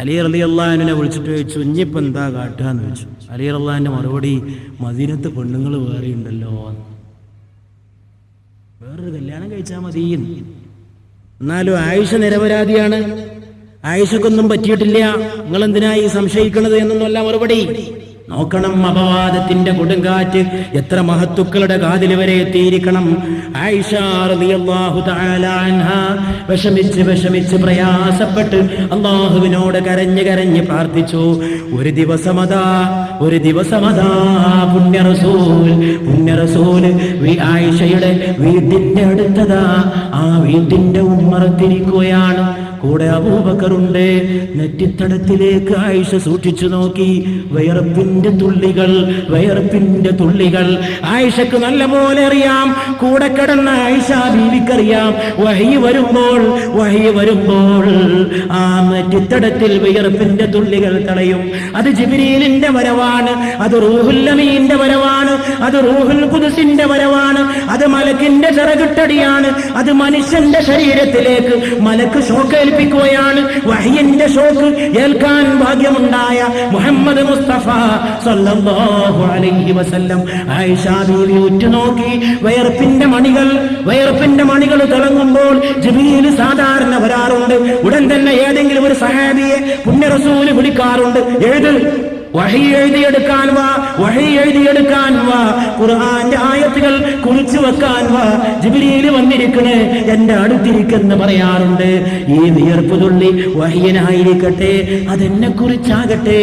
അലി റളിയല്ലാഹു അൻഹുവിനെ വിളിച്ചിട്ട് ചോദിച്ചു, ഇഞ്ഞിപ്പോൾ എന്താ കാട്ടുകയെന്ന് ചോദിച്ചു. അലി റളിയല്ലാഹുവിന്റെ മറുപടി, മദീനത്ത് പെണ്ണുങ്ങൾ വേറെ ഉണ്ടല്ലോ, വേറൊരു കല്യാണം കഴിച്ചാൽ മതി. എന്നാലും ആയിഷ നിരപരാധിയാണ്, ആയിഷക്കൊന്നും പറ്റിയിട്ടില്ല, നിങ്ങൾ എന്തിനാ ഈ സംശയിക്കണത് എന്നൊന്നുമല്ല മറുപടി. നോക്കണം, അപവാദത്തിന്റെ കൊടുങ്കാറ്റ് എത്ര മഹത്തുക്കളുടെ കാതിൽ വരെ എത്തിയിരിക്കണം. ആയിഷ റളിയല്ലാഹു തആല അൻഹ വിഷമിച്ച് പ്രയാസപ്പെട്ട് അല്ലാഹുവിനോട് കരഞ്ഞ് പ്രാർത്ഥിച്ചു. ഒരു ദിവസമതാ പുണ്യ റസൂൽ ആയിഷയുടെ വീട്ടിന്റെ അടുത്തതാ, ആ വീട്ടിന്റെ ഉമ്മറത്തിരിക്കുകയാണ്. കൂടെ അബൂബക്കറുണ്ട്. നെറ്റിത്തടത്തിലേക്ക് ആയിഷ സൂക്ഷിച്ചു നോക്കി. വയർപ്പിന്റെ തുള്ളികൾ ആയിഷക്ക് നല്ലപോലെ അറിയാം. കൂടെ കിടന്ന ആയിഷ ബീവിക്കറിയാം, വഹി വരുമ്പോൾ ആ നെറ്റിത്തടത്തിൽ വയർപ്പിന്റെ തുള്ളികൾ തടയും. അത് ജിബ്രീലിന്റെ വരവാണ്, അത് റൂഹുൽ അമീന്റെ വരവാണ്, അത് റൂഹുൽ ഖുദ്സിന്റെ വരവാണ്, അത് മലക്കിന്റെ ചിറകിട്ടടിയാണ്, അത് മനുഷ്യന്റെ ശരീരത്തിലേക്ക് മലക്ക് ഷോക്കേൽപ്പിക്കുകയാണ്. വഹയിന്റെ ഷോക്ക് ഏൽക്കാൻ ഭാഗ്യമുണ്ടായ മുഹമ്മദ് മുസ്തഫ സല്ലല്ലാഹു അലൈഹി വസല്ലം ആയിഷ ബീവി ഉറ്റുനോക്കി. വയർപ്പിന്റെ മണികൾ തിളങ്ങുമ്പോൾ ജിബ്രീൽ സാധാരണ വരാറുണ്ട്. ഉടൻ തന്നെ ഏതെങ്കിലും ഒരു സഹാബിയെ പുണ്യ റസൂൽ വിളിക്കാറുണ്ട്. വഹി എഴുതിയെടുക്കാൻ വാ, ഖുർആന്റെ ആയത്തുകൾ കുറിച്ചു വെക്കാൻ വാ, ജിബ്രീൽ വന്നിരിക്കണേ എന്റെ അടുത്തിരിക്കെന്ന് പറയാറുണ്ട്. ഈ വിയർപ്പ് തുള്ളി വഹിയനായിരിക്കട്ടെ, അതെന്നെ കുറിച്ചാകട്ടെ,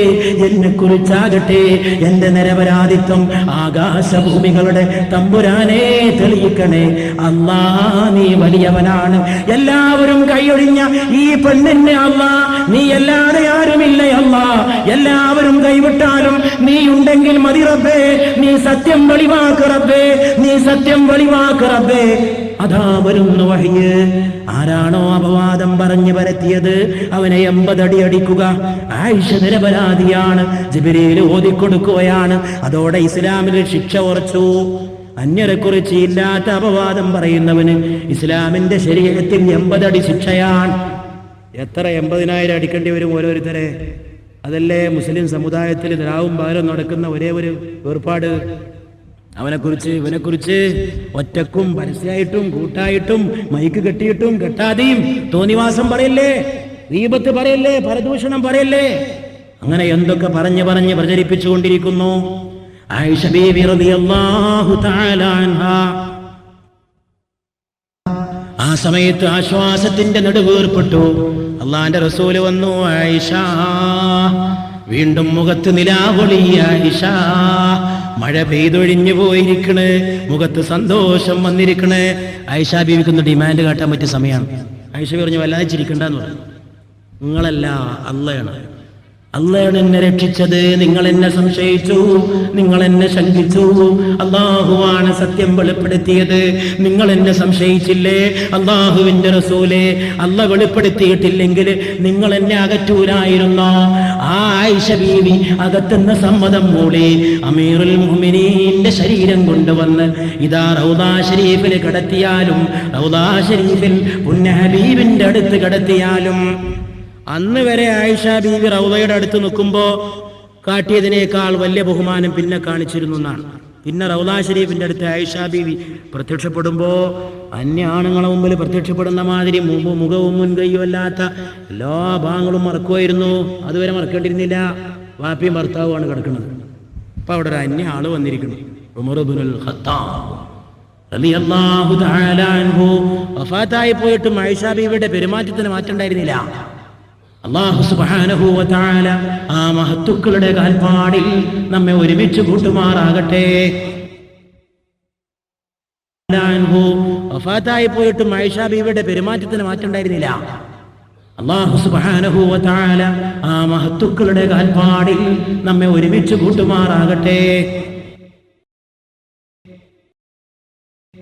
എന്റെ നിരപരാധിത്വം ആകാശഭൂമികളുടെ തമ്പുരാനെ തെളിയിക്കണേ. അല്ലാ, നീ വലിയവനാണ്. എല്ലാവരും കൈയൊഴിഞ്ഞ ഈ പെണ്ണിന് അല്ലാ, നീ അല്ലാതെ ആരുമില്ല അല്ലാ. എല്ലാവരും വിട്ടാലും നീ ഉണ്ടെങ്കിൽ മതി റബ്ബേ. നീ സത്യം വെളിവാക്ക് റബ്ബേ. അതാ വരുന്നു വഹ്യ്. ആരാണോ അപവാദം പറഞ്ഞു പരത്തിയത് അവനെ 80 അടി അടിക്കുക. ആയിഷ നിരപരാധിയാണ്. ജിബ്രീൽ ഓതിക്കൊടുക്കുകയാണ്. അതോടെ ഇസ്ലാമിൽ ശിക്ഷ ഉറച്ചു. അന്യരെ കുറിച്ച് ഇല്ലാത്ത അപവാദം പറയുന്നവന് ഇസ്ലാമിന്റെ ശരീഅത്തിൽ 80 അടി ശിക്ഷയാണ്. എത്ര 80,000 അടിക്കേണ്ടി വരും ഓരോരുത്തരെ? അതല്ലേ മുസ്ലിം സമുദായത്തിൽ രാവും പകലും നടക്കുന്ന ഒരേ ഒരു ഏർപ്പാട്. ഇവനെക്കുറിച്ച് ഒറ്റക്കും പരസ്യമായിട്ടും കൂട്ടായിട്ടും മൈക്ക് കെട്ടിയിട്ടും കെട്ടാതെയും തോന്നിവാസം പറയല്ലേ, ഗീബത്ത് പറയല്ലേ, പരദൂഷണം പറയല്ലേ, അങ്ങനെ എന്തൊക്കെ പറഞ്ഞ് പ്രചരിപ്പിച്ചുകൊണ്ടിരിക്കുന്നു. ആയിഷ ബീവി റളിയല്ലാഹു തആല അൻഹാ ആ സമയത്ത് ആശ്വാസത്തിന്റെ നെടുവീർപ്പെട്ടു. അള്ളാന്റെ റസൂല് വന്നു. ആയിഷ, വീണ്ടും മുഖത്ത് നിലാവൊളി. ആയിഷ, മഴ പെയ്തൊഴിഞ്ഞു പോയിരിക്കണ്, മുഖത്ത് സന്തോഷം വന്നിരിക്കണ്. ആയിഷ ബീവിക്കൊന്ന് ഡിമാൻഡ് കാട്ടാൻ പറ്റിയ സമയമാണ്. ആയിഷ പറഞ്ഞു, വല്ലാതെ ചിരിക്കണ്ടെന്ന് പറഞ്ഞു. നിങ്ങളല്ല, അള്ളയാണ്. അള്ളയാണ് എന്നെ രക്ഷിച്ചത്, നിങ്ങൾ എന്നെ സംശയിച്ചു, നിങ്ങൾ എന്നെ ശങ്കിച്ചു, അള്ളാഹുവാണ് സത്യം വെളിപ്പെടുത്തിയത്, നിങ്ങൾ എന്നെ സംശയിച്ചില്ലേ? അള്ളാഹുവിന്റെ റസൂലേ, അള്ള വെളിപ്പെടുത്തിയിട്ടില്ലെങ്കിൽ നിങ്ങൾ എന്നെ അകറ്റൂലായിരുന്നോ? ആ ആയിഷ ബീവി അകത്തുന്ന സമ്മതം മൂളി അമീറുൽ മുഅ്മിനീന്റെ ശരീരം കൊണ്ടുവന്ന് ഇതാ റൗദാ ശരീഫിൽ കിടത്തിയാലും, റൗദാ ശരീഫിൽ പുണ്യ ഹബീബിന്റെ അടുത്ത് കിടത്തിയാലും, അന്ന് വരെ ആയിഷ ബീവി റൗദയുടെ അടുത്ത് നിൽക്കുമ്പോൾ കാട്ടിയതിനേക്കാൾ വലിയ ബഹുമാനം പിന്നെ കാണിച്ചിരുന്നു എന്നാണ്. പിന്നെ റൗദാ ഷരീഫിന്റെ അടുത്ത് ആയിഷ ബീവി പ്രത്യക്ഷപ്പെടുമ്പോ അന്യ ആണുങ്ങളെ മുമ്പിൽ പ്രത്യക്ഷപ്പെടുന്ന മാതിരി മുഖവും മുൻകൈയും അല്ലാത്ത എല്ലാ ഭാഗങ്ങളും മറക്കുമായിരുന്നു. അതുവരെ മറക്കേണ്ടിരുന്നില്ല. വാപ്പിയും ഭർത്താവുമാണ് കിടക്കുന്നത്. അപ്പൊ അവിടെ ഒരു അന്യ ആള് വന്നിരിക്കുന്നു, ഉമർ ഇബ്നുൽ ഖത്താബ് റളിയല്ലാഹു തആല അൻഹു. വഫാത്തായി പോയിട്ടും ആയിഷ ബീവിയുടെ പെരുമാറ്റത്തിന് മാറ്റം ഉണ്ടായിരുന്നില്ല. അല്ലാഹു സുബ്ഹാനഹു വ തആല ആ മഹത്തുക്കളുടെ കാൽപ്പാടിൽ നമ്മെ ഒരുമിച്ച് കൂട്ടുമാറാകട്ടെ. വഫാത്തായി പോയിട്ടും ആയിഷ ബീവിയുടെ പെരുമാറ്റത്തിന് മാറ്റം ഉണ്ടായിരുന്നില്ല. അല്ലാഹു സുബ്ഹാനഹു വ തആല ആ മഹത്തുക്കളുടെ കാൽപ്പാടിൽ നമ്മെ ഒരുമിച്ച് കൂട്ടുമാറാകട്ടെ.